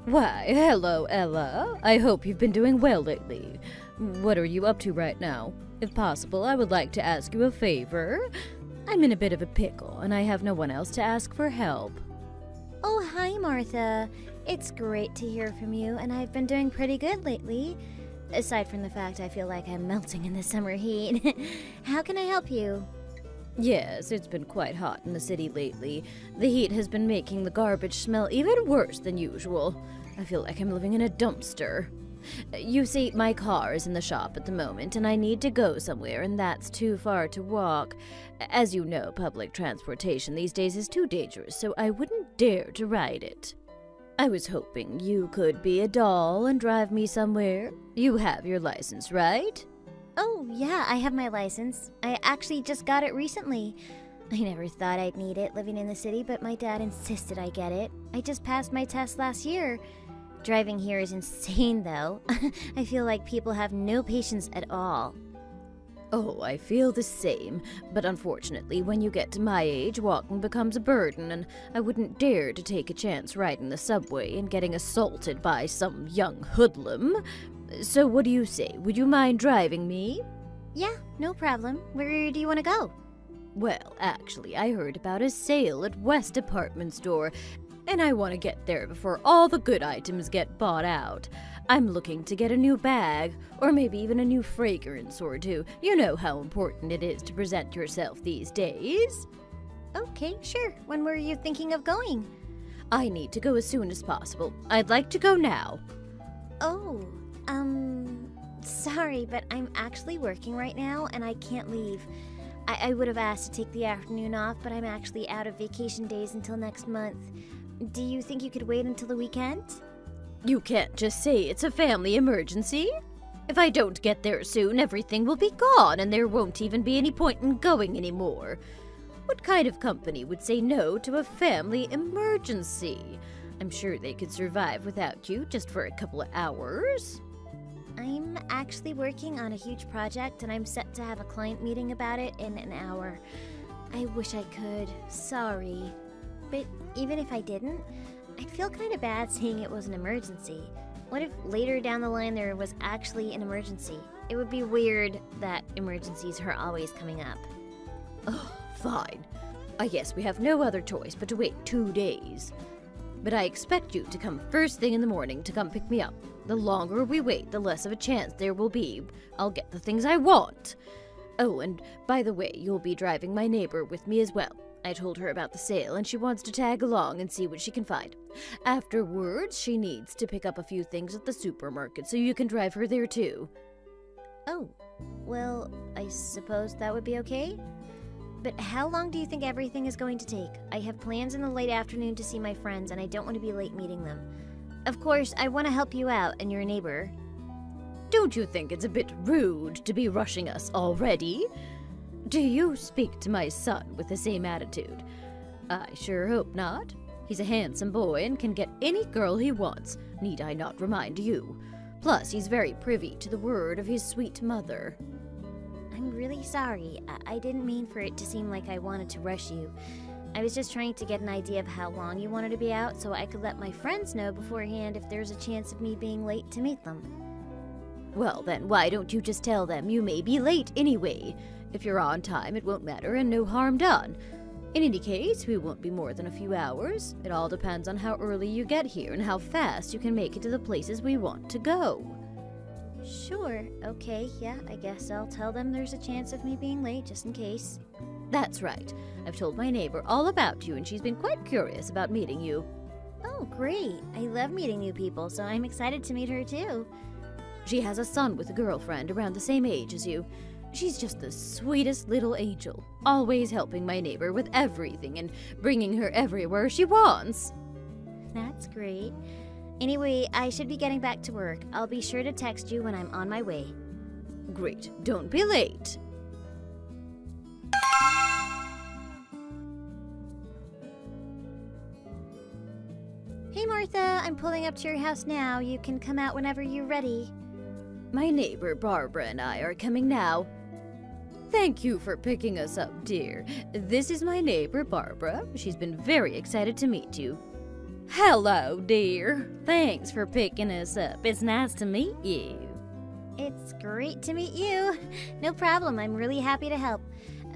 Why, hello, Ella. I hope you've been doing well lately. What are you up to right now? If possible, I would like to ask you a favor. I'm in a bit of a pickle, and I have no one else to ask for help. Oh, hi, Martha. It's great to hear from you, and I've been doing pretty good lately. Aside from the fact I feel like I'm melting in the summer heat. How can I help you? Yes, it's been quite hot in the city lately. The heat has been making the garbage smell even worse than usual. I feel like I'm living in a dumpster. You see, my car is in the shop at the moment, and I need to go somewhere, and that's too far to walk. As you know, public transportation these days is too dangerous, so I wouldn't dare to ride it. I was hoping you could be a doll and drive me somewhere. You have your license, right? Oh, yeah, I have my license. I actually just got it recently. I never thought I'd need it living in the city, but my dad insisted I get it. I just passed my test last year. Driving here is insane, though. I feel like people have no patience at all. Oh, I feel the same, but unfortunately, when you get to my age, walking becomes a burden, and I wouldn't dare to take a chance riding the subway and getting assaulted by some young hoodlum. So what do you say? Would you mind driving me? Yeah, no problem. Where do you want to go? Well, actually, I heard about a sale at West Department Store, and I want to get there before all the good items get bought out. I'm looking to get a new bag, or maybe even a new fragrance or two. You know how important it is to present yourself these days. Okay, sure. When were you thinking of going? I need to go as soon as possible. I'd like to go now. Oh, sorry, but I'm actually working right now, and I can't leave. I would have asked to take the afternoon off, but I'm actually out of vacation days until next month. Do you think you could wait until the weekend? You can't just say it's a family emergency. If I don't get there soon, everything will be gone, and there won't even be any point in going anymore. What kind of company would say no to a family emergency? I'm sure they could survive without you just for a couple of hours. I'm actually working on a huge project, and I'm set to have a client meeting about it in an hour. I wish I could. Sorry. But even if I didn't, I'd feel kind of bad saying it was an emergency. What if later down the line there was actually an emergency? It would be weird that emergencies are always coming up. Oh, fine. I guess we have no other choice but to wait 2 days. But I expect you to come first thing in the morning to come pick me up. The longer we wait, the less of a chance there will be I'll get the things I want. Oh, and by the way, you'll be driving my neighbor with me as well. I told her about the sale, and she wants to tag along and see what she can find. Afterwards, she needs to pick up a few things at the supermarket, so you can drive her there too. Oh, well, I suppose that would be okay? But how long do you think everything is going to take? I have plans in the late afternoon to see my friends, and I don't want to be late meeting them. Of course, I want to help you out and your neighbor. Don't you think it's a bit rude to be rushing us already? Do you speak to my son with the same attitude? I sure hope not. He's a handsome boy and can get any girl he wants, need I not remind you. Plus, he's very privy to the word of his sweet mother. I'm really sorry. I didn't mean for it to seem like I wanted to rush you. I was just trying to get an idea of how long you wanted to be out so I could let my friends know beforehand if there's a chance of me being late to meet them. Well then, why don't you just tell them you may be late anyway? If you're on time, it won't matter and no harm done. In any case, we won't be more than a few hours. It all depends on how early you get here and how fast you can make it to the places we want to go. Sure, okay, yeah, I guess I'll tell them there's a chance of me being late just in case. That's right. I've told my neighbor all about you, and she's been quite curious about meeting you. Oh, great. I love meeting new people, so I'm excited to meet her too. She has a son with a girlfriend around the same age as you. She's just the sweetest little angel, always helping my neighbor with everything and bringing her everywhere she wants. That's great. Anyway, I should be getting back to work. I'll be sure to text you when I'm on my way. Great. Don't be late. Hey Martha, I'm pulling up to your house now. You can come out whenever you're ready. My neighbor Barbara and I are coming now. Thank you for picking us up, dear. This is my neighbor Barbara. She's been very excited to meet you. Hello, dear. Thanks for picking us up. It's nice to meet you. It's great to meet you. No problem, I'm really happy to help.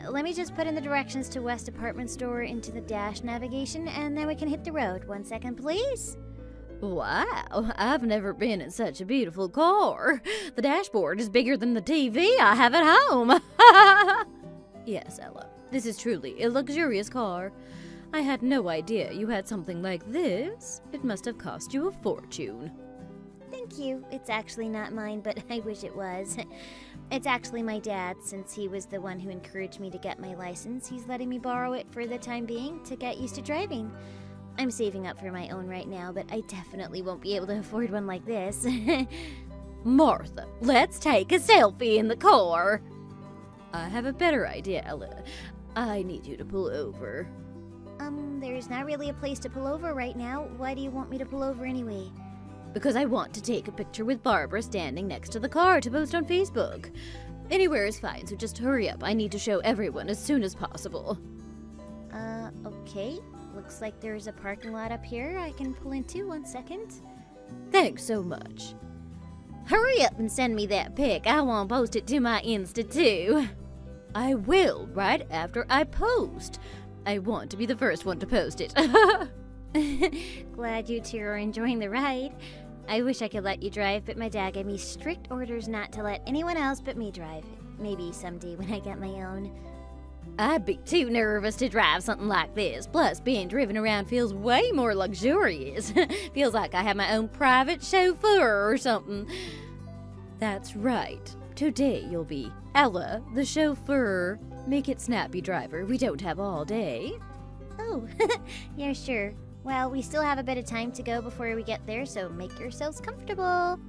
Let me just put in the directions to West Department Store into the dash navigation, and then we can hit the road. 1 second, please. Wow, I've never been in such a beautiful car. The dashboard is bigger than the TV I have at home. Yes, Ella, this is truly a luxurious car. I had no idea you had something like this. It must have cost you a fortune. Thank you. It's actually not mine, but I wish it was. It's actually my dad's, since he was the one who encouraged me to get my license. He's letting me borrow it for the time being to get used to driving. I'm saving up for my own right now, but I definitely won't be able to afford one like this. Martha, let's take a selfie in the car. I have a better idea, Ella. I need you to pull over. There's not really a place to pull over right now. Why do you want me to pull over anyway? Because I want to take a picture with Barbara standing next to the car to post on Facebook. Anywhere is fine, so just hurry up. I need to show everyone as soon as possible. Okay. Looks like there's a parking lot up here I can pull into. 1 second. Thanks so much. Hurry up and send me that pic. I want to post it to my Insta too. I will, right after I post. I want to be the first one to post it. Glad you two are enjoying the ride. I wish I could let you drive, but my dad gave me strict orders not to let anyone else but me drive. Maybe someday when I get my own. I'd be too nervous to drive something like this. Plus, being driven around feels way more luxurious. Feels like I have my own private chauffeur or something. That's right. Today you'll be Ella, the chauffeur. Make it snappy, driver. We don't have all day. Oh, yeah, sure. Well, we still have a bit of time to go before we get there, so make yourselves comfortable.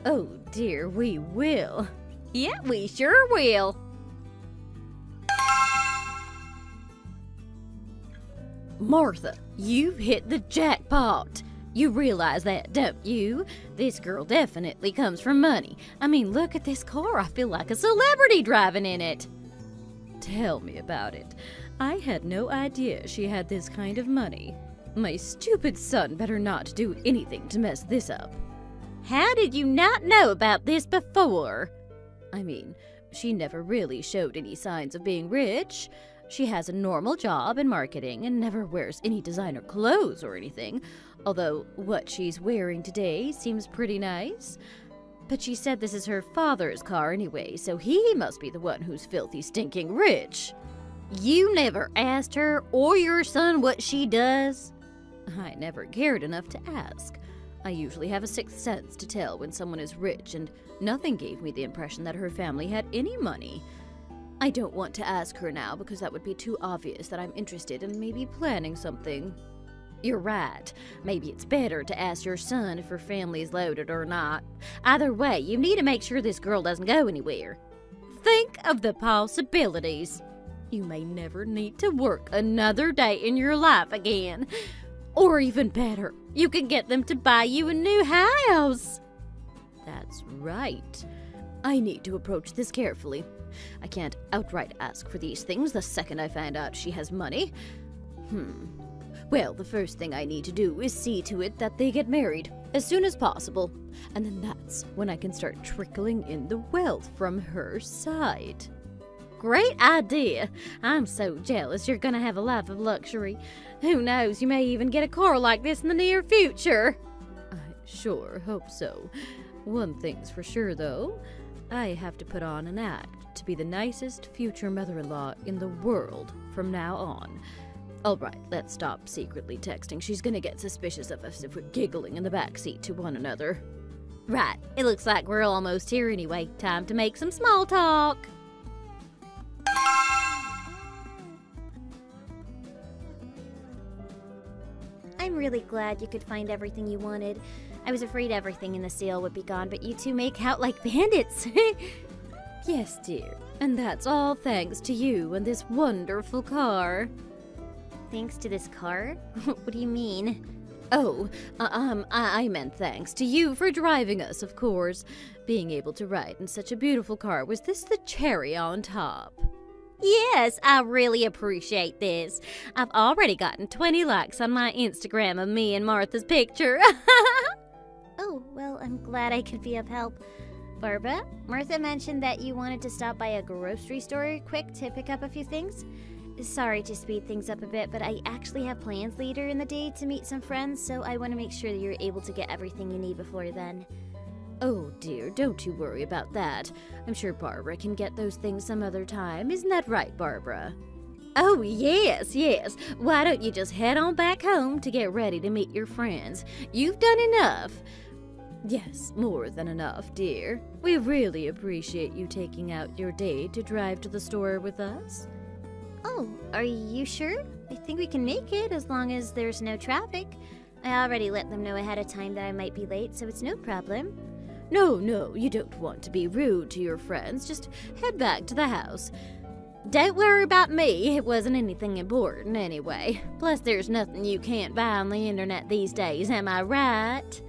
Oh dear, we will. Yeah, we sure will. Martha, you've hit the jackpot. You realize that, don't you? This girl definitely comes from money. I mean, look at this car. I feel like a celebrity driving in it. Tell me about it. I had no idea she had this kind of money. My stupid son better not do anything to mess this up. How did you not know about this before? I mean, she never really showed any signs of being rich. She has a normal job in marketing and never wears any designer clothes or anything, although what she's wearing today seems pretty nice. But she said this is her father's car anyway, so he must be the one who's filthy stinking rich. You never asked her or your son what she does? I never cared enough to ask. I usually have a sixth sense to tell when someone is rich, and nothing gave me the impression that her family had any money. I don't want to ask her now because that would be too obvious that I'm interested in maybe planning something. You're right. Maybe it's better to ask your son if her family's loaded or not. Either way, you need to make sure this girl doesn't go anywhere. Think of the possibilities. You may never need to work another day in your life again. Or even better, you can get them to buy you a new house. That's right. I need to approach this carefully. I can't outright ask for these things the second I find out she has money. Well, the first thing I need to do is see to it that they get married as soon as possible. And then that's when I can start trickling in the wealth from her side. Great idea. I'm so jealous you're gonna have a life of luxury. Who knows, you may even get a car like this in the near future. I sure hope so. One thing's for sure, though. I have to put on an act to be the nicest future mother-in-law in the world from now on. All right, let's stop secretly texting. She's gonna get suspicious of us if we're giggling in the backseat to one another. Right, it looks like we're almost here anyway. Time to make some small talk. I'm really glad you could find everything you wanted. I was afraid everything in the sale would be gone, but you two make out like bandits. Yes, dear. And that's all thanks to you and this wonderful car. Thanks to this car? What do you mean? Oh, I meant thanks to you for driving us, of course. Being able to ride in such a beautiful car was this the cherry on top. Yes, I really appreciate this. I've already gotten 20 likes on my Instagram of me and Martha's picture. Oh, well, I'm glad I could be of help. Barbara, Martha mentioned that you wanted to stop by a grocery store quick to pick up a few things. Sorry to speed things up a bit, but I actually have plans later in the day to meet some friends, so I want to make sure that you're able to get everything you need before then. Oh dear, don't you worry about that. I'm sure Barbara can get those things some other time. Isn't that right, Barbara? Oh, yes, yes. Why don't you just head on back home to get ready to meet your friends? You've done enough. Yes, more than enough, dear. We really appreciate you taking out your day to drive to the store with us. Oh, are you sure? I think we can make it as long as there's no traffic. I already let them know ahead of time that I might be late, so it's no problem. No, you don't want to be rude to your friends. Just head back to the house. Don't worry about me. It wasn't anything important anyway. Plus, there's nothing you can't buy on the internet these days, am I right?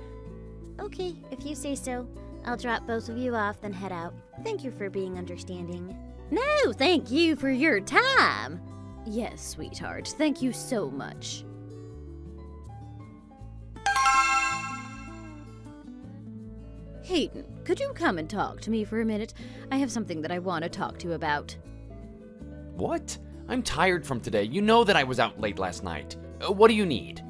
Okay, if you say so. I'll drop both of you off, then head out. Thank you for being understanding. No, thank you for your time. Yes, sweetheart. Thank you so much. Hayden, could you come and talk to me for a minute? I have something that I want to talk to you about. What? I'm tired from today. You know that I was out late last night. What do you need?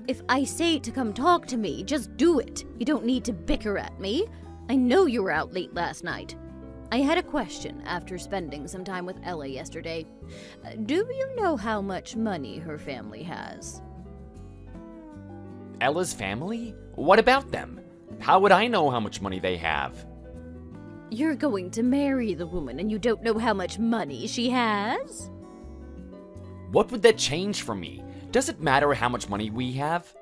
If I say to come talk to me, just do it. You don't need to bicker at me. I know you were out late last night. I had a question after spending some time with Ella yesterday. Do you know how much money her family has? Ella's family? What about them? How would I know how much money they have? You're going to marry the woman and you don't know how much money she has? What would that change for me? Does it matter how much money we have?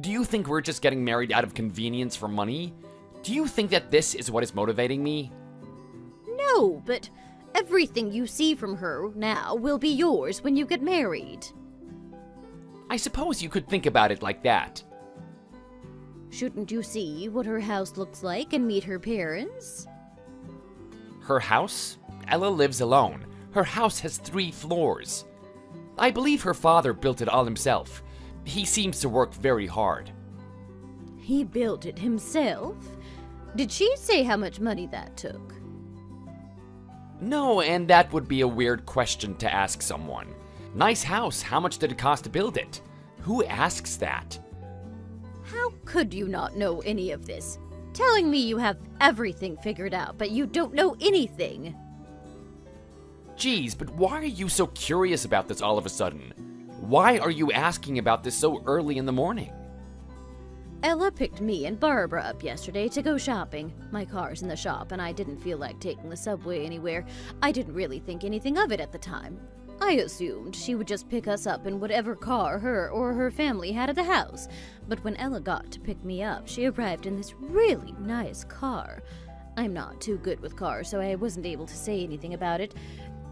Do you think we're just getting married out of convenience for money? Do you think that this is what is motivating me? No, but everything you see from her now will be yours when you get married. I suppose you could think about it like that. Shouldn't you see what her house looks like and meet her parents? Her house? Ella lives alone. Her house has 3 floors. I believe her father built it all himself. He seems to work very hard. He built it himself? Did she say how much money that took? No, and that would be a weird question to ask someone. Nice house, how much did it cost to build it? Who asks that? How could you not know any of this? Telling me you have everything figured out, but you don't know anything. Geez, but why are you so curious about this all of a sudden? Why are you asking about this so early in the morning? Ella picked me and Barbara up yesterday to go shopping. My car's in the shop and I didn't feel like taking the subway anywhere. I didn't really think anything of it at the time. I assumed she would just pick us up in whatever car her or her family had at the house. But when Ella got to pick me up, she arrived in this really nice car. I'm not too good with cars, so I wasn't able to say anything about it.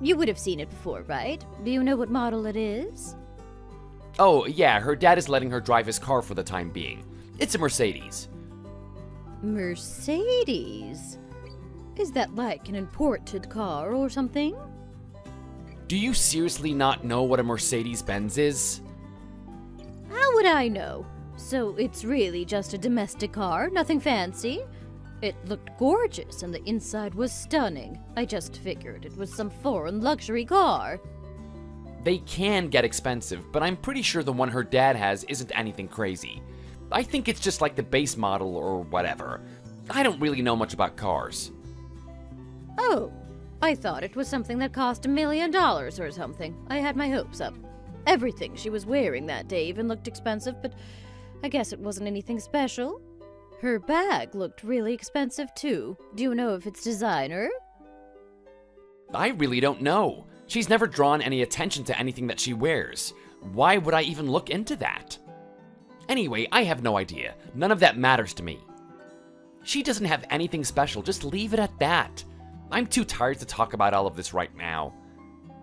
You would have seen it before, right? Do you know what model it is? Oh, yeah, her dad is letting her drive his car for the time being. It's a Mercedes. Mercedes? Is that like an imported car or something? Do you seriously not know what a Mercedes-Benz is? How would I know? So it's really just a domestic car, nothing fancy? It looked gorgeous and the inside was stunning. I just figured it was some foreign luxury car. They can get expensive, but I'm pretty sure the one her dad has isn't anything crazy. I think it's just like the base model or whatever. I don't really know much about cars. Oh, I thought it was something that cost $1 million or something. I had my hopes up. Everything she was wearing that day even looked expensive, but I guess it wasn't anything special. Her bag looked really expensive too. Do you know if it's designer? I really don't know. She's never drawn any attention to anything that she wears. Why would I even look into that? Anyway, I have no idea. None of that matters to me. She doesn't have anything special. Just leave it at that. I'm too tired to talk about all of this right now.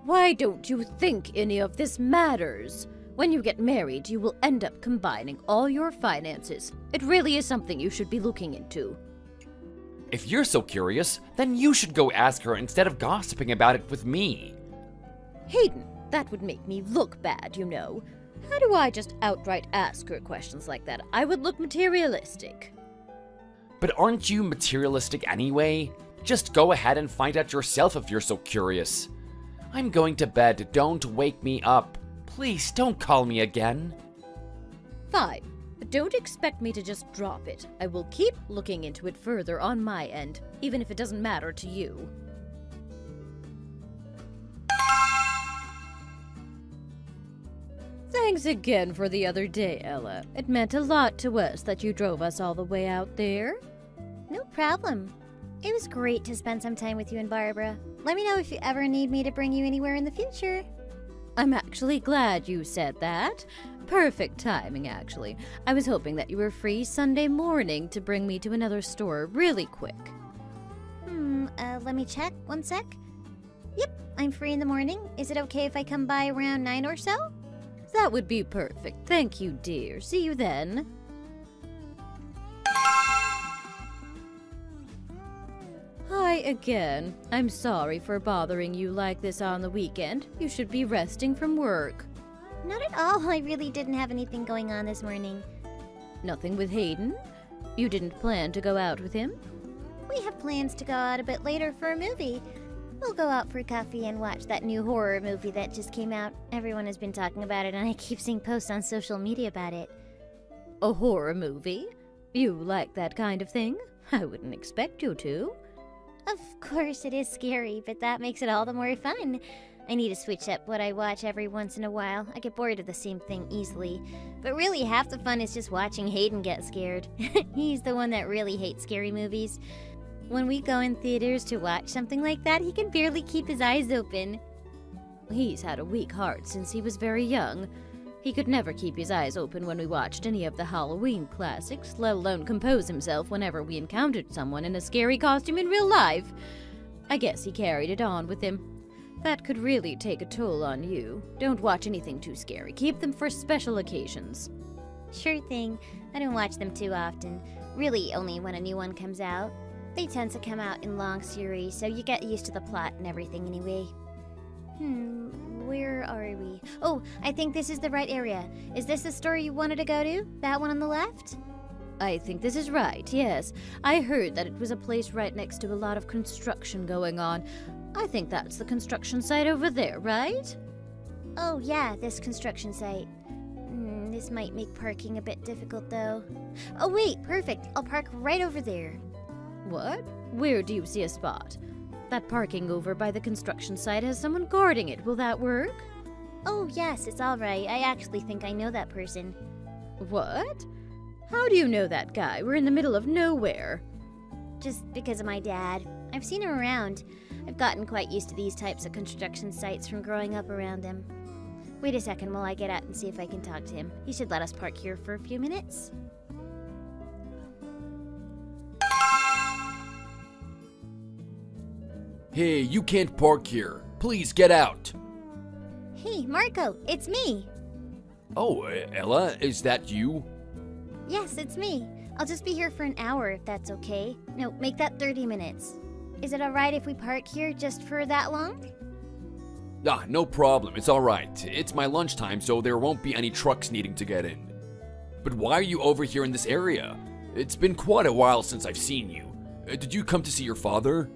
Why don't you think any of this matters? When you get married, you will end up combining all your finances. It really is something you should be looking into. If you're so curious, then you should go ask her instead of gossiping about it with me. Hayden, that would make me look bad, you know. How do I just outright ask her questions like that? I would look materialistic. But aren't you materialistic anyway? Just go ahead and find out yourself if you're so curious. I'm going to bed. Don't wake me up. Please don't call me again. Fine, but don't expect me to just drop it. I will keep looking into it further on my end, even if it doesn't matter to you. Thanks again for the other day, Ella. It meant a lot to us that you drove us all the way out there. No problem. It was great to spend some time with you and Barbara. Let me know if you ever need me to bring you anywhere in the future. I'm actually glad you said that. Perfect timing, actually. I was hoping that you were free Sunday morning to bring me to another store really quick. Let me check. One sec. Yep, I'm free in the morning. Is it okay if I come by around 9 or so? That would be perfect. Thank you, dear. See you then. Hi again. I'm sorry for bothering you like this on the weekend. You should be resting from work. Not at all. I really didn't have anything going on this morning. Nothing with Hayden? You didn't plan to go out with him? We have plans to go out a bit later for a movie. We'll go out for coffee and watch that new horror movie that just came out. Everyone has been talking about it, and I keep seeing posts on social media about it. A horror movie? You like that kind of thing? I wouldn't expect you to. Of course, it is scary, but that makes it all the more fun. I need to switch up what I watch every once in a while. I get bored of the same thing easily. But really, half the fun is just watching Hayden get scared. He's the one that really hates scary movies. When we go in theaters to watch something like that, he can barely keep his eyes open. He's had a weak heart since he was very young. He could never keep his eyes open when we watched any of the Halloween classics, let alone compose himself whenever we encountered someone in a scary costume in real life. I guess he carried it on with him. That could really take a toll on you. Don't watch anything too scary. Keep them for special occasions. Sure thing. I don't watch them too often. Really, only when a new one comes out. They tend to come out in long series, so you get used to the plot and everything anyway. Where are we? Oh, I think this is the right area. Is this the store you wanted to go to? That one on the left? I think this is right, yes. I heard that it was a place right next to a lot of construction going on. I think that's the construction site over there, right? Oh yeah, this construction site. This might make parking a bit difficult though. Oh wait, perfect. I'll park right over there. What? Where do you see a spot? That parking over by the construction site has someone guarding it. Will that work? Oh yes, it's alright. I actually think I know that person. What? How do you know that guy? We're in the middle of nowhere. Just because of my dad. I've seen him around. I've gotten quite used to these types of construction sites from growing up around him. Wait a second while I get out and see if I can talk to him. He should let us park here for a few minutes. Hey, you can't park here. Please get out. Hey, Marco, it's me. Oh, Ella, is that you? Yes, it's me. I'll just be here for an hour if that's okay. No, make that 30 minutes. Is it alright if we park here just for that long? Ah, no problem. It's all right. It's my lunchtime, so there won't be any trucks needing to get in. But why are you over here in this area? It's been quite a while since I've seen you. Did you come to see your father?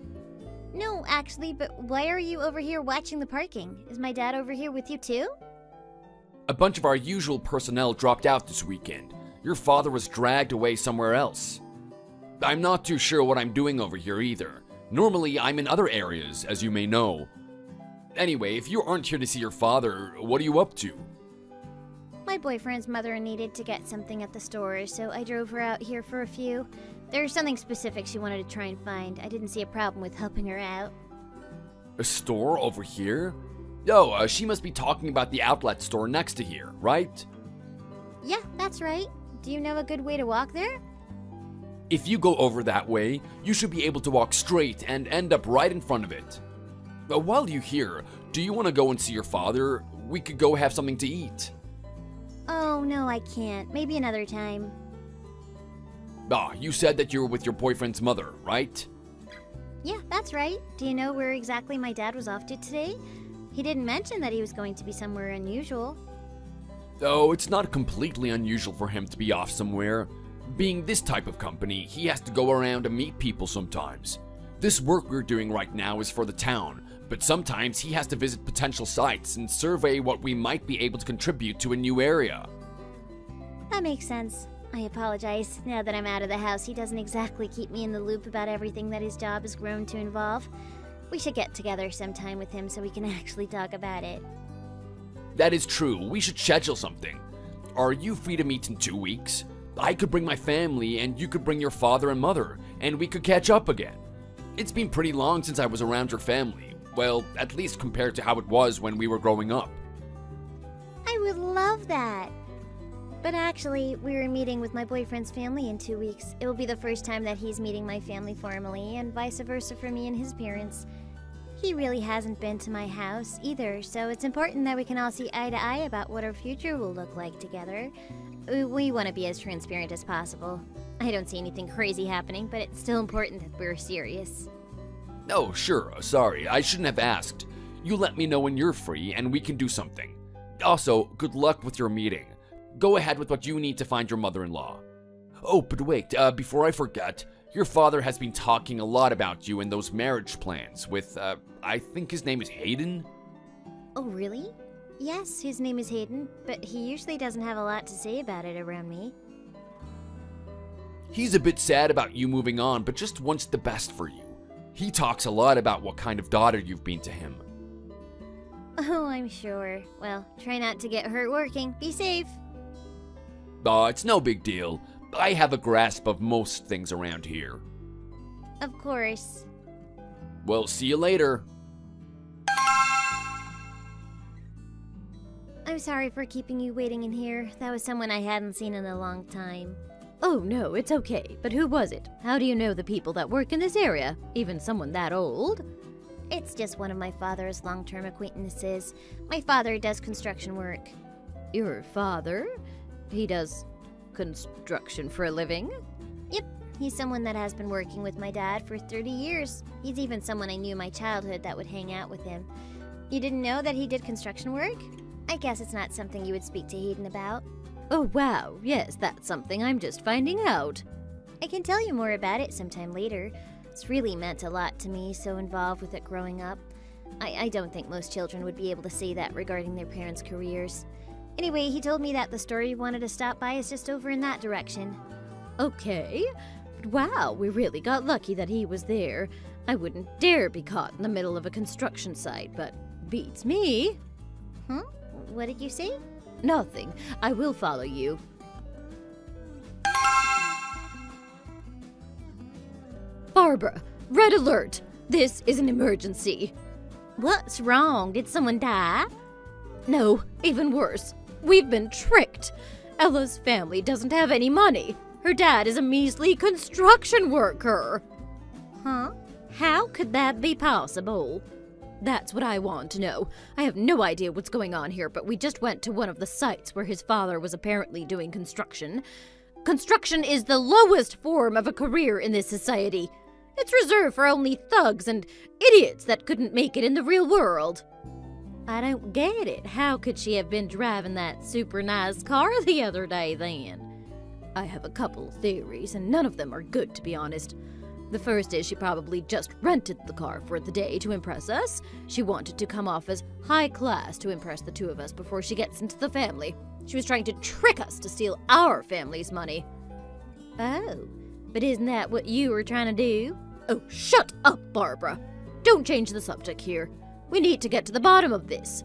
No, actually, but why are you over here watching the parking? Is my dad over here with you too? A bunch of our usual personnel dropped out this weekend. Your father was dragged away somewhere else. I'm not too sure what I'm doing over here either. Normally, I'm in other areas, as you may know. Anyway, if you aren't here to see your father, what are you up to? My boyfriend's mother needed to get something at the store, so I drove her out here for a few. There's something specific she wanted to try and find. I didn't see a problem with helping her out. A store over here? Oh, she must be talking about the outlet store next to here, right? Yeah, that's right. Do you know a good way to walk there? If you go over that way, you should be able to walk straight and end up right in front of it. While you're here, do you want to go and see your father? We could go have something to eat. Oh, no, I can't. Maybe another time. Ah, you said that you were with your boyfriend's mother, right? Yeah, that's right. Do you know where exactly my dad was off to today? He didn't mention that he was going to be somewhere unusual. Oh, it's not completely unusual for him to be off somewhere. Being this type of company, he has to go around and meet people sometimes. This work we're doing right now is for the town, but sometimes he has to visit potential sites and survey what we might be able to contribute to a new area. That makes sense. I apologize. Now that I'm out of the house, he doesn't exactly keep me in the loop about everything that his job has grown to involve. We should get together sometime with him so we can actually talk about it. That is true. We should schedule something. Are you free to meet in 2 weeks? I could bring my family and you could bring your father and mother, and we could catch up again. It's been pretty long since I was around your family. Well, at least compared to how it was when we were growing up. I would love that. But actually, we're meeting with my boyfriend's family in 2 weeks. It will be the first time that he's meeting my family formally, and vice versa for me and his parents. He really hasn't been to my house either, so it's important that we can all see eye to eye about what our future will look like together. We want to be as transparent as possible. I don't see anything crazy happening, but it's still important that we're serious. Oh, sure. Sorry, I shouldn't have asked. You let me know when you're free and we can do something. Also, good luck with your meeting. Go ahead with what you need to find your mother-in-law. Oh, but wait, before I forget, your father has been talking a lot about you and those marriage plans with, I think his name is Hayden? Oh, really? Yes, his name is Hayden, but he usually doesn't have a lot to say about it around me. He's a bit sad about you moving on, but just wants the best for you. He talks a lot about what kind of daughter you've been to him. Oh, I'm sure. Well, try not to get hurt working. Be safe. It's no big deal. I have a grasp of most things around here. Of course. Well, see you later. I'm sorry for keeping you waiting in here. That was someone I hadn't seen in a long time. Oh no, it's okay. But who was it? How do you know the people that work in this area? Even someone that old? It's just one of my father's long-term acquaintances. My father does construction work. Your father? He does construction for a living? Yep, he's someone that has been working with my dad for 30 years. He's even someone I knew in my childhood that would hang out with him. You didn't know that he did construction work? I guess it's not something you would speak to Hayden about. Oh wow, yes, that's something I'm just finding out. I can tell you more about it sometime later. It's really meant a lot to me, so involved with it growing up. I don't think most children would be able to say that regarding their parents' careers. Anyway, he told me that the store you wanted to stop by is just over in that direction. Okay, but wow, we really got lucky that he was there. I wouldn't dare be caught in the middle of a construction site, but beats me. Huh? What did you say? Nothing. I will follow you. Barbara, red alert! This is an emergency. What's wrong? Did someone die? No, even worse. We've been tricked. Ella's family doesn't have any money. Her dad is a measly construction worker. Huh? How could that be possible? That's what I want to know. I have no idea what's going on here, but we just went to one of the sites where his father was apparently doing construction. Construction is the lowest form of a career in this society. It's reserved for only thugs and idiots that couldn't make it in the real world. I don't get it. How could she have been driving that super nice car the other day then? I have a couple theories, and none of them are good, to be honest. The first is she probably just rented the car for the day to impress us. She wanted to come off as high class to impress the two of us before she gets into the family. She was trying to trick us to steal our family's money. Oh, but isn't that what you were trying to do? Oh, shut up, Barbara. Don't change the subject here. We need to get to the bottom of this.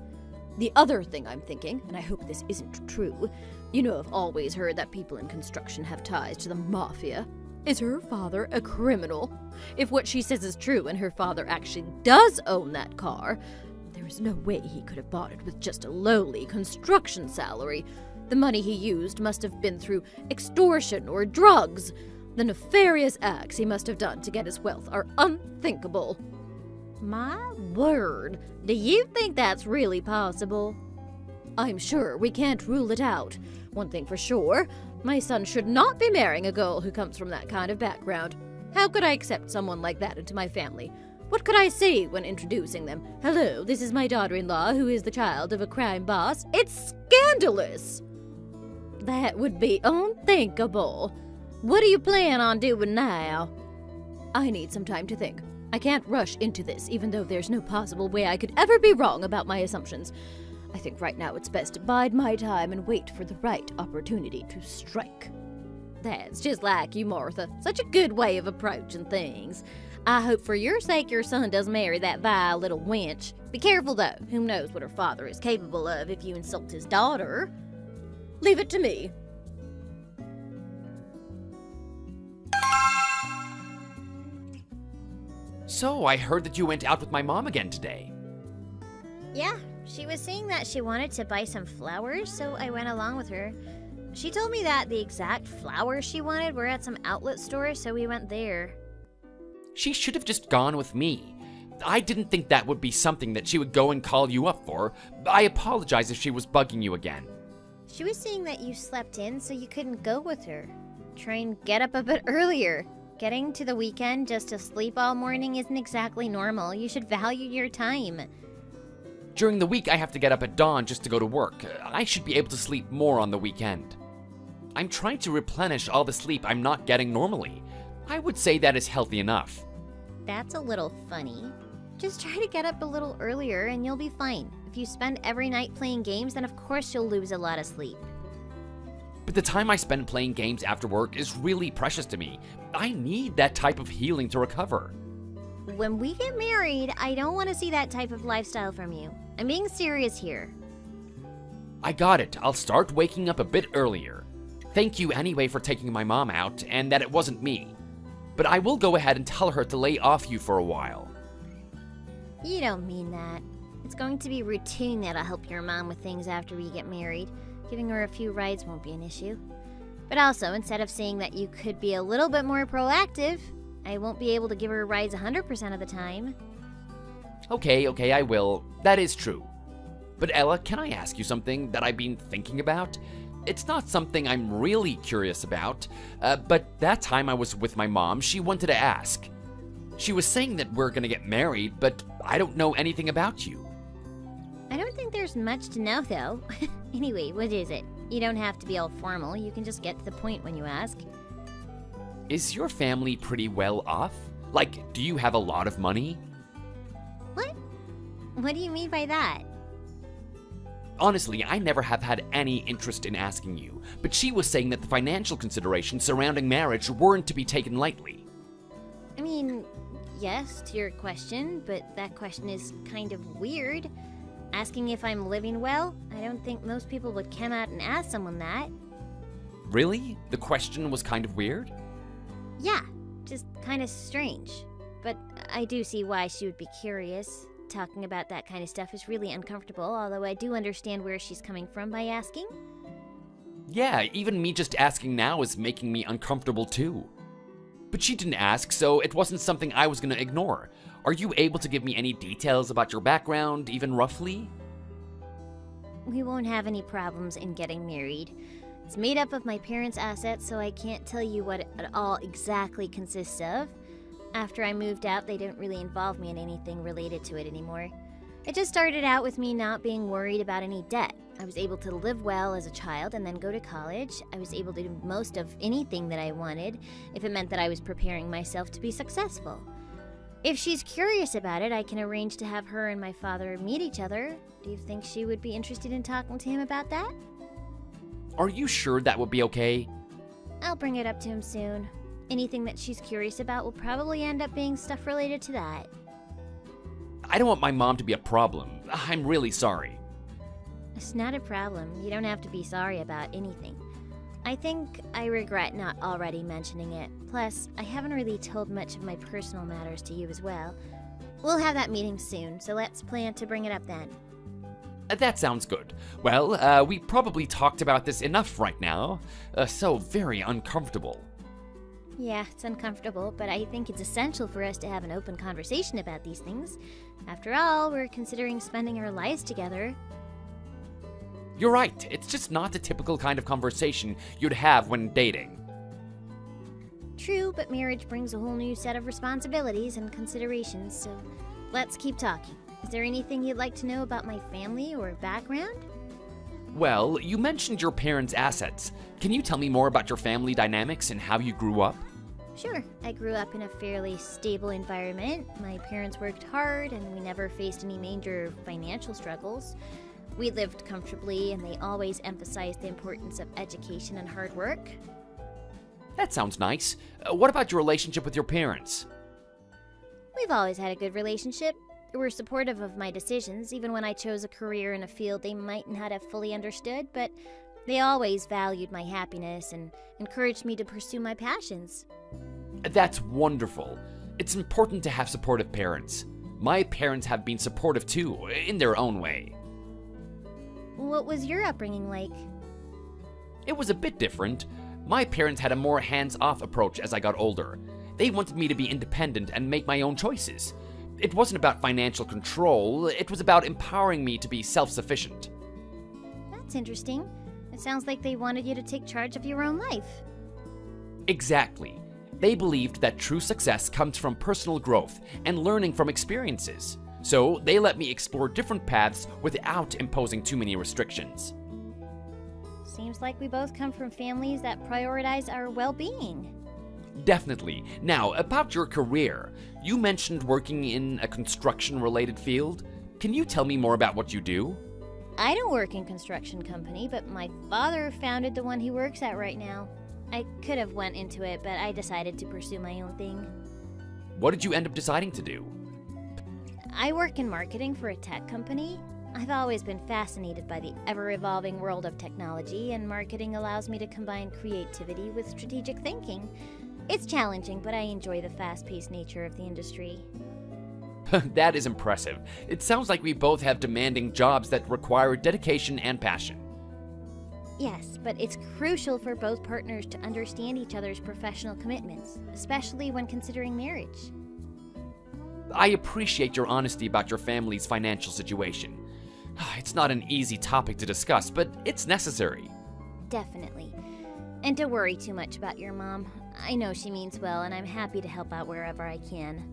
The other thing I'm thinking, and I hope this isn't true, you know I've always heard that people in construction have ties to the mafia. Is her father a criminal? If what she says is true and her father actually does own that car, there is no way he could have bought it with just a lowly construction salary. The money he used must have been through extortion or drugs. The nefarious acts he must have done to get his wealth are unthinkable. My word, do you think that's really possible? I'm sure we can't rule it out. One thing for sure, My son should not be marrying a girl who comes from that kind of background. How could I accept someone like that into my family? What could I say when introducing them? Hello, this is my daughter-in-law who is the child of a crime boss. It's scandalous! That would be unthinkable. What do you plan on doing now? I need some time to think. I can't rush into this, even though there's no possible way I could ever be wrong about my assumptions. I think right now it's best to bide my time and wait for the right opportunity to strike. That's just like you, Martha. Such a good way of approaching things. I hope for your sake your son doesn't marry that vile little wench. Be careful, though. Who knows what her father is capable of if you insult his daughter? Leave it to me. So, I heard that you went out with my mom again today. Yeah, she was saying that she wanted to buy some flowers, so I went along with her. She told me that the exact flowers she wanted were at some outlet store, so we went there. She should have just gone with me. I didn't think that would be something that she would go and call you up for. I apologize if she was bugging you again. She was saying that you slept in, so you couldn't go with her. Try and get up a bit earlier. Getting to the weekend just to sleep all morning isn't exactly normal. You should value your time. During the week, I have to get up at dawn just to go to work. I should be able to sleep more on the weekend. I'm trying to replenish all the sleep I'm not getting normally. I would say that is healthy enough. That's a little funny. Just try to get up a little earlier and you'll be fine. If you spend every night playing games, then of course you'll lose a lot of sleep. But the time I spend playing games after work is really precious to me. I need that type of healing to recover. When we get married, I don't want to see that type of lifestyle from you. I'm being serious here. I got it. I'll start waking up a bit earlier. Thank you anyway for taking my mom out, and that it wasn't me. But I will go ahead and tell her to lay off you for a while. You don't mean that. It's going to be routine that'll help your mom with things after we get married. Giving her a few rides won't be an issue. But also, instead of saying that you could be a little bit more proactive, I won't be able to give her rides 100% of the time. Okay, I will. That is true. But Ella, can I ask you something that I've been thinking about? It's not something I'm really curious about, but that time I was with my mom, she wanted to ask. She was saying that we're gonna get married, but I don't know anything about you. I don't think there's much to know, though. Anyway, what is it? You don't have to be all formal. You can just get to the point when you ask. Is your family pretty well off? Like, do you have a lot of money? What? What do you mean by that? Honestly, I never have had any interest in asking you, but she was saying that the financial considerations surrounding marriage weren't to be taken lightly. I mean, yes to your question, but that question is kind of weird. Asking if I'm living well? I don't think most people would come out and ask someone that. Really? The question was kind of weird? Yeah, just kind of strange. But I do see why she would be curious. Talking about that kind of stuff is really uncomfortable, although I do understand where she's coming from by asking. Yeah, even me just asking now is making me uncomfortable too. But she didn't ask, so it wasn't something I was gonna ignore. Are you able to give me any details about your background, even roughly? We won't have any problems in getting married. It's made up of my parents' assets, so I can't tell you what it all exactly consists of. After I moved out, they didn't really involve me in anything related to it anymore. It just started out with me not being worried about any debt. I was able to live well as a child and then go to college. I was able to do most of anything that I wanted, if it meant that I was preparing myself to be successful. If she's curious about it, I can arrange to have her and my father meet each other. Do you think she would be interested in talking to him about that? Are you sure that would be okay? I'll bring it up to him soon. Anything that she's curious about will probably end up being stuff related to that. I don't want my mom to be a problem. I'm really sorry. It's not a problem. You don't have to be sorry about anything. I think I regret not already mentioning it. Plus, I haven't really told much of my personal matters to you as well. We'll have that meeting soon, so let's plan to bring it up then. That sounds good. Well, we probably talked about this enough right now. So very uncomfortable. Yeah, it's uncomfortable, but I think it's essential for us to have an open conversation about these things. After all, we're considering spending our lives together. You're right, it's just not the typical kind of conversation you'd have when dating. True, but marriage brings a whole new set of responsibilities and considerations, so let's keep talking. Is there anything you'd like to know about my family or background? Well, you mentioned your parents' assets. Can you tell me more about your family dynamics and how you grew up? Sure. I grew up in a fairly stable environment. My parents worked hard, and we never faced any major financial struggles. We lived comfortably, and they always emphasized the importance of education and hard work. That sounds nice. What about your relationship with your parents? We've always had a good relationship. They were supportive of my decisions, even when I chose a career in a field they might not have fully understood, but they always valued my happiness and encouraged me to pursue my passions. That's wonderful. It's important to have supportive parents. My parents have been supportive too, in their own way. What was your upbringing like? It was a bit different. My parents had a more hands-off approach as I got older. They wanted me to be independent and make my own choices. It wasn't about financial control, it was about empowering me to be self-sufficient. That's interesting. It sounds like they wanted you to take charge of your own life. Exactly. They believed that true success comes from personal growth and learning from experiences. So they let me explore different paths without imposing too many restrictions. Seems like we both come from families that prioritize our well-being. Definitely. Now, about your career. You mentioned working in a construction-related field. Can you tell me more about what you do? I don't work in construction company, but my father founded the one he works at right now. I could have went into it, but I decided to pursue my own thing. What did you end up deciding to do? I work in marketing for a tech company. I've always been fascinated by the ever-evolving world of technology, and marketing allows me to combine creativity with strategic thinking. It's challenging, but I enjoy the fast-paced nature of the industry. That is impressive. It sounds like we both have demanding jobs that require dedication and passion. Yes, but it's crucial for both partners to understand each other's professional commitments, especially when considering marriage. I appreciate your honesty about your family's financial situation. It's not an easy topic to discuss, but it's necessary. Definitely. And don't worry too much about your mom. I know she means well, and I'm happy to help out wherever I can.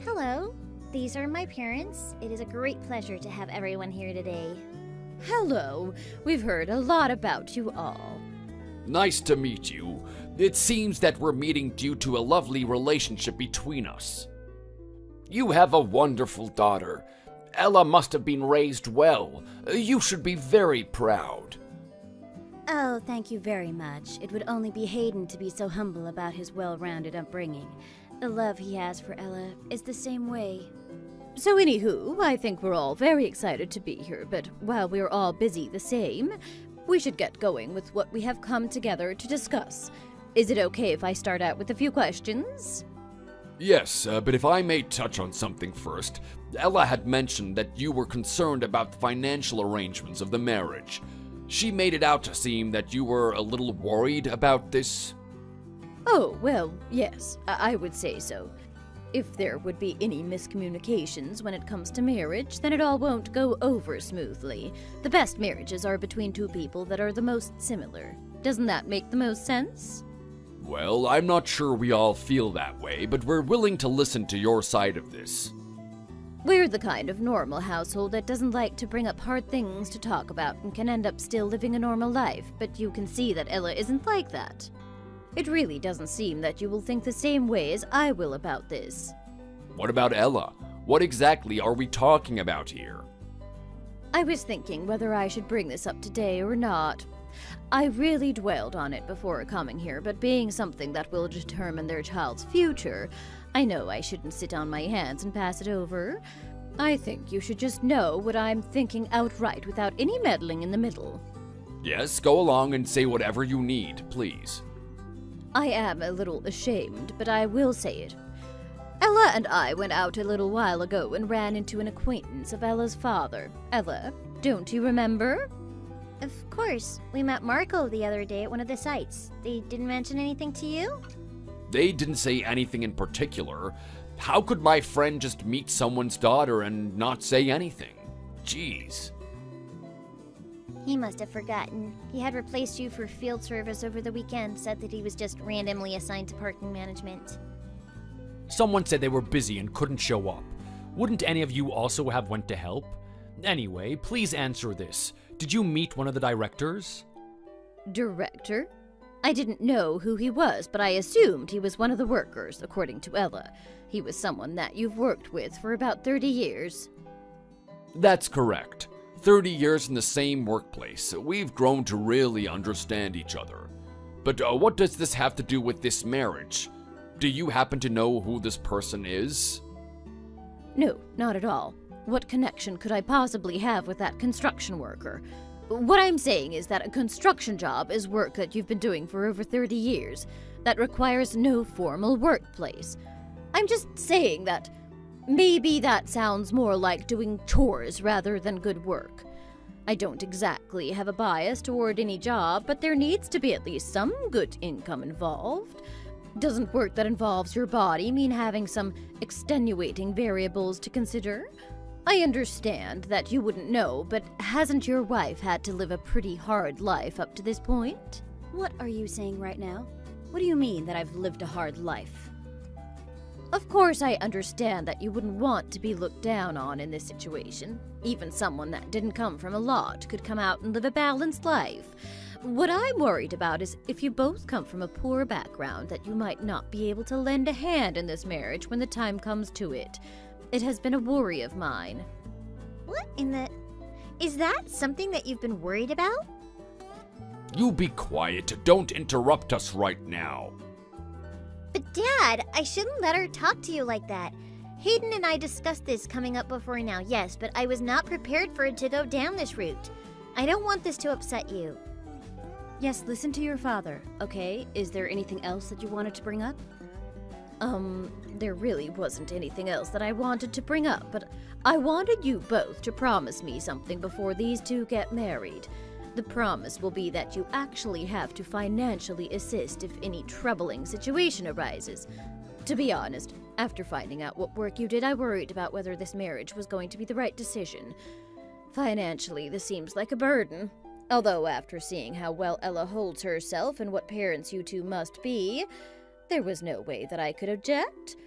Hello, these are my parents. It is a great pleasure to have everyone here today. Hello. We've heard a lot about you all. Nice to meet you. It seems that we're meeting due to a lovely relationship between us. You have a wonderful daughter. Ella must have been raised well. You should be very proud. Oh, thank you very much. It would only be Hayden to be so humble about his well-rounded upbringing. The love he has for Ella is the same way. So anywho, I think we're all very excited to be here, but while we're all busy the same, we should get going with what we have come together to discuss. Is it okay if I start out with a few questions? Yes, but if I may touch on something first, Ella had mentioned that you were concerned about the financial arrangements of the marriage. She made it out to seem that you were a little worried about this. Oh, well, yes, I would say so. If there would be any miscommunications when it comes to marriage, then it all won't go over smoothly. The best marriages are between two people that are the most similar. Doesn't that make the most sense? Well, I'm not sure we all feel that way, but we're willing to listen to your side of this. We're the kind of normal household that doesn't like to bring up hard things to talk about and can end up still living a normal life, but you can see that Ella isn't like that. It really doesn't seem that you will think the same way as I will about this. What about Ella? What exactly are we talking about here? I was thinking whether I should bring this up today or not. I really dwelled on it before coming here, but being something that will determine their child's future, I know I shouldn't sit on my hands and pass it over. I think you should just know what I'm thinking outright without any meddling in the middle. Yes, go along and say whatever you need, please. I am a little ashamed, but I will say it. Ella and I went out a little while ago and ran into an acquaintance of Ella's father. Ella, don't you remember? Of course. We met Marco the other day at one of the sites. They didn't mention anything to you? They didn't say anything in particular. How could my friend just meet someone's daughter and not say anything? Jeez. He must have forgotten. He had replaced you for field service over the weekend, said that he was just randomly assigned to parking management. Someone said they were busy and couldn't show up. Wouldn't any of you also have went to help? Anyway, please answer this. Did you meet one of the directors? Director? I didn't know who he was, but I assumed he was one of the workers, according to Ella. He was someone that you've worked with for about 30 years. That's correct. 30 years in the same workplace. We've grown to really understand each other. But what does this have to do with this marriage? Do you happen to know who this person is? No, not at all. What connection could I possibly have with that construction worker? What I'm saying is that a construction job is work that you've been doing for over 30 years, that requires no formal workplace. I'm just saying that maybe that sounds more like doing chores rather than good work. I don't exactly have a bias toward any job, but there needs to be at least some good income involved. Doesn't work that involves your body mean having some extenuating variables to consider? I understand that you wouldn't know, but hasn't your wife had to live a pretty hard life up to this point? What are you saying right now? What do you mean that I've lived a hard life? Of course, I understand that you wouldn't want to be looked down on in this situation. Even someone that didn't come from a lot could come out and live a balanced life. What I'm worried about is if you both come from a poor background, that you might not be able to lend a hand in this marriage when the time comes to it. It has been a worry of mine. What in the... Is that something that you've been worried about? You be quiet. Don't interrupt us right now. But Dad, I shouldn't let her talk to you like that. Hayden and I discussed this coming up before now, yes, but I was not prepared for it to go down this route. I don't want this to upset you. Yes, listen to your father, okay? Is there anything else that you wanted to bring up? There really wasn't anything else that I wanted to bring up, but I wanted you both to promise me something before these two get married. The promise will be that you actually have to financially assist if any troubling situation arises. To be honest, after finding out what work you did, I worried about whether this marriage was going to be the right decision. Financially, this seems like a burden. Although after seeing how well Ella holds herself and what parents you two must be, there was no way that I could object.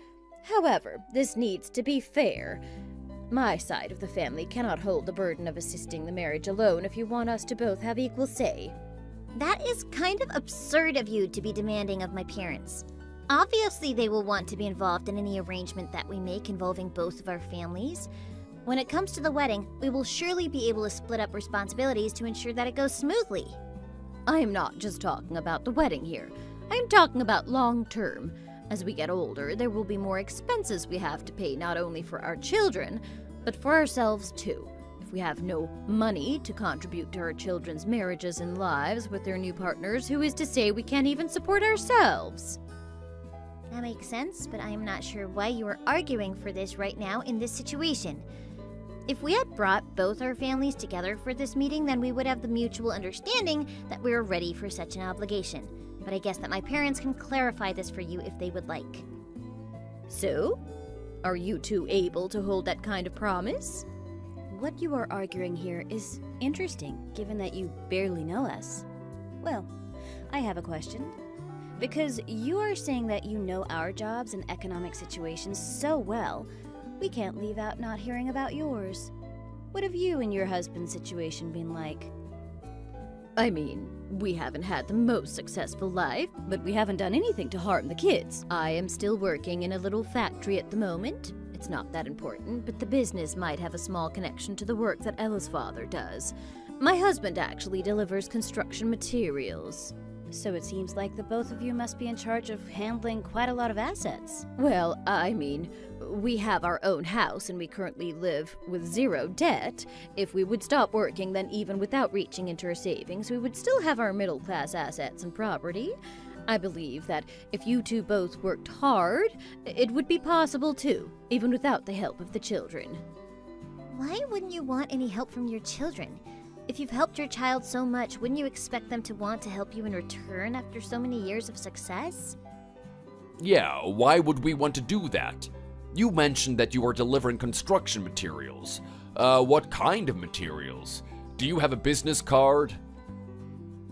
However, this needs to be fair. My side of the family cannot hold the burden of assisting the marriage alone if you want us to both have equal say. That is kind of absurd of you to be demanding of my parents. Obviously, they will want to be involved in any arrangement that we make involving both of our families. When it comes to the wedding, we will surely be able to split up responsibilities to ensure that it goes smoothly. I am not just talking about the wedding here. I am talking about long term. As we get older, there will be more expenses we have to pay not only for our children, but for ourselves too. If we have no money to contribute to our children's marriages and lives with their new partners, who is to say we can't even support ourselves? That makes sense, but I am not sure why you are arguing for this right now in this situation. If we had brought both our families together for this meeting, then we would have the mutual understanding that we are ready for such an obligation. But I guess that my parents can clarify this for you if they would like. So? Are you two able to hold that kind of promise? What you are arguing here is interesting, given that you barely know us. Well, I have a question. Because you are saying that you know our jobs and economic situations so well, we can't leave out not hearing about yours. What have you and your husband's situation been like? I mean, we haven't had the most successful life, but we haven't done anything to harm the kids. I am still working in a little factory at the moment. It's not that important, but the business might have a small connection to the work that Ella's father does. My husband actually delivers construction materials. So it seems like the both of you must be in charge of handling quite a lot of assets. Well, I mean, we have our own house and we currently live with zero debt. If we would stop working, then even without reaching into our savings, we would still have our middle-class assets and property. I believe that if you two both worked hard, it would be possible too, even without the help of the children. Why wouldn't you want any help from your children? If you've helped your child so much, wouldn't you expect them to want to help you in return after so many years of success? Yeah, why would we want to do that? You mentioned that you are delivering construction materials. What kind of materials? Do you have a business card?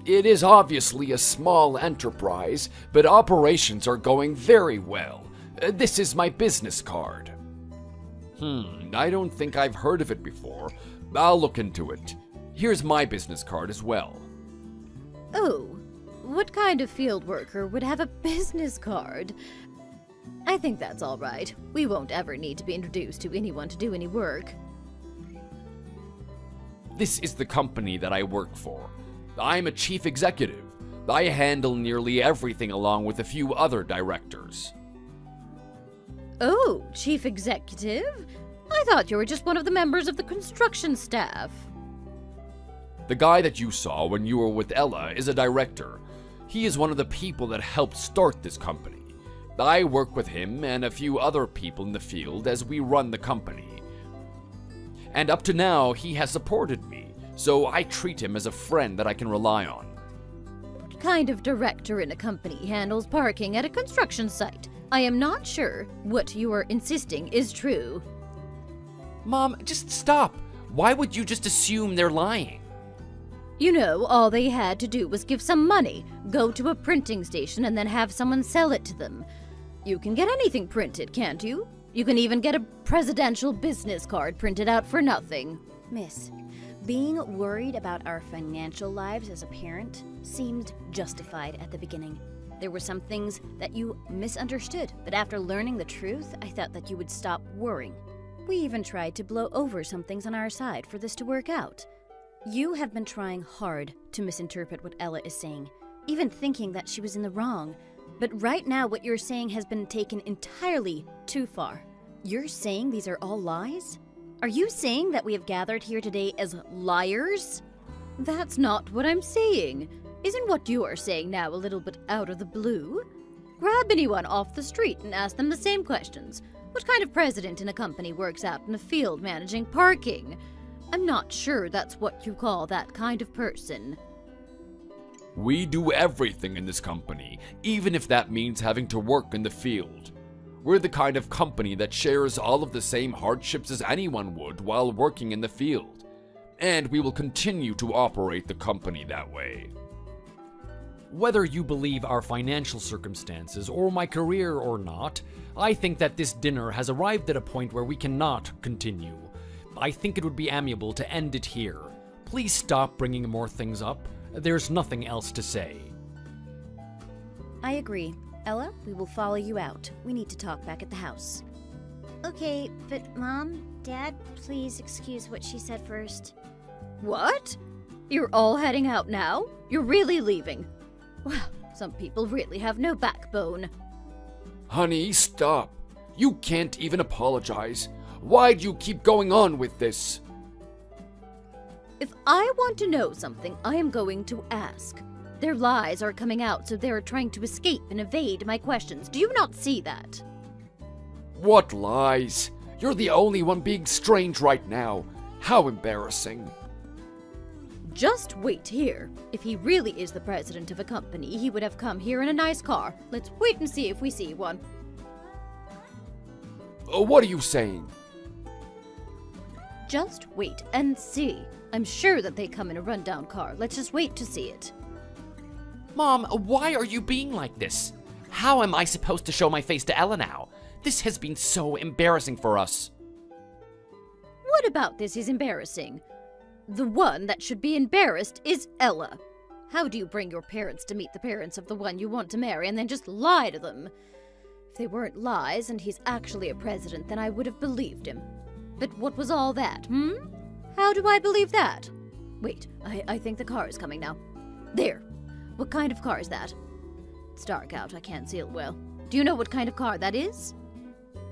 It is obviously a small enterprise, but operations are going very well. This is my business card. I don't think I've heard of it before. I'll look into it. Here's my business card as well. Oh, what kind of field worker would have a business card? I think that's all right. We won't ever need to be introduced to anyone to do any work. This is the company that I work for. I'm a chief executive. I handle nearly everything along with a few other directors. Oh, chief executive? I thought you were just one of the members of the construction staff. The guy that you saw when you were with Ella is a director. He is one of the people that helped start this company. I work with him and a few other people in the field as we run the company. And up to now, he has supported me, so I treat him as a friend that I can rely on. What kind of director in a company handles parking at a construction site? I am not sure what you are insisting is true. Mom, just stop. Why would you just assume they're lying? You know, all they had to do was give some money, go to a printing station, and then have someone sell it to them. You can get anything printed, can't you? You can even get a presidential business card printed out for nothing. Miss, being worried about our financial lives as a parent seemed justified at the beginning. There were some things that you misunderstood, but after learning the truth, I thought that you would stop worrying. We even tried to blow over some things on our side for this to work out. You have been trying hard to misinterpret what Ella is saying, even thinking that she was in the wrong. But right now, what you're saying has been taken entirely too far. You're saying these are all lies? Are you saying that we have gathered here today as liars? That's not what I'm saying. Isn't what you are saying now a little bit out of the blue? Grab anyone off the street and ask them the same questions. What kind of president in a company works out in a field managing parking? I'm not sure that's what you call that kind of person. We do everything in this company, even if that means having to work in the field. We're the kind of company that shares all of the same hardships as anyone would while working in the field. And we will continue to operate the company that way. Whether you believe our financial circumstances or my career or not, I think that this dinner has arrived at a point where we cannot continue. I think it would be amiable to end it here. Please stop bringing more things up. There's nothing else to say. I agree. Ella, we will follow you out. We need to talk back at the house. Okay, but Mom, Dad, please excuse what she said first. What? You're all heading out now? You're really leaving? Well, some people really have no backbone. Honey, stop. You can't even apologize. Why do you keep going on with this? If I want to know something, I am going to ask. Their lies are coming out, so they're trying to escape and evade my questions. Do you not see that? What lies? You're the only one being strange right now. How embarrassing. Just wait here. If he really is the president of a company, he would have come here in a nice car. Let's wait and see if we see one. What are you saying? Just wait and see. I'm sure that they come in a rundown car. Let's just wait to see it. Mom, why are you being like this? How am I supposed to show my face to Ella now? This has been so embarrassing for us. What about this is embarrassing? The one that should be embarrassed is Ella. How do you bring your parents to meet the parents of the one you want to marry and then just lie to them? If they weren't lies and he's actually a president, then I would have believed him. But what was all that, How do I believe that? Wait, I think the car is coming now. There. What kind of car is that? It's dark out, I can't see it well. Do you know what kind of car that is?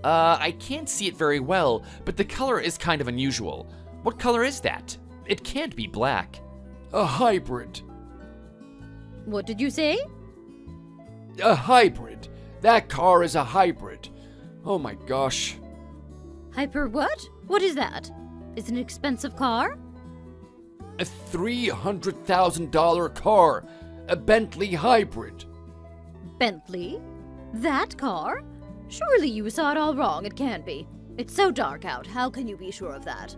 I can't see it very well, but the color is kind of unusual. What color is that? It can't be black. A hybrid. What did you say? A hybrid. That car is a hybrid. Oh my gosh. Hyper what? What is that? Is it an expensive car? A $300,000 car. A Bentley hybrid. Bentley? That car? Surely you saw it all wrong, it can't be. It's so dark out, how can you be sure of that?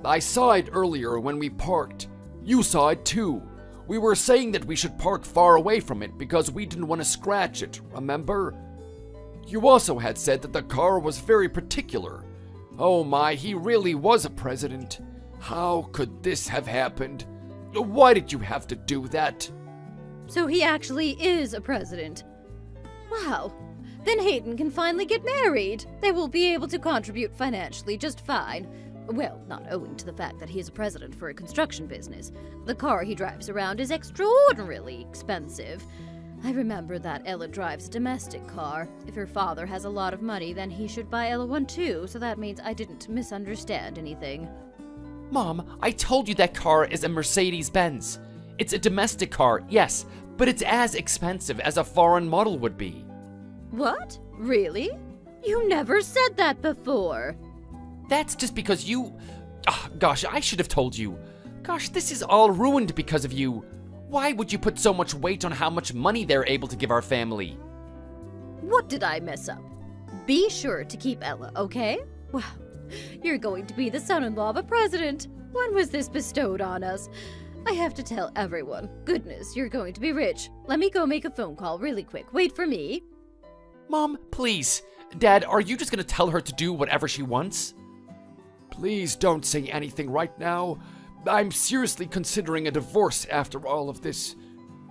I saw it earlier when we parked. You saw it too. We were saying that we should park far away from it because we didn't want to scratch it, remember? You also had said that the car was very particular. Oh my, he really was a president. How could this have happened? Why did you have to do that? So he actually is a president. Wow. Then Hayden can finally get married. They will be able to contribute financially just fine. Well, not owing to the fact that he is a president for a construction business. The car he drives around is extraordinarily expensive. I remember that Ella drives a domestic car. If her father has a lot of money, then he should buy Ella one too, so that means I didn't misunderstand anything. Mom, I told you that car is a Mercedes-Benz. It's a domestic car, yes, but it's as expensive as a foreign model would be. What? Really? You never said that before. That's just because you... gosh, I should have told you. Gosh, this is all ruined because of you. Why would you put so much weight on how much money they're able to give our family? What did I mess up? Be sure to keep Ella, okay? Wow, you're going to be the son-in-law of a president. When was this bestowed on us? I have to tell everyone. Goodness, you're going to be rich. Let me go make a phone call really quick. Wait for me. Mom, please. Dad, are you just gonna tell her to do whatever she wants? Please don't say anything right now. I'm seriously considering a divorce after all of this.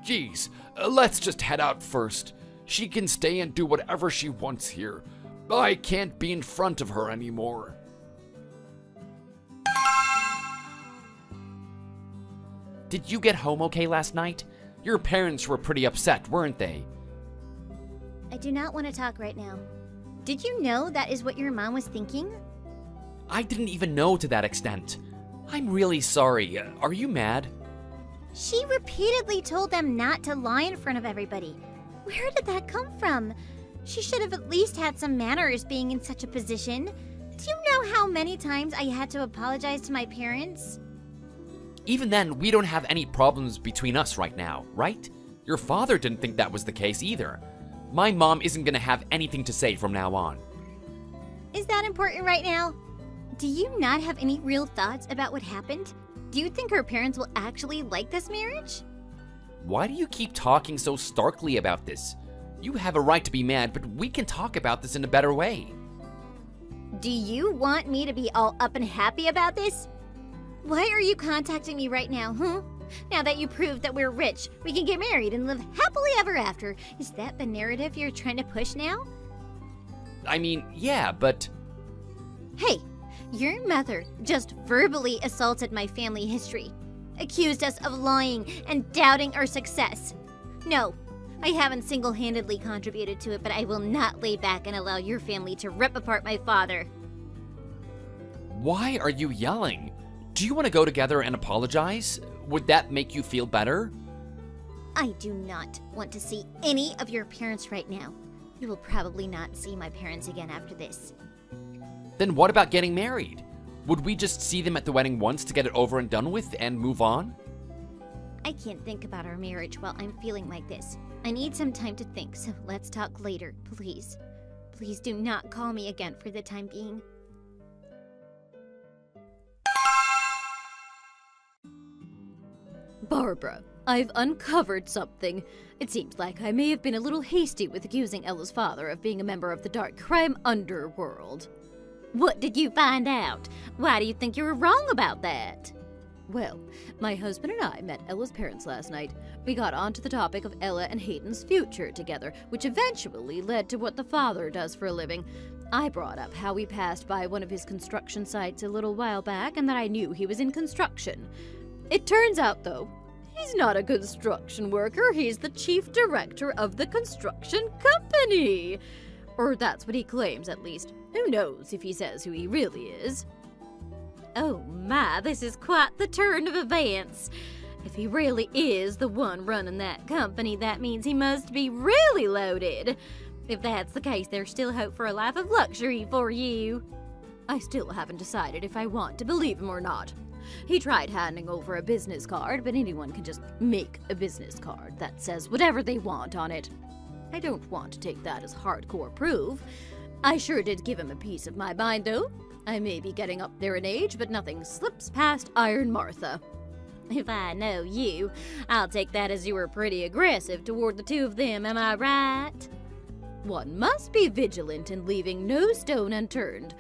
Geez, let's just head out first. She can stay and do whatever she wants here. I can't be in front of her anymore. Did you get home okay last night? Your parents were pretty upset, weren't they? I do not want to talk right now. Did you know that is what your mom was thinking? I didn't even know to that extent. I'm really sorry. Are you mad? She repeatedly told them not to lie in front of everybody. Where did that come from? She should have at least had some manners being in such a position. Do you know how many times I had to apologize to my parents? Even then, we don't have any problems between us right now, right? Your father didn't think that was the case either. My mom isn't gonna have anything to say from now on. Is that important right now? Do you not have any real thoughts about what happened? Do you think her parents will actually like this marriage? Why do you keep talking so starkly about this? You have a right to be mad, but we can talk about this in a better way. Do you want me to be all up and happy about this? Why are you contacting me right now, huh? Now that you proved that we're rich, we can get married and live happily ever after. Is that the narrative you're trying to push now? I mean, yeah, but... Hey, your mother just verbally assaulted my family history, accused us of lying and doubting our success. No, I haven't single-handedly contributed to it, but I will not lay back and allow your family to rip apart my father. Why are you yelling? Do you want to go together and apologize? Would that make you feel better? I do not want to see any of your parents right now. You will probably not see my parents again after this. Then what about getting married? Would we just see them at the wedding once to get it over and done with and move on? I can't think about our marriage while I'm feeling like this. I need some time to think, so let's talk later, please. Please do not call me again for the time being. Barbara, I've uncovered something. It seems like I may have been a little hasty with accusing Ella's father of being a member of the dark crime underworld. What did you find out? Why do you think you were wrong about that? Well, my husband and I met Ella's parents last night. We got onto the topic of Ella and Hayden's future together, which eventually led to what the father does for a living. I brought up how we passed by one of his construction sites a little while back and that I knew he was in construction. It turns out, though, he's not a construction worker. He's the chief director of the construction company. Or that's what he claims, at least. Who knows if he says who he really is? Oh my, this is quite the turn of events. If he really is the one running that company, that means he must be really loaded. If that's the case, there's still hope for a life of luxury for you. I still haven't decided if I want to believe him or not. He tried handing over a business card, but anyone can just make a business card that says whatever they want on it. I don't want to take that as hardcore proof. I sure did give him a piece of my mind, though. I may be getting up there in age, but nothing slips past Iron Martha. If I know you, I'll take that as you were pretty aggressive toward the two of them, am I right? One must be vigilant in leaving no stone unturned.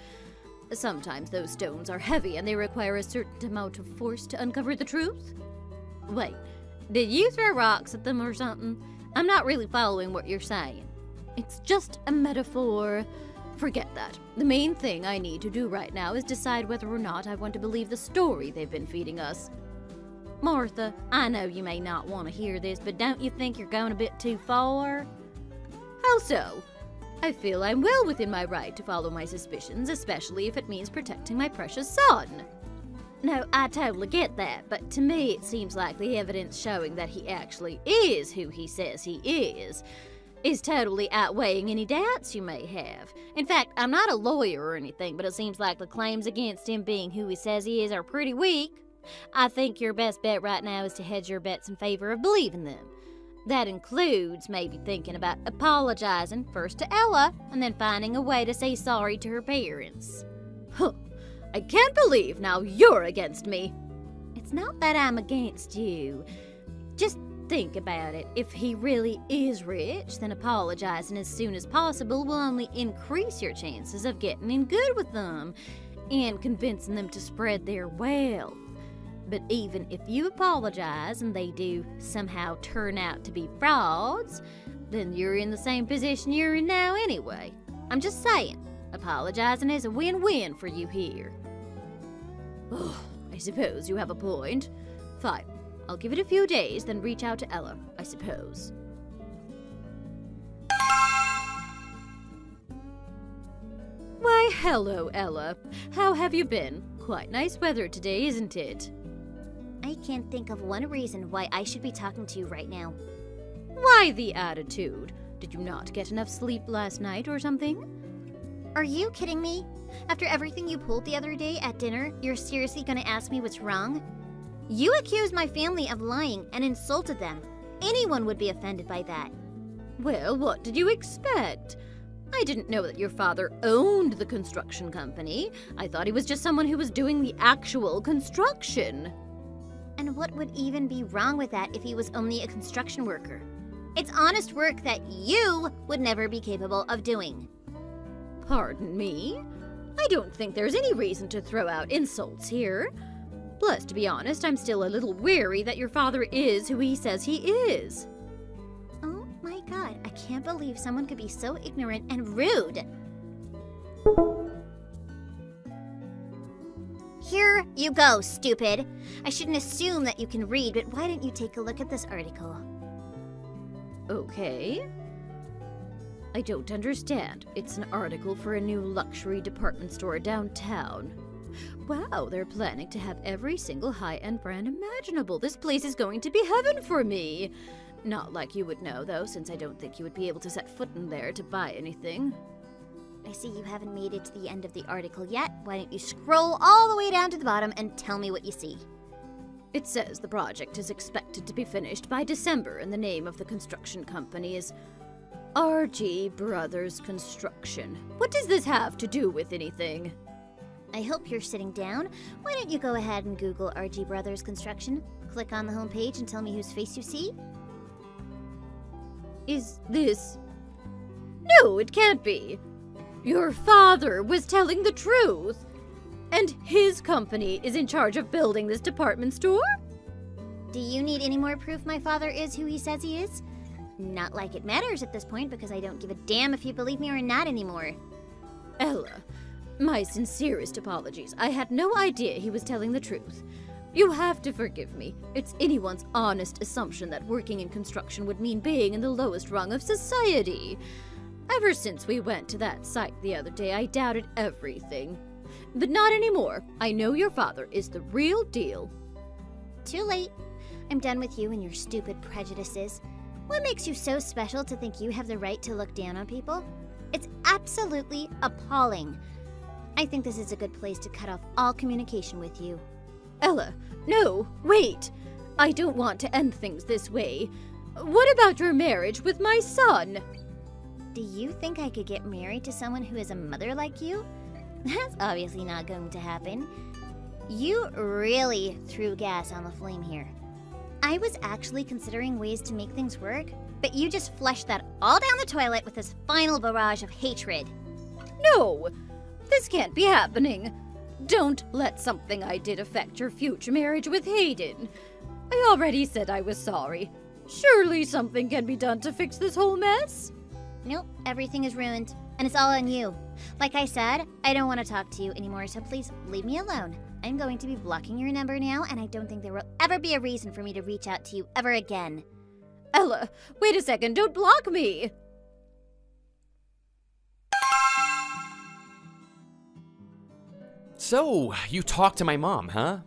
Sometimes those stones are heavy and they require a certain amount of force to uncover the truth. Wait, did you throw rocks at them or something? I'm not really following what you're saying. It's just a metaphor. Forget that. The main thing I need to do right now is decide whether or not I want to believe the story they've been feeding us. Martha, I know you may not want to hear this, but don't you think you're going a bit too far? How so? I feel I'm well within my right to follow my suspicions, especially if it means protecting my precious son. No, I totally get that, but to me it seems like the evidence showing that he actually is who he says he is totally outweighing any doubts you may have. In fact, I'm not a lawyer or anything, but it seems like the claims against him being who he says he is are pretty weak. I think your best bet right now is to hedge your bets in favor of believing them. That includes maybe thinking about apologizing first to Ella and then finding a way to say sorry to her parents. Huh. I can't believe now you're against me. It's not that I'm against you. Just think about it. If he really is rich, then apologizing as soon as possible will only increase your chances of getting in good with them and convincing them to spread their wealth. But even if you apologize and they do somehow turn out to be frauds, then you're in the same position you're in now anyway. I'm just saying, apologizing is a win-win for you here. Oh, I suppose you have a point. Fine, I'll give it a few days, then reach out to Ella, I suppose. Why, hello, Ella. How have you been? Quite nice weather today, isn't it? I can't think of one reason why I should be talking to you right now. Why the attitude? Did you not get enough sleep last night or something? Are you kidding me? After everything you pulled the other day at dinner, you're seriously gonna ask me what's wrong? You accused my family of lying and insulted them. Anyone would be offended by that. Well, what did you expect? I didn't know that your father owned the construction company. I thought he was just someone who was doing the actual construction. And what would even be wrong with that if he was only a construction worker? It's honest work that you would never be capable of doing. Pardon me? I don't think there's any reason to throw out insults here. Plus, to be honest, I'm still a little wary that your father is who he says he is. Oh my god, I can't believe someone could be so ignorant and rude. Here you go, stupid. I shouldn't assume that you can read, but why don't you take a look at this article? Okay. I don't understand. It's an article for a new luxury department store downtown. Wow, they're planning to have every single high-end brand imaginable. This place is going to be heaven for me. Not like you would know, though, since I don't think you would be able to set foot in there to buy anything. I see you haven't made it to the end of the article yet. Why don't you scroll all the way down to the bottom and tell me what you see? It says the project is expected to be finished by December, and the name of the construction company is RG Brothers Construction. What does this have to do with anything? I hope you're sitting down. Why don't you go ahead and Google RG Brothers Construction? Click on the homepage and tell me whose face you see. Is this... No, it can't be. Your father was telling the truth. And his company is in charge of building this department store? Do you need any more proof my father is who he says he is? Not like it matters at this point, because I don't give a damn if you believe me or not anymore. Ella, my sincerest apologies. I had no idea he was telling the truth. You have to forgive me. It's anyone's honest assumption that working in construction would mean being in the lowest rung of society. Ever since we went to that site the other day, I doubted everything. But not anymore. I know your father is the real deal. Too late. I'm done with you and your stupid prejudices. What makes you so special to think you have the right to look down on people? It's absolutely appalling. I think this is a good place to cut off all communication with you. Ella, no, wait. I don't want to end things this way. What about your marriage with my son? Do you think I could get married to someone who is a mother like you? That's obviously not going to happen. You really threw gas on the flame here. I was actually considering ways to make things work, but you just flushed that all down the toilet with this final barrage of hatred. No, this can't be happening. Don't let something I did affect your future marriage with Hayden. I already said I was sorry. Surely something can be done to fix this whole mess? Nope, everything is ruined, and it's all on you. Like I said, I don't want to talk to you anymore, so please leave me alone. I'm going to be blocking your number now, and I don't think there will ever be a reason for me to reach out to you ever again. Ella, wait a second, don't block me! So, you talked to my mom, huh?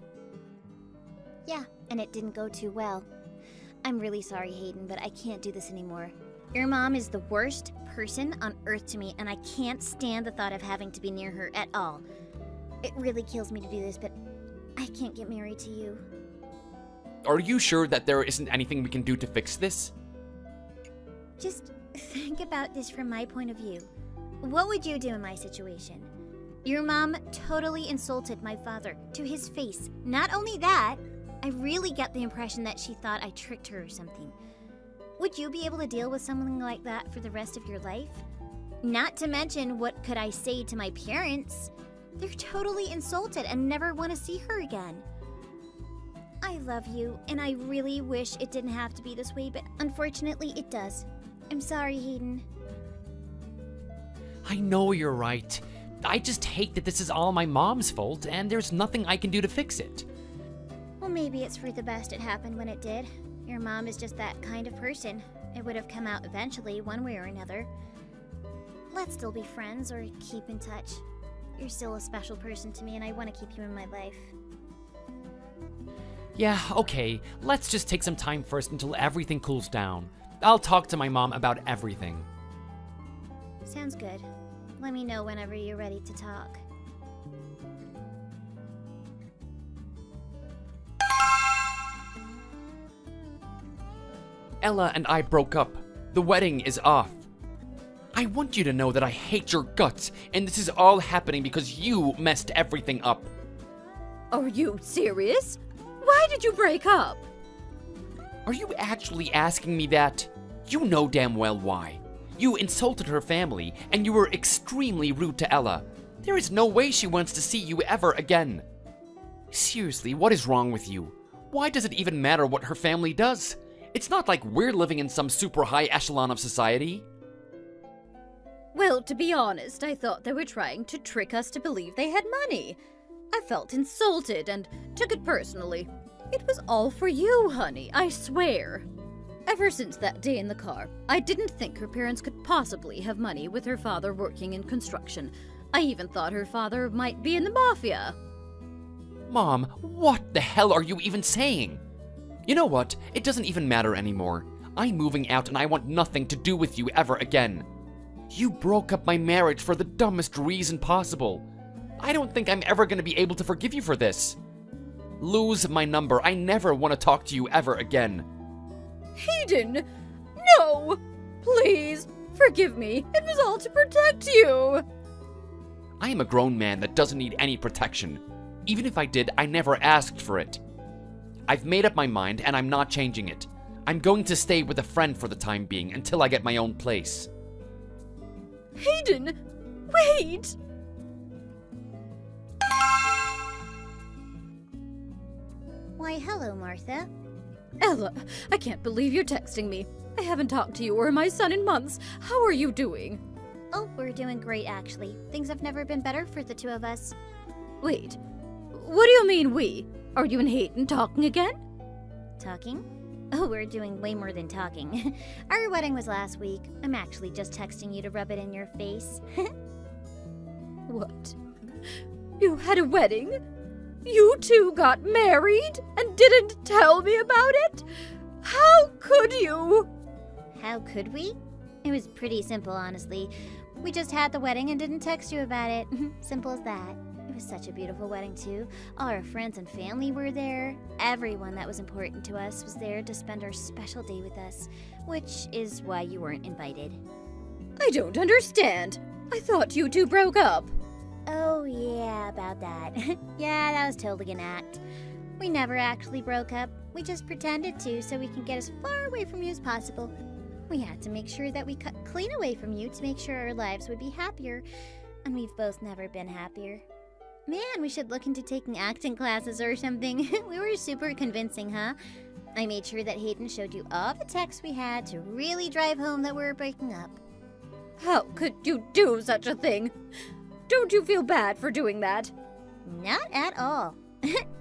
Yeah, and it didn't go too well. I'm really sorry, Hayden, but I can't do this anymore. Your mom is the worst person on earth to me, and I can't stand the thought of having to be near her at all. It really kills me to do this, but I can't get married to you. Are you sure that there isn't anything we can do to fix this? Just think about this from my point of view. What would you do in my situation? Your mom totally insulted my father to his face. Not only that, I really get the impression that she thought I tricked her or something. Would you be able to deal with something like that for the rest of your life? Not to mention, what could I say to my parents? They're totally insulted and never want to see her again. I love you, and I really wish it didn't have to be this way, but unfortunately it does. I'm sorry, Hayden. I know you're right. I just hate that this is all my mom's fault, and there's nothing I can do to fix it. Well, maybe it's for the best it happened when it did. Your mom is just that kind of person. It would have come out eventually, one way or another. Let's still be friends or keep in touch. You're still a special person to me, and I want to keep you in my life. Yeah, okay. Let's just take some time first until everything cools down. I'll talk to my mom about everything. Sounds good. Let me know whenever you're ready to talk. Ella and I broke up. The wedding is off. I want you to know that I hate your guts, and this is all happening because you messed everything up. Are you serious? Why did you break up? Are you actually asking me that? You know damn well why. You insulted her family, and you were extremely rude to Ella. There is no way she wants to see you ever again. Seriously, what is wrong with you? Why does it even matter what her family does? It's not like we're living in some super high echelon of society. Well, to be honest, I thought they were trying to trick us to believe they had money. I felt insulted and took it personally. It was all for you, honey, I swear. Ever since that day in the car, I didn't think her parents could possibly have money with her father working in construction. I even thought her father might be in the mafia. Mom, what the hell are you even saying? You know what? It doesn't even matter anymore. I'm moving out and I want nothing to do with you ever again. You broke up my marriage for the dumbest reason possible. I don't think I'm ever going to be able to forgive you for this. Lose my number. I never want to talk to you ever again. Hayden! No! Please, forgive me. It was all to protect you. I am a grown man that doesn't need any protection. Even if I did, I never asked for it. I've made up my mind and I'm not changing it. I'm going to stay with a friend for the time being until I get my own place. Hayden, wait! Why, hello, Martha. Ella, I can't believe you're texting me. I haven't talked to you or my son in months. How are you doing? Oh, we're doing great, actually. Things have never been better for the two of us. Wait, what do you mean we? Are you and Hayden talking again? Talking? Oh, we're doing way more than talking. Our wedding was last week. I'm actually just texting you to rub it in your face. What? You had a wedding? You two got married and didn't tell me about it? How could you? How could we? It was pretty simple, honestly. We just had the wedding and didn't text you about it. Simple as that. It It was such a beautiful wedding, too. All our friends and family were there. Everyone that was important to us was there to spend our special day with us, which is why you weren't invited. I don't understand. I thought you two broke up. Oh, yeah, about that. Yeah, that was totally an act. We never actually broke up. We just pretended to so we can get as far away from you as possible. We had to make sure that we cut clean away from you to make sure our lives would be happier. And we've both never been happier. Man, we should look into taking acting classes or something. We were super convincing, huh? I made sure that Hayden showed you all the texts we had to really drive home that we were breaking up. How could you do such a thing? Don't you feel bad for doing that? Not at all.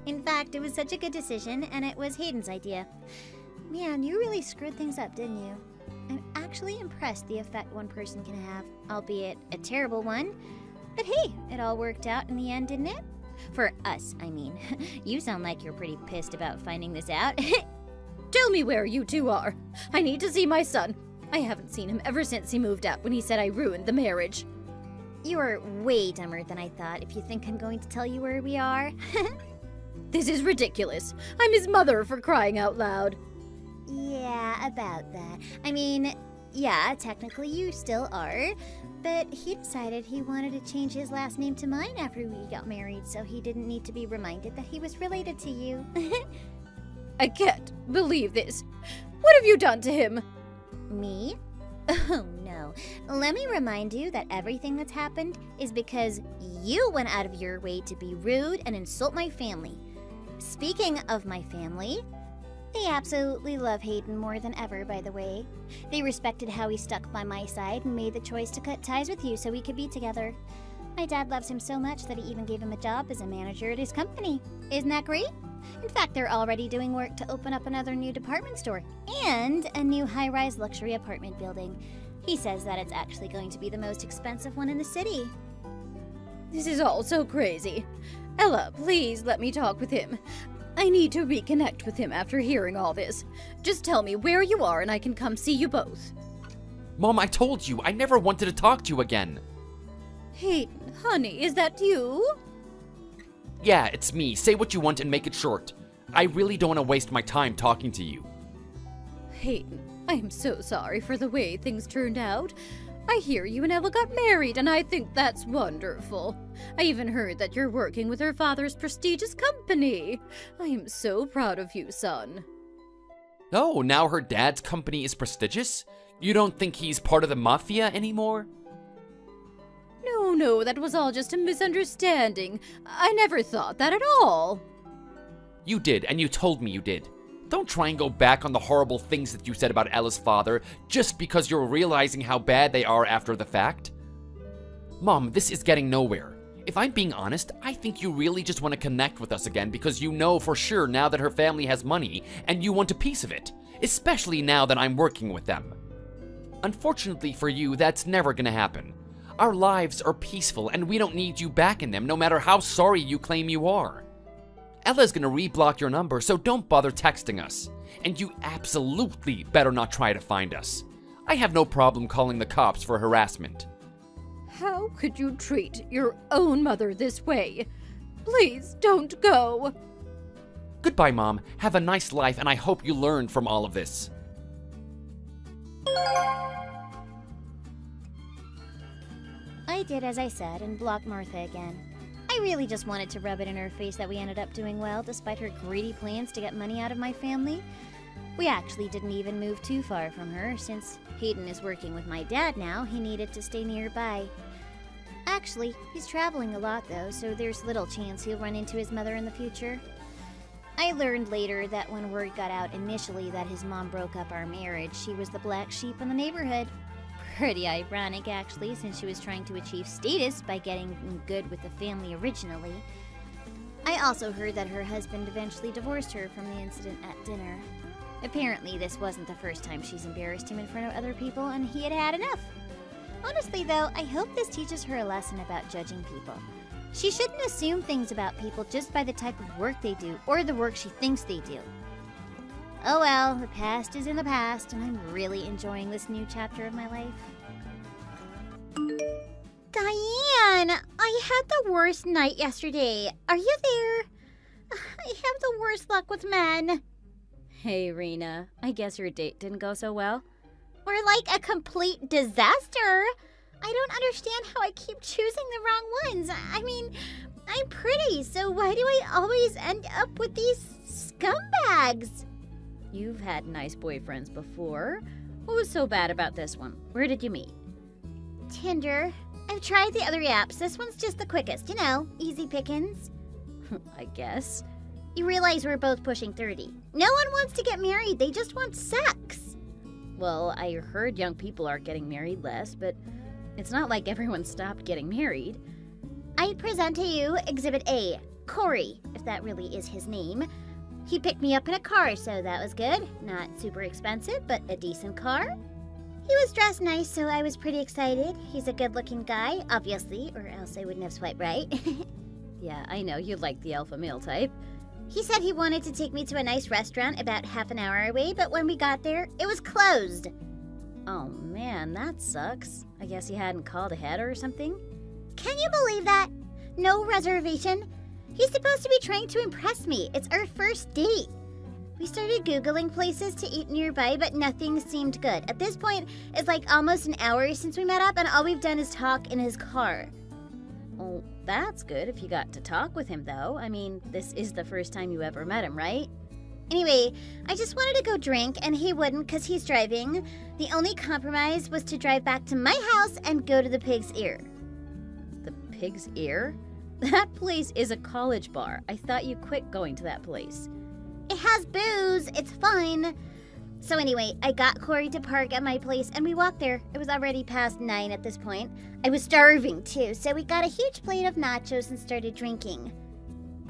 In fact, it was such a good decision, and it was Hayden's idea. Man, you really screwed things up, didn't you? I'm actually impressed the effect one person can have, albeit a terrible one. But hey, it all worked out in the end, didn't it? For us, I mean. You sound like you're pretty pissed about finding this out. Tell me where you two are. I need to see my son. I haven't seen him ever since he moved out when he said I ruined the marriage. You are way dumber than I thought if you think I'm going to tell you where we are. This is ridiculous. I'm his mother, for crying out loud. Yeah, about that. I mean, yeah, technically you still are, but he decided he wanted to change his last name to mine after we got married, so he didn't need to be reminded that he was related to you. I can't believe this. What have you done to him? Me? Oh no. Let me remind you that everything that's happened is because you went out of your way to be rude and insult my family. Speaking of my family, they absolutely love Hayden more than ever, by the way. They respected how he stuck by my side and made the choice to cut ties with you so we could be together. My dad loves him so much that he even gave him a job as a manager at his company. Isn't that great? In fact, they're already doing work to open up another new department store and a new high-rise luxury apartment building. He says that it's actually going to be the most expensive one in the city. This is all so crazy. Ella, please let me talk with him. I need to reconnect with him after hearing all this. Just tell me where you are and I can come see you both. Mom, I told you, I never wanted to talk to you again. Hayden, honey, is that you? Yeah, it's me. Say what you want and make it short. I really don't want to waste my time talking to you. Hayden, I am so sorry for the way things turned out. I hear you and Ella got married, and I think that's wonderful. I even heard that you're working with her father's prestigious company. I am so proud of you, son. Oh, now her dad's company is prestigious? You don't think he's part of the mafia anymore? No, that was all just a misunderstanding. I never thought that at all. You did, and you told me you did. Don't try and go back on the horrible things that you said about Ella's father just because you're realizing how bad they are after the fact. Mom, this is getting nowhere. If I'm being honest, I think you really just want to connect with us again because you know for sure now that her family has money and you want a piece of it, especially now that I'm working with them. Unfortunately for you, that's never gonna happen. Our lives are peaceful and we don't need you back in them no matter how sorry you claim you are. Ella's gonna reblock your number, so don't bother texting us. And you absolutely better not try to find us. I have no problem calling the cops for harassment. How could you treat your own mother this way? Please don't go. Goodbye, Mom. Have a nice life, and I hope you learned from all of this. I did as I said and blocked Martha again. I really just wanted to rub it in her face that we ended up doing well despite her greedy plans to get money out of my family. We actually didn't even move too far from her. Since Hayden is working with my dad now, he needed to stay nearby. Actually, he's traveling a lot though, so there's little chance he'll run into his mother in the future. I learned later that when word got out initially that his mom broke up our marriage, she was the black sheep in the neighborhood. Pretty ironic, actually, since she was trying to achieve status by getting good with the family originally. I also heard that her husband eventually divorced her from the incident at dinner. Apparently, this wasn't the first time she's embarrassed him in front of other people, and he had had enough. Honestly, though, I hope this teaches her a lesson about judging people. She shouldn't assume things about people just by the type of work they do, or the work she thinks they do. Oh well, the past is in the past, and I'm really enjoying this new chapter of my life. Diane, I had the worst night yesterday. Are you there? I have the worst luck with men. Hey, Rena. I guess your date didn't go so well? Or like a complete disaster. I don't understand how I keep choosing the wrong ones. I mean, I'm pretty, so why do I always end up with these scumbags? You've had nice boyfriends before. What was so bad about this one? Where did you meet? Tinder. I've tried the other apps. This one's just the quickest, easy pickings. I guess. You realize we're both pushing 30. No one wants to get married, they just want sex. Well, I heard young people are getting married less, but it's not like everyone stopped getting married. I present to you Exhibit A, Corey, if that really is his name. He picked me up in a car, so that was good. Not super expensive, but a decent car. He was dressed nice, so I was pretty excited. He's a good-looking guy, obviously, or else I wouldn't have swiped right. Yeah, I know, you like the alpha male type. He said he wanted to take me to a nice restaurant about half an hour away, but when we got there, it was closed. Oh man, that sucks. I guess you hadn't called ahead or something? Can you believe that? No reservation? He's supposed to be trying to impress me. It's our first date. We started Googling places to eat nearby, but nothing seemed good. At this point, it's like almost an hour since we met up, and all we've done is talk in his car. Well, that's good if you got to talk with him, though. I mean, this is the first time you ever met him, right? Anyway, I just wanted to go drink, and he wouldn't because he's driving. The only compromise was to drive back to my house and go to the Pig's Ear. The Pig's Ear? That place is a college bar. I thought you quit going to that place. It has booze. It's fun. So anyway, I got Corey to park at my place, and we walked there. It was already past 9 at this point. I was starving, too, so we got a huge plate of nachos and started drinking.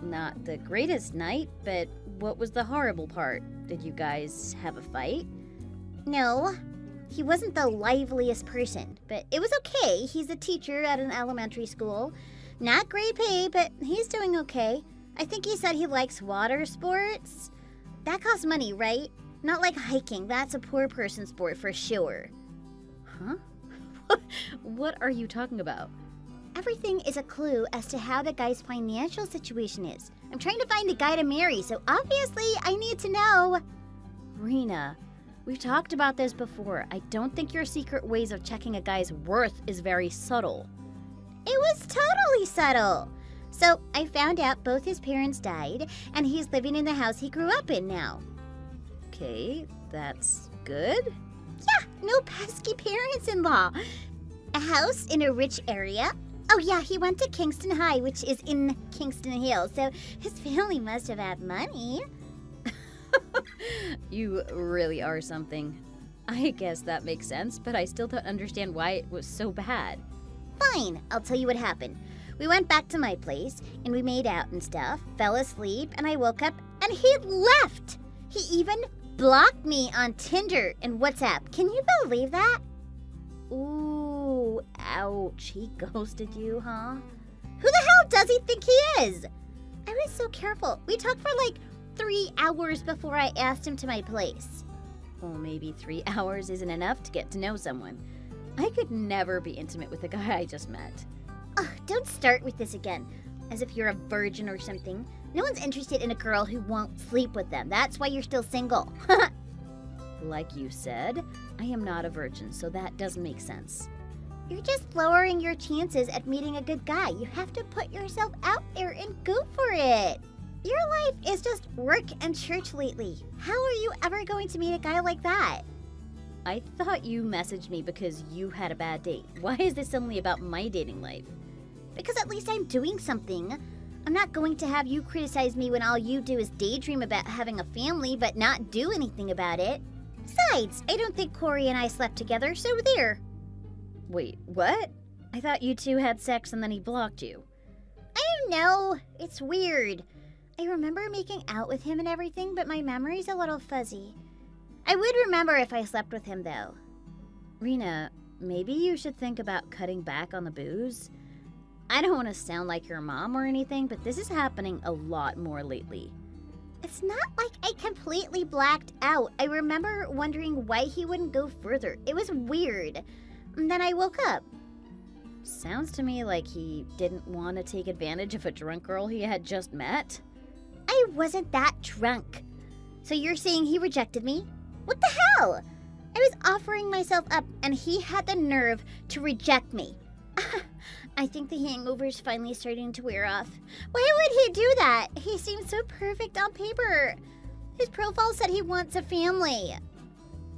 Not the greatest night, but what was the horrible part? Did you guys have a fight? No, he wasn't the liveliest person, but it was okay. He's a teacher at an elementary school. Not great pay, but he's doing okay. I think he said he likes water sports. That costs money, right? Not like hiking. That's a poor person sport for sure. Huh? What are you talking about? Everything is a clue as to how the guy's financial situation is. I'm trying to find a guy to marry, so obviously I need to know. Rena, we've talked about this before. I don't think your secret ways of checking a guy's worth is very subtle. It was totally subtle. So I found out both his parents died, and he's living in the house he grew up in now. Okay, that's good. Yeah, no pesky parents-in-law. A house in a rich area. Oh yeah, he went to Kingston High, which is in Kingston Hill, so his family must have had money. You really are something. I guess that makes sense, but I still don't understand why it was so bad. Fine, I'll tell you what happened. We went back to my place, and we made out and stuff, fell asleep, and I woke up, and he left! He even blocked me on Tinder and WhatsApp. Can you believe that? Ooh, ouch. He ghosted you, huh? Who the hell does he think he is? I was so careful. We talked for like 3 hours before I asked him to my place. Well, maybe 3 hours isn't enough to get to know someone. I could never be intimate with a guy I just met. Ugh, don't start with this again. As if you're a virgin or something. No one's interested in a girl who won't sleep with them. That's why you're still single. Like you said, I am not a virgin, so that doesn't make sense. You're just lowering your chances at meeting a good guy. You have to put yourself out there and go for it. Your life is just work and church lately. How are you ever going to meet a guy like that? I thought you messaged me because you had a bad date. Why is this suddenly about my dating life? Because at least I'm doing something. I'm not going to have you criticize me when all you do is daydream about having a family but not do anything about it. Besides, I don't think Corey and I slept together, so there. Wait, what? I thought you two had sex and then he blocked you. I don't know. It's weird. I remember making out with him and everything, but my memory's a little fuzzy. I would remember if I slept with him, though. Rena, maybe you should think about cutting back on the booze. I don't want to sound like your mom or anything, but this is happening a lot more lately. It's not like I completely blacked out. I remember wondering why he wouldn't go further. It was weird. And then I woke up. Sounds to me like he didn't want to take advantage of a drunk girl he had just met. I wasn't that drunk. So you're saying he rejected me? What the hell? I was offering myself up and he had the nerve to reject me. I think the hangover is finally starting to wear off. Why would he do that? He seems so perfect on paper. His profile said he wants a family.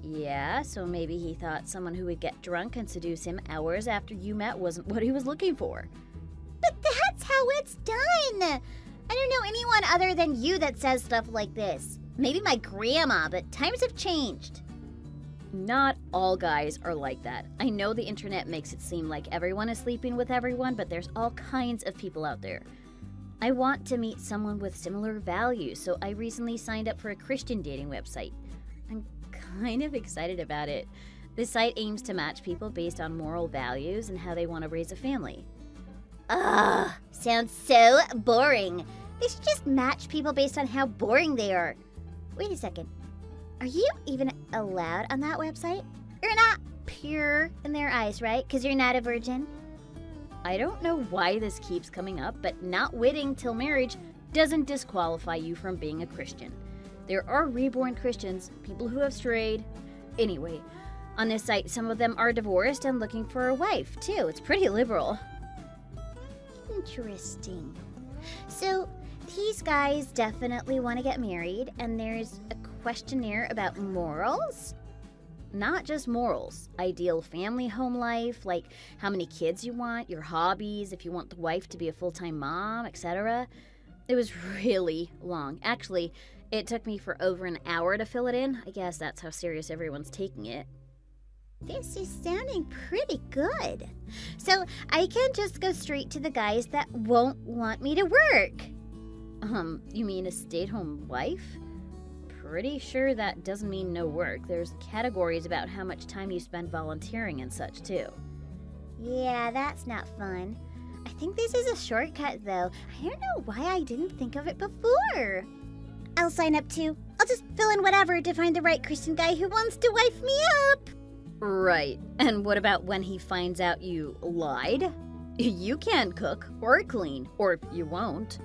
Yeah, so maybe he thought someone who would get drunk and seduce him hours after you met wasn't what he was looking for. But that's how it's done. I don't know anyone other than you that says stuff like this. Maybe my grandma, but times have changed. Not all guys are like that. I know the internet makes it seem like everyone is sleeping with everyone, but there's all kinds of people out there. I want to meet someone with similar values, so I recently signed up for a Christian dating website. I'm kind of excited about it. The site aims to match people based on moral values and how they want to raise a family. Ugh, sounds so boring. They should just match people based on how boring they are. Wait a second. Are you even allowed on that website? You're not pure in their eyes, right? Because you're not a virgin? I don't know why this keeps coming up, but not waiting till marriage doesn't disqualify you from being a Christian. There are reborn Christians, people who have strayed. Anyway, on this site, some of them are divorced and looking for a wife, too. It's pretty liberal. Interesting. So, these guys definitely want to get married, and there's a questionnaire about morals? Not just morals, ideal family home life, like how many kids you want, your hobbies, if you want the wife to be a full-time mom, etc. It was really long. Actually, it took me for over an hour to fill it in. I guess that's how serious everyone's taking it. This is sounding pretty good. So I can just go straight to the guys that won't want me to work. You mean a stay-at-home wife? Pretty sure that doesn't mean no work. There's categories about how much time you spend volunteering and such, too. Yeah, that's not fun. I think this is a shortcut, though. I don't know why I didn't think of it before. I'll sign up, too. I'll just fill in whatever to find the right Christian guy who wants to wife me up. Right. And what about when he finds out you lied? You can't cook or clean, or you won't.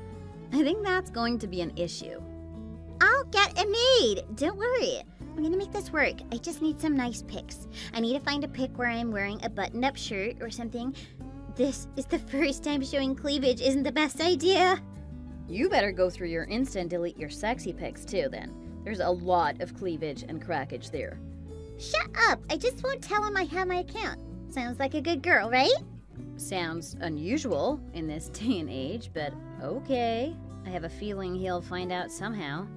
I think that's going to be an issue. I'll get a maid. Don't worry. I'm gonna make this work. I just need some nice pics. I need to find a pic where I'm wearing a button-up shirt or something. This is the first time showing cleavage isn't the best idea. You better go through your Insta and delete your sexy pics too, then. There's a lot of cleavage and crackage there. Shut up. I just won't tell him I have my account. Sounds like a good girl, right? Sounds unusual in this day and age, but okay. I have a feeling he'll find out somehow.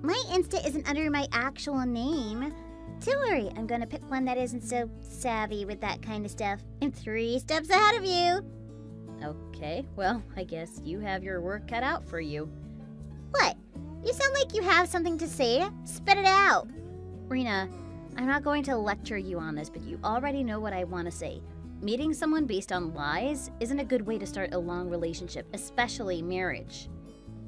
My Insta isn't under my actual name. Don't worry, I'm gonna pick one that isn't so savvy with that kind of stuff. I'm 3 steps ahead of you. Okay, well, I guess you have your work cut out for you. What? You sound like you have something to say. Spit it out. Rena, I'm not going to lecture you on this, but you already know what I want to say. Meeting someone based on lies isn't a good way to start a long relationship, especially marriage.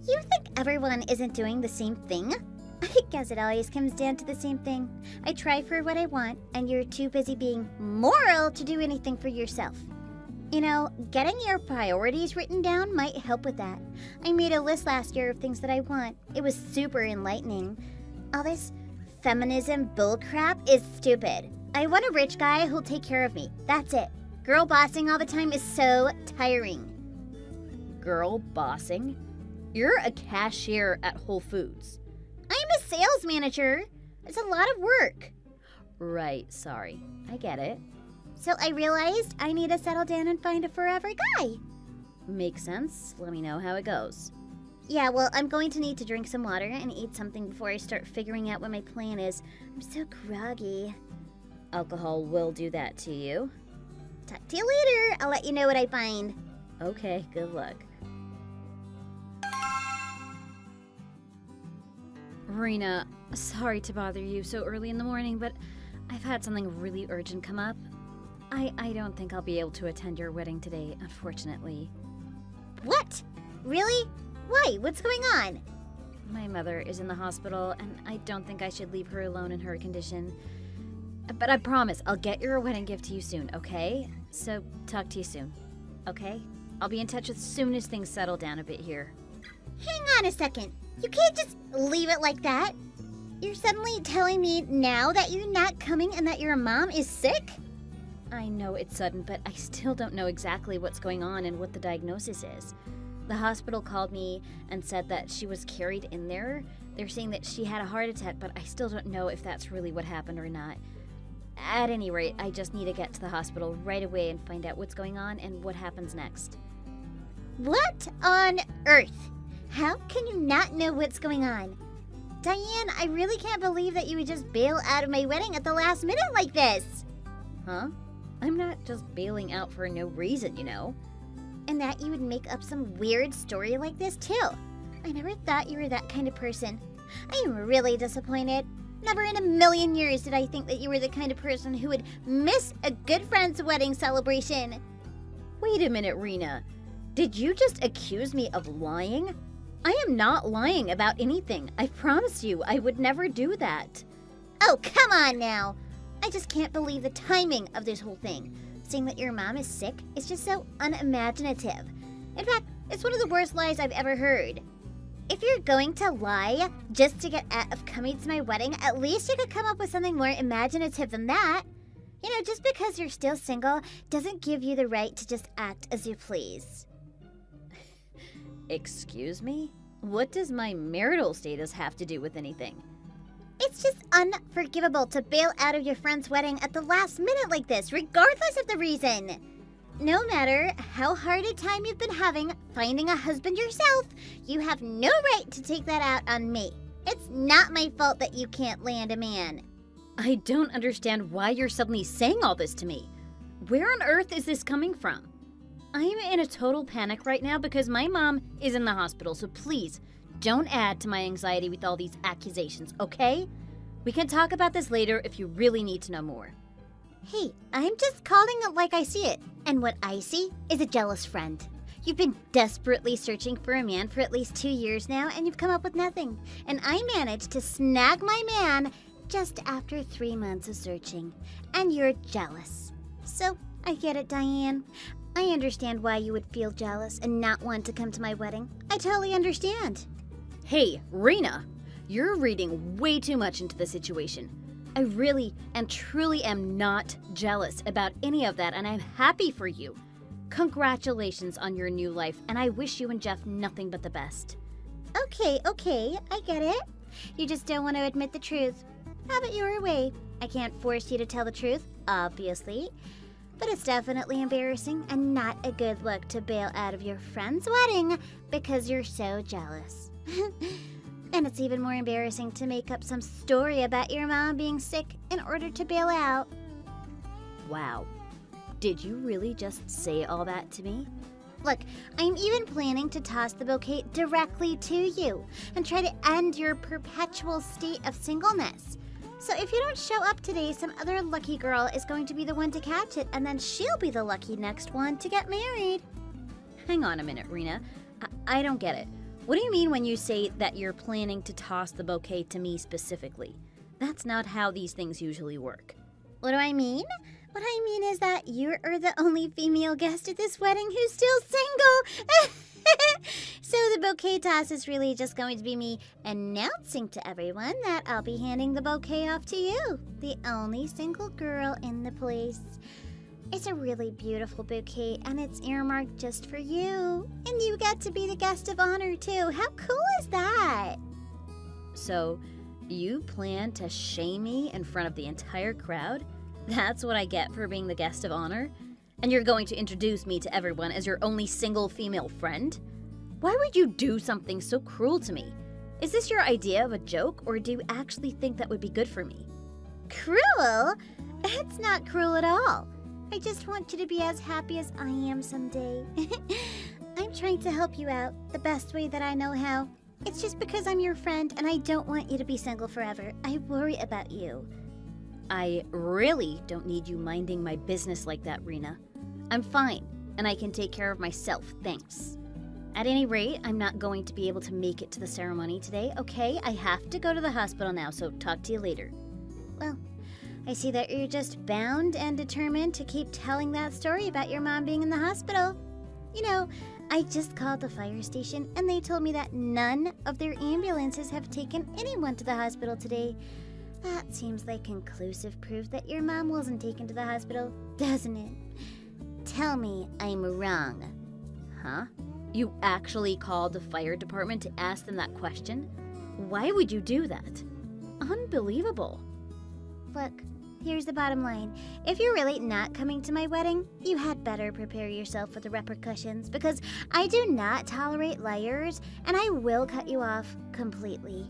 You think everyone isn't doing the same thing? I guess it always comes down to the same thing. I try for what I want, and you're too busy being moral to do anything for yourself. You know, getting your priorities written down might help with that. I made a list last year of things that I want. It was super enlightening. All this feminism bullcrap is stupid. I want a rich guy who'll take care of me. That's it. Girl bossing all the time is so tiring. Girl bossing? You're a cashier at Whole Foods. I'm a sales manager. It's a lot of work. Right, sorry. I get it. So I realized I need to settle down and find a forever guy. Makes sense. Let me know how it goes. Yeah, well, I'm going to need to drink some water and eat something before I start figuring out what my plan is. I'm so groggy. Alcohol will do that to you. Talk to you later. I'll let you know what I find. Okay, good luck. Rena, sorry to bother you so early in the morning, but I've had something really urgent come up. I don't think I'll be able to attend your wedding today, unfortunately. What? Really? Why? What's going on? My mother is in the hospital, and I don't think I should leave her alone in her condition. But I promise I'll get your wedding gift to you soon, okay? So, talk to you soon, okay? I'll be in touch as soon as things settle down a bit here. Hang on a second. You can't just leave it like that. You're suddenly telling me now that you're not coming and that your mom is sick? I know it's sudden, but I still don't know exactly what's going on and what the diagnosis is. The hospital called me and said that she was carried in there. They're saying that she had a heart attack, but I still don't know if that's really what happened or not. At any rate, I just need to get to the hospital right away and find out what's going on and what happens next. What on earth? How can you not know what's going on? Diane, I really can't believe that you would just bail out of my wedding at the last minute like this. Huh? I'm not just bailing out for no reason, you know. And that you would make up some weird story like this, too. I never thought you were that kind of person. I am really disappointed. Never in a million years did I think that you were the kind of person who would miss a good friend's wedding celebration. Wait a minute, Rena. Did you just accuse me of lying? I am not lying about anything. I promised you I would never do that. Oh, come on now. I just can't believe the timing of this whole thing. Saying that your mom is sick is just so unimaginative. In fact, it's one of the worst lies I've ever heard. If you're going to lie just to get out of coming to my wedding, at least you could come up with something more imaginative than that. You know, just because you're still single doesn't give you the right to just act as you please. Excuse me? What does my marital status have to do with anything? It's just unforgivable to bail out of your friend's wedding at the last minute like this, regardless of the reason. No matter how hard a time you've been having finding a husband yourself, you have no right to take that out on me. It's not my fault that you can't land a man. I don't understand why you're suddenly saying all this to me. Where on earth is this coming from? I'm in a total panic right now because my mom is in the hospital, so please don't add to my anxiety with all these accusations, okay? We can talk about this later if you really need to know more. Hey, I'm just calling it like I see it. And what I see is a jealous friend. You've been desperately searching for a man for at least 2 years now, and you've come up with nothing. And I managed to snag my man just after 3 months of searching. And you're jealous. So, I get it, Diane. I understand why you would feel jealous and not want to come to my wedding. I totally understand. Hey, Rena, you're reading way too much into the situation. I really and truly am not jealous about any of that, and I'm happy for you. Congratulations on your new life, and I wish you and Jeff nothing but the best. Okay, I get it. You just don't want to admit the truth. Have it your way. I can't force you to tell the truth, obviously. But it's definitely embarrassing and not a good look to bail out of your friend's wedding because you're so jealous. And it's even more embarrassing to make up some story about your mom being sick in order to bail out. Wow. Did you really just say all that to me? Look, I'm even planning to toss the bouquet directly to you and try to end your perpetual state of singleness. So if you don't show up today, some other lucky girl is going to be the one to catch it, and then she'll be the lucky next one to get married. Hang on a minute, Rena. I don't get it. What do you mean when you say that you're planning to toss the bouquet to me specifically? That's not how these things usually work. What do I mean? What I mean is that you are the only female guest at this wedding who's still single. So the bouquet toss is really just going to be me announcing to everyone that I'll be handing the bouquet off to you, the only single girl in the place. It's a really beautiful bouquet, and it's earmarked just for you. And you get to be the guest of honor, too. How cool is that? So, you plan to shame me in front of the entire crowd? That's what I get for being the guest of honor? And you're going to introduce me to everyone as your only single female friend? Why would you do something so cruel to me? Is this your idea of a joke, or do you actually think that would be good for me? Cruel? It's not cruel at all. I just want you to be as happy as I am someday. I'm trying to help you out the best way that I know how. It's just because I'm your friend and I don't want you to be single forever. I worry about you. I really don't need you minding my business like that, Rena. I'm fine, and I can take care of myself, thanks. At any rate, I'm not going to be able to make it to the ceremony today, okay? I have to go to the hospital now, so talk to you later. Well, I see that you're just bound and determined to keep telling that story about your mom being in the hospital. You know, I just called the fire station and they told me that none of their ambulances have taken anyone to the hospital today. That seems like conclusive proof that your mom wasn't taken to the hospital, doesn't it? Tell me I'm wrong. Huh? You actually called the fire department to ask them that question? Why would you do that? Unbelievable. Look, here's the bottom line. If you're really not coming to my wedding, you had better prepare yourself for the repercussions because I do not tolerate liars and I will cut you off completely.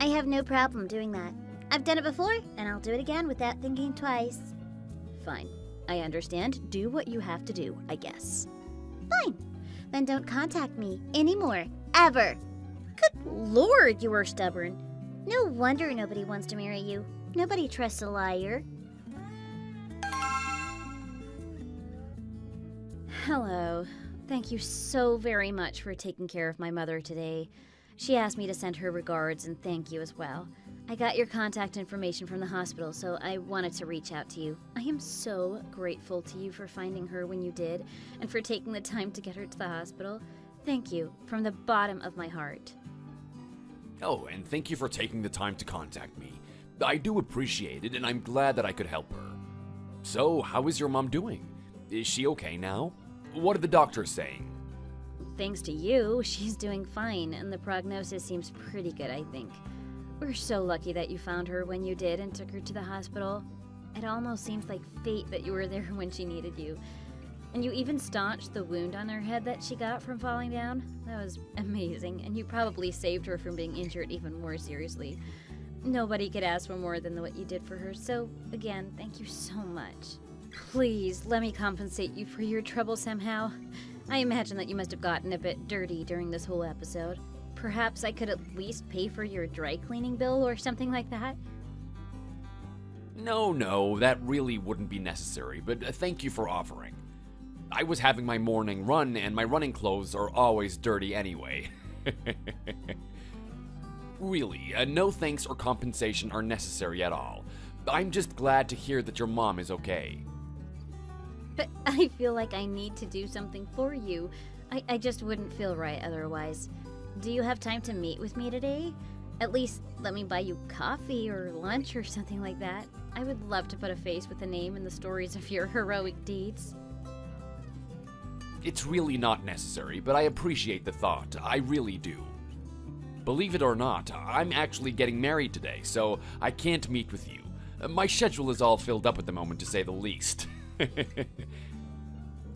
I have no problem doing that. I've done it before and I'll do it again without thinking twice. Fine. I understand. Do what you have to do, I guess. Fine. Then don't contact me anymore, ever. Good Lord, you are stubborn. No wonder nobody wants to marry you. Nobody trusts a liar. Hello. Thank you so very much for taking care of my mother today. She asked me to send her regards and thank you as well. I got your contact information from the hospital, so I wanted to reach out to you. I am so grateful to you for finding her when you did and for taking the time to get her to the hospital. Thank you from the bottom of my heart. Oh, and thank you for taking the time to contact me. I do appreciate it, and I'm glad that I could help her. So, how is your mom doing? Is she okay now? What are the doctors saying? Thanks to you, she's doing fine, and the prognosis seems pretty good, I think. We're so lucky that you found her when you did and took her to the hospital. It almost seems like fate that you were there when she needed you. And you even staunched the wound on her head that she got from falling down. That was amazing, and you probably saved her from being injured even more seriously. Nobody could ask for more than what you did for her, so again, thank you so much. Please, let me compensate you for your trouble somehow. I imagine that you must have gotten a bit dirty during this whole episode. Perhaps I could at least pay for your dry cleaning bill or something like that? No, that really wouldn't be necessary, but thank you for offering. I was having my morning run, and my running clothes are always dirty anyway. Really, no thanks or compensation are necessary at all. I'm just glad to hear that your mom is okay. But I feel like I need to do something for you. I just wouldn't feel right otherwise. Do you have time to meet with me today? At least let me buy you coffee or lunch or something like that. I would love to put a face with a name in the stories of your heroic deeds. It's really not necessary, but I appreciate the thought. I really do. Believe it or not, I'm actually getting married today, so I can't meet with you. My schedule is all filled up at the moment, to say the least.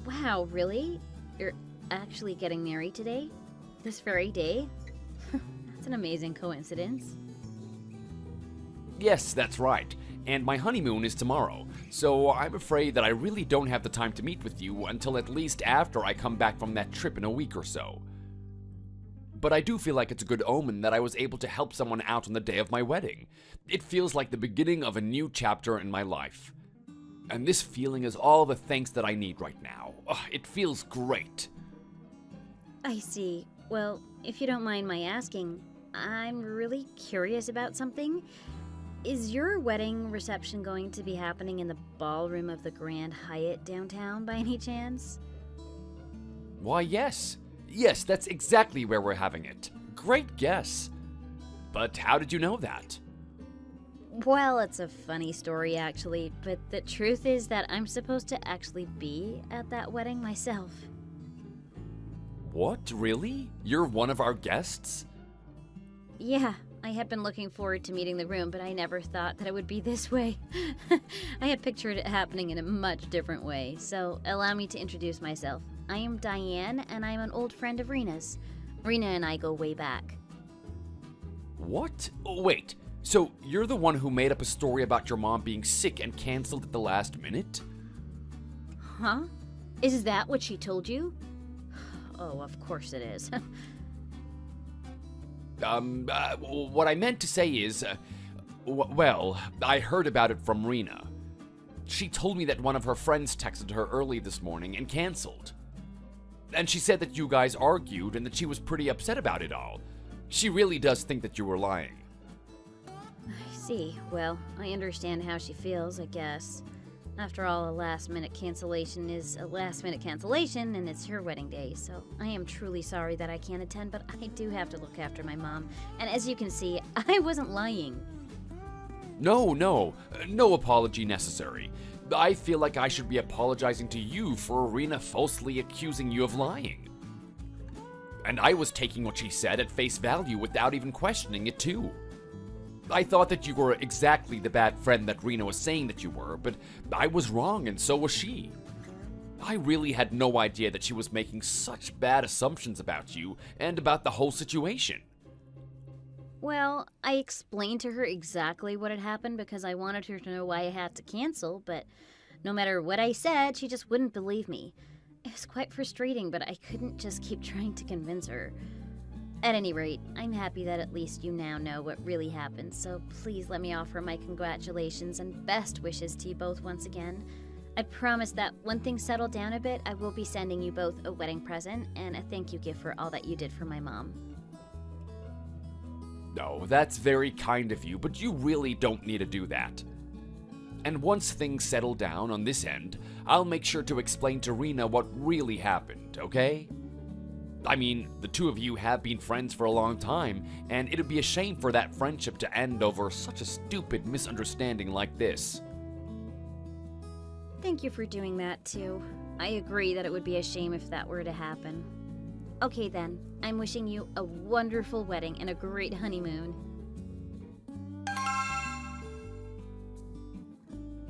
Wow, really? You're actually getting married today? This very day? That's an amazing coincidence. Yes, that's right. And my honeymoon is tomorrow, so I'm afraid that I really don't have the time to meet with you until at least after I come back from that trip in a week or so. But I do feel like it's a good omen that I was able to help someone out on the day of my wedding. It feels like the beginning of a new chapter in my life. And this feeling is all the thanks that I need right now. It feels great. I see. Well, if you don't mind my asking, I'm really curious about something. Is your wedding reception going to be happening in the ballroom of the Grand Hyatt downtown by any chance? Why, yes. Yes, that's exactly where we're having it. Great guess. But how did you know that? Well, it's a funny story actually, but the truth is that I'm supposed to actually be at that wedding myself. What, really? You're one of our guests? Yeah, I had been looking forward to meeting the groom, but I never thought that it would be this way. I had pictured it happening in a much different way, so allow me to introduce myself. I am Diane, and I'm an old friend of Rena's. Rena and I go way back. What? Oh, wait, so you're the one who made up a story about your mom being sick and canceled at the last minute? Huh? Is that what she told you? Oh, of course it is. What I meant to say is, well, I heard about it from Rena. She told me that one of her friends texted her early this morning and canceled. And she said that you guys argued and that she was pretty upset about it all. She really does think that you were lying. I see. Well, I understand how she feels, I guess. After all, a last-minute cancellation is a last-minute cancellation, and it's her wedding day, so I am truly sorry that I can't attend, but I do have to look after my mom. And as you can see, I wasn't lying. No apology necessary. I feel like I should be apologizing to you for Irina falsely accusing you of lying. And I was taking what she said at face value without even questioning it too. I thought that you were exactly the bad friend that Rena was saying that you were, but I was wrong and so was she. I really had no idea that she was making such bad assumptions about you and about the whole situation. Well, I explained to her exactly what had happened because I wanted her to know why I had to cancel, but no matter what I said, she just wouldn't believe me. It was quite frustrating, but I couldn't just keep trying to convince her. At any rate, I'm happy that at least you now know what really happened, so please let me offer my congratulations and best wishes to you both once again. I promise that when things settle down a bit, I will be sending you both a wedding present and a thank you gift for all that you did for my mom. No, that's very kind of you, but you really don't need to do that. And once things settle down on this end, I'll make sure to explain to Rena what really happened, okay? I mean, the two of you have been friends for a long time, and it'd be a shame for that friendship to end over such a stupid misunderstanding like this. Thank you for doing that, too. I agree that it would be a shame if that were to happen. Okay then, I'm wishing you a wonderful wedding and a great honeymoon.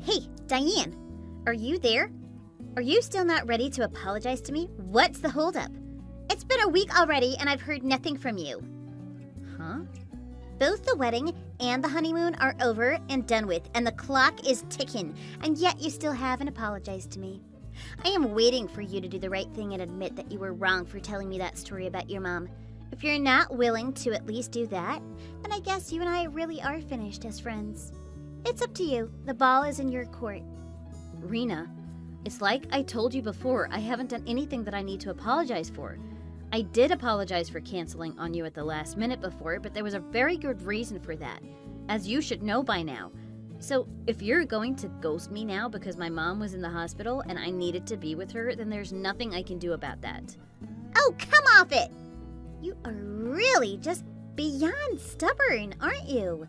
Hey, Diane, are you there? Are you still not ready to apologize to me? What's the holdup? It's been a week already and I've heard nothing from you. Huh? Both the wedding and the honeymoon are over and done with, and the clock is ticking, and yet you still haven't apologized to me. I am waiting for you to do the right thing and admit that you were wrong for telling me that story about your mom. If you're not willing to at least do that, then I guess you and I really are finished as friends. It's up to you. The ball is in your court. Rena, it's like I told you before, I haven't done anything that I need to apologize for. I did apologize for canceling on you at the last minute before, but there was a very good reason for that, as you should know by now. So, if you're going to ghost me now because my mom was in the hospital and I needed to be with her, then there's nothing I can do about that. Oh, come off it! You are really just beyond stubborn, aren't you?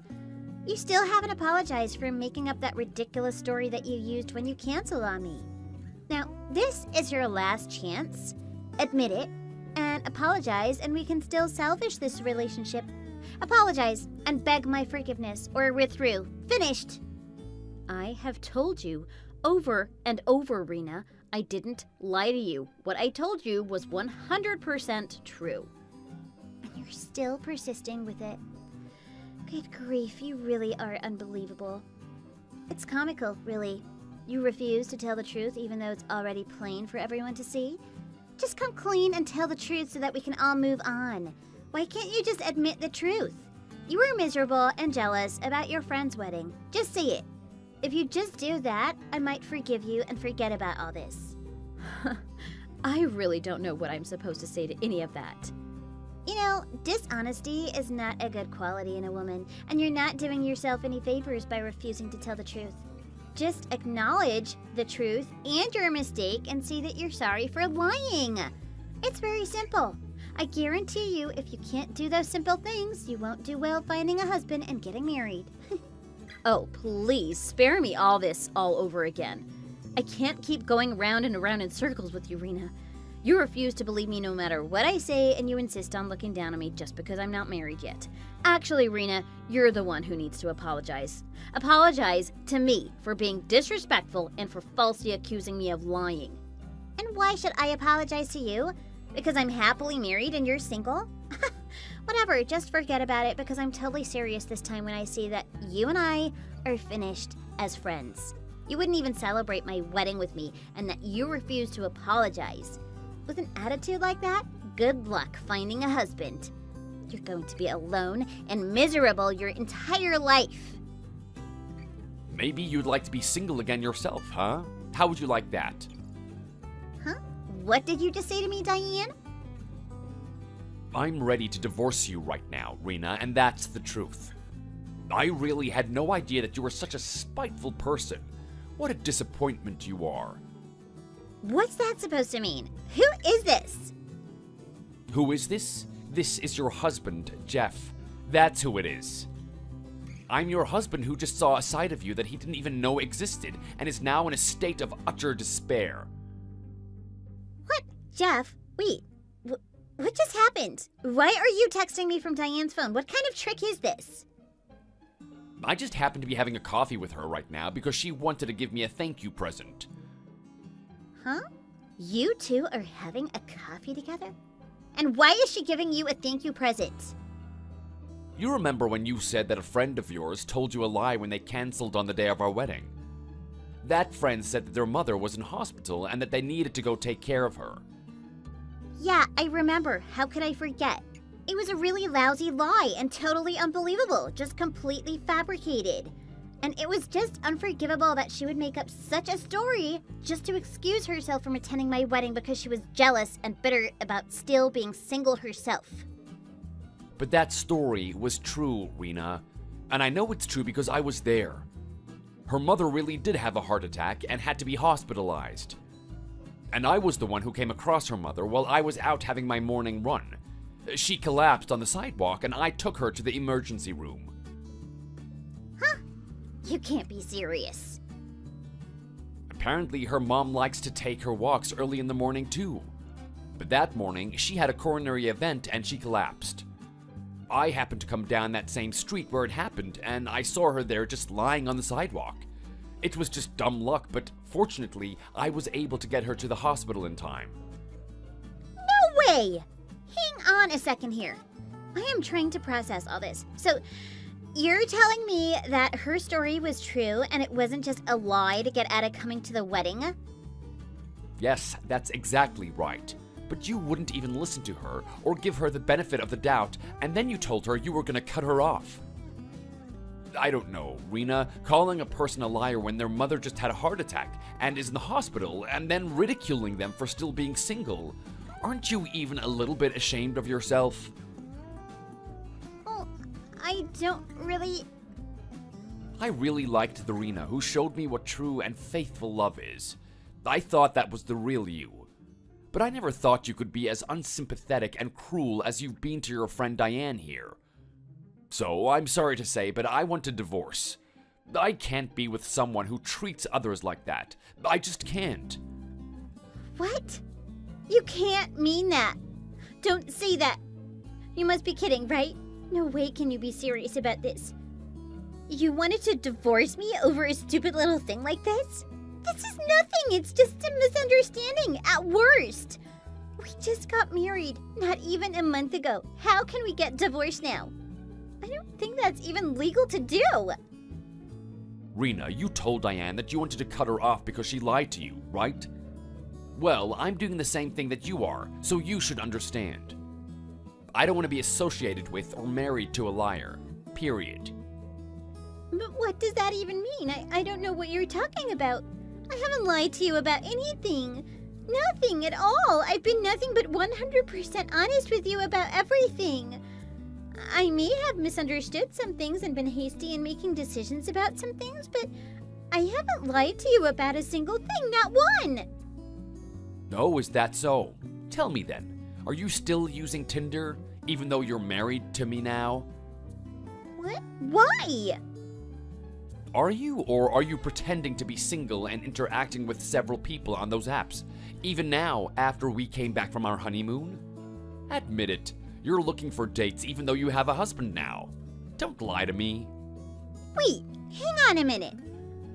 You still haven't apologized for making up that ridiculous story that you used when you canceled on me. Now, this is your last chance. Admit it and apologize, and we can still salvage this relationship. Apologize and beg my forgiveness, or we're through. Finished! I have told you over and over, Rena, I didn't lie to you. What I told you was 100% true. And you're still persisting with it. Good grief, you really are unbelievable. It's comical, really. You refuse to tell the truth even though it's already plain for everyone to see. Just come clean and tell the truth so that we can all move on. Why can't you just admit the truth? You were miserable and jealous about your friend's wedding. Just say it. If you just do that, I might forgive you and forget about all this. I really don't know what I'm supposed to say to any of that. You know, dishonesty is not a good quality in a woman, and you're not doing yourself any favors by refusing to tell the truth. Just acknowledge the truth and your mistake and say that you're sorry for lying. It's very simple. I guarantee you, if you can't do those simple things, you won't do well finding a husband and getting married. Oh, please, spare me all this all over again. I can't keep going round and around in circles with you, Rena. You refuse to believe me no matter what I say, and you insist on looking down on me just because I'm not married yet. Actually, Rena, you're the one who needs to apologize. Apologize to me for being disrespectful and for falsely accusing me of lying. And why should I apologize to you? Because I'm happily married and you're single? Whatever, just forget about it, because I'm totally serious this time when I say that you and I are finished as friends. You wouldn't even celebrate my wedding with me, and that you refuse to apologize. With an attitude like that, good luck finding a husband. You're going to be alone and miserable your entire life. Maybe you'd like to be single again yourself, huh? How would you like that? Huh? What did you just say to me, Diane? I'm ready to divorce you right now, Rena, and that's the truth. I really had no idea that you were such a spiteful person. What a disappointment you are. What's that supposed to mean? Who is this? Who is this? This is your husband, Jeff. That's who it is. I'm your husband who just saw a side of you that he didn't even know existed and is now in a state of utter despair. What? Jeff, wait. What just happened? Why are you texting me from Diane's phone? What kind of trick is this? I just happen to be having a coffee with her right now because she wanted to give me a thank you present. Huh? You two are having a coffee together? And why is she giving you a thank you present? You remember when you said that a friend of yours told you a lie when they canceled on the day of our wedding? That friend said that their mother was in hospital and that they needed to go take care of her. Yeah, I remember. How could I forget? It was a really lousy lie and totally unbelievable, just completely fabricated. And it was just unforgivable that she would make up such a story just to excuse herself from attending my wedding because she was jealous and bitter about still being single herself. But that story was true, Rena. And I know it's true because I was there. Her mother really did have a heart attack and had to be hospitalized. And I was the one who came across her mother while I was out having my morning run. She collapsed on the sidewalk and I took her to the emergency room. Huh? You can't be serious. Apparently her mom likes to take her walks early in the morning too. But that morning, she had a coronary event and she collapsed. I happened to come down that same street where it happened and I saw her there just lying on the sidewalk. It was just dumb luck, but fortunately, I was able to get her to the hospital in time. No way! Hang on a second here. I am trying to process all this. So, you're telling me that her story was true and it wasn't just a lie to get out of coming to the wedding? Yes, that's exactly right. But you wouldn't even listen to her or give her the benefit of the doubt, and then you told her you were going to cut her off. I don't know, Rena, calling a person a liar when their mother just had a heart attack and is in the hospital, and then ridiculing them for still being single. Aren't you even a little bit ashamed of yourself? Oh, I don't really... I really liked the Rena who showed me what true and faithful love is. I thought that was the real you. But I never thought you could be as unsympathetic and cruel as you've been to your friend Diane here. So, I'm sorry to say, but I want a divorce. I can't be with someone who treats others like that. I just can't. What? You can't mean that. Don't say that. You must be kidding, right? No way can you be serious about this. You wanted to divorce me over a stupid little thing like this? This is nothing. It's just a misunderstanding at worst. We just got married not even a month ago. How can we get divorced now? I don't think that's even legal to do. Rena, you told Diane that you wanted to cut her off because she lied to you, right? Well, I'm doing the same thing that you are, so you should understand. I don't want to be associated with or married to a liar. Period. But what does that even mean? I don't know what you're talking about. I haven't lied to you about anything. Nothing at all. I've been nothing but 100% honest with you about everything. I may have misunderstood some things and been hasty in making decisions about some things, but I haven't lied to you about a single thing, not one. Oh, is that so? Tell me then, are you still using Tinder, even though you're married to me now? What? Why? Are you, or are you pretending to be single and interacting with several people on those apps, even now, after we came back from our honeymoon? Admit it, you're looking for dates even though you have a husband now. Don't lie to me. Wait, hang on a minute.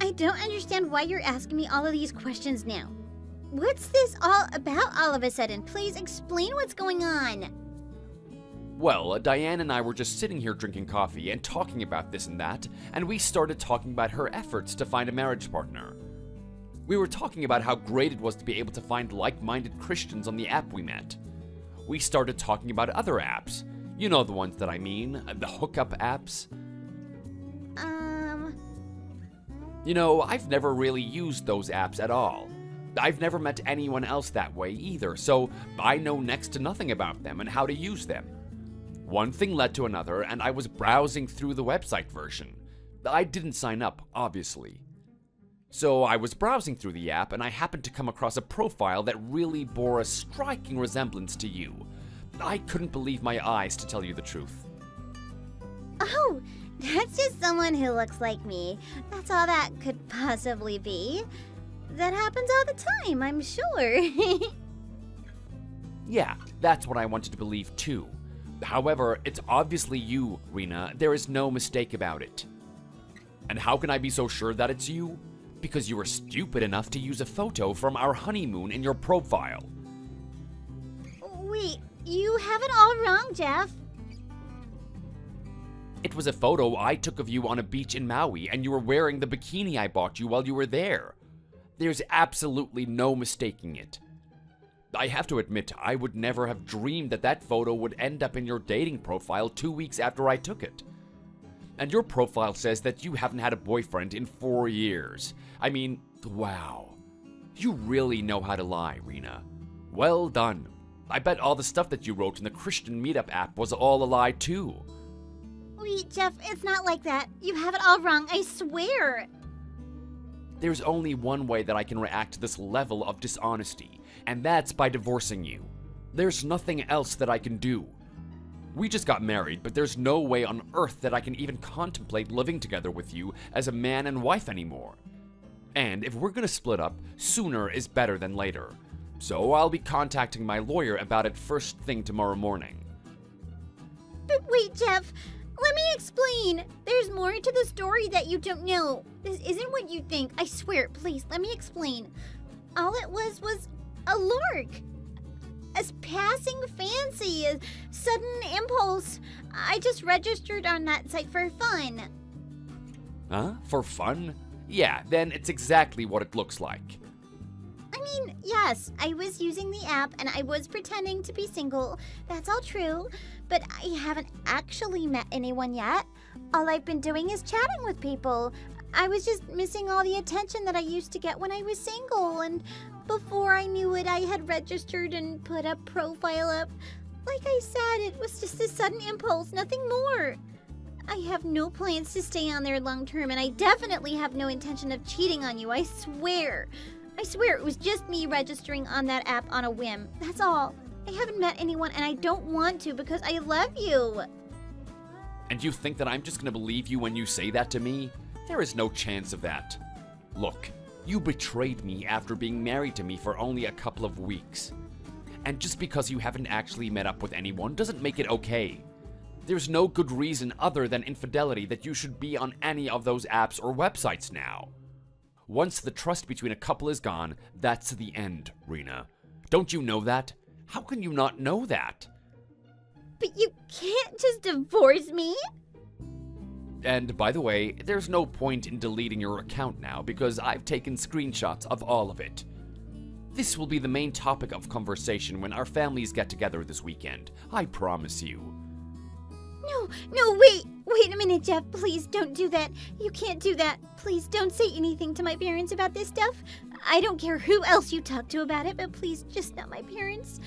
I don't understand why you're asking me all of these questions now. What's this all about all of a sudden? Please explain what's going on. Well, Diane and I were just sitting here drinking coffee and talking about this and that, and we started talking about her efforts to find a marriage partner. We were talking about how great it was to be able to find like-minded Christians on the app we met. We started talking about other apps. You know the ones that I mean, the hookup apps. You know, I've never really used those apps at all. I've never met anyone else that way either, so I know next to nothing about them and how to use them. One thing led to another, and I was browsing through the website version. I didn't sign up, obviously. So I was browsing through the app, and I happened to come across a profile that really bore a striking resemblance to you. I couldn't believe my eyes, to tell you the truth. Oh, that's just someone who looks like me. That's all that could possibly be. That happens all the time, I'm sure. Yeah, that's what I wanted to believe too. However, it's obviously you, Rena. There is no mistake about it. And how can I be so sure that it's you? Because you were stupid enough to use a photo from our honeymoon in your profile. Wait, you have it all wrong, Jeff. It was a photo I took of you on a beach in Maui, and you were wearing the bikini I bought you while you were there. There's absolutely no mistaking it. I have to admit, I would never have dreamed that that photo would end up in your dating profile 2 weeks after I took it. And your profile says that you haven't had a boyfriend in 4 years. I mean, wow. You really know how to lie, Rena. Well done. I bet all the stuff that you wrote in the Christian Meetup app was all a lie too. Wait, Jeff, it's not like that. You have it all wrong, I swear. There's only one way that I can react to this level of dishonesty, and that's by divorcing you. There's nothing else that I can do. We just got married, but there's no way on earth that I can even contemplate living together with you as a man and wife anymore. And if we're gonna split up, sooner is better than later. So I'll be contacting my lawyer about it first thing tomorrow morning. But wait, Jeff, let me explain. There's more to the story that you don't know. This isn't what you think. I swear, please, let me explain. All it was a lark. A passing fancy, a sudden impulse. I just registered on that site for fun. Huh? For fun? Yeah, then it's exactly what it looks like. I mean, yes, I was using the app and I was pretending to be single. That's all true. But I haven't actually met anyone yet. All I've been doing is chatting with people. I was just missing all the attention that I used to get when I was single, and before I knew it, I had registered and put a profile up. Like I said, it was just a sudden impulse, nothing more. I have no plans to stay on there long term, and I definitely have no intention of cheating on you, I swear. I swear it was just me registering on that app on a whim. That's all. I haven't met anyone, and I don't want to because I love you. And you think that I'm just gonna believe you when you say that to me? There is no chance of that. Look, you betrayed me after being married to me for only a couple of weeks. And just because you haven't actually met up with anyone doesn't make it okay. There's no good reason other than infidelity that you should be on any of those apps or websites now. Once the trust between a couple is gone, that's the end, Rena. Don't you know that? How can you not know that? But you can't just divorce me. And by the way, there's no point in deleting your account now because I've taken screenshots of all of it. This will be the main topic of conversation when our families get together this weekend. I promise you. No, wait a minute, Jeff. Please don't do that. You can't do that. Please don't say anything to my parents about this stuff. I don't care who else you talk to about it, but please, just not my parents.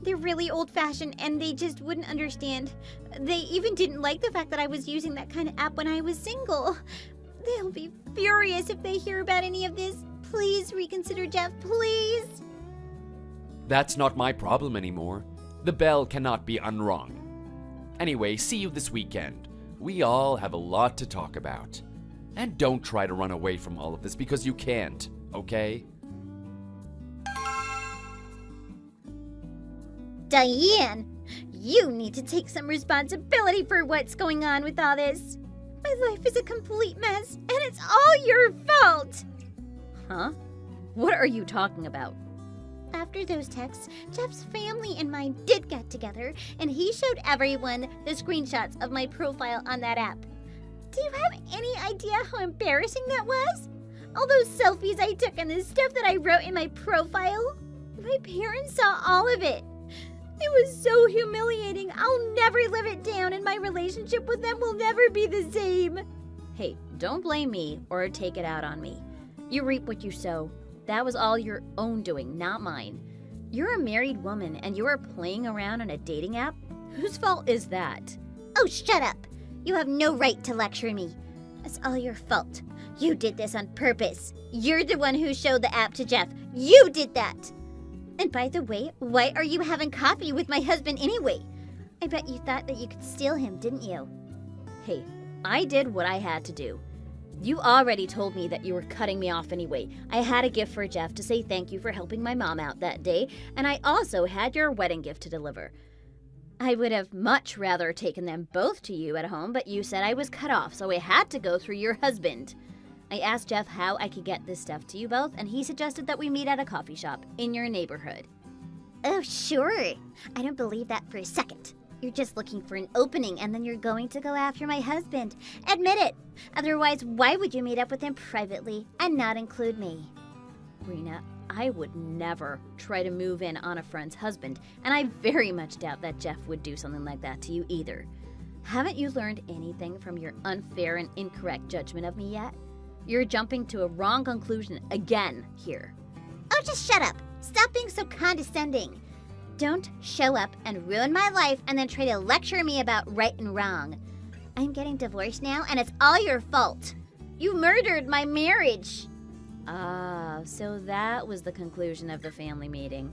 They're really old-fashioned, and they just wouldn't understand. They even didn't like the fact that I was using that kind of app when I was single. They'll be furious if they hear about any of this. Please reconsider, Jeff, please. That's not my problem anymore. The bell cannot be unrung. Anyway, see you this weekend. We all have a lot to talk about. And don't try to run away from all of this because you can't, okay? Diane, you need to take some responsibility for what's going on with all this. My life is a complete mess, and it's all your fault. Huh? What are you talking about? After those texts, Jeff's family and mine did get together, and he showed everyone the screenshots of my profile on that app. Do you have any idea how embarrassing that was? All those selfies I took and the stuff that I wrote in my profile? My parents saw all of it. It was so humiliating. I'll never live it down, and my relationship with them will never be the same. Hey, don't blame me or take it out on me. You reap what you sow. That was all your own doing, not mine. You're a married woman and you are playing around on a dating app? Whose fault is that? Oh, shut up! You have no right to lecture me. It's all your fault. You did this on purpose. You're the one who showed the app to Jeff. You did that! And by the way, why are you having coffee with my husband anyway? I bet you thought that you could steal him, didn't you? Hey, I did what I had to do. You already told me that you were cutting me off anyway. I had a gift for Jeff to say thank you for helping my mom out that day, and I also had your wedding gift to deliver. I would have much rather taken them both to you at home, but you said I was cut off, so I had to go through your husband. I asked Jeff how I could get this stuff to you both, and he suggested that we meet at a coffee shop in your neighborhood. Oh, sure. I don't believe that for a second. You're just looking for an opening, and then you're going to go after my husband. Admit it. Otherwise, why would you meet up with him privately and not include me? Rena, I would never try to move in on a friend's husband, and I very much doubt that Jeff would do something like that to you either. Haven't you learned anything from your unfair and incorrect judgment of me yet? You're jumping to a wrong conclusion again here. Oh, just shut up. Stop being so condescending. Don't show up and ruin my life and then try to lecture me about right and wrong. I'm getting divorced now, and it's all your fault. You murdered my marriage. Ah, so that was the conclusion of the family meeting.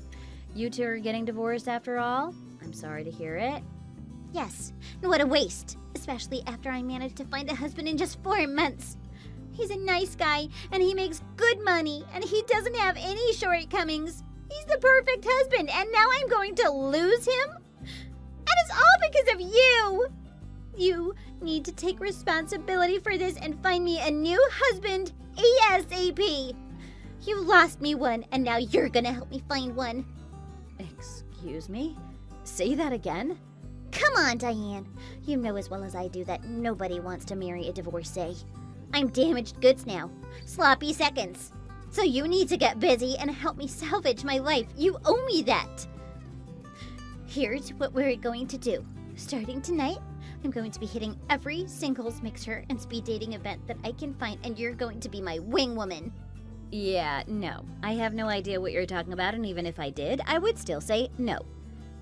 You two are getting divorced after all? I'm sorry to hear it. Yes, and what a waste, especially after I managed to find a husband in just 4 months. He's a nice guy, and he makes good money, and he doesn't have any shortcomings. He's the perfect husband, and now I'm going to lose him? And it's all because of you! You need to take responsibility for this and find me a new husband ASAP. You lost me one, and now you're gonna help me find one. Excuse me? Say that again? Come on, Diane. You know as well as I do that nobody wants to marry a divorcee. I'm damaged goods now. Sloppy seconds. So you need to get busy and help me salvage my life. You owe me that. Here's what we're going to do. Starting tonight, I'm going to be hitting every singles mixer and speed dating event that I can find, and you're going to be my wing woman. Yeah, no. I have no idea what you're talking about, and even if I did, I would still say no.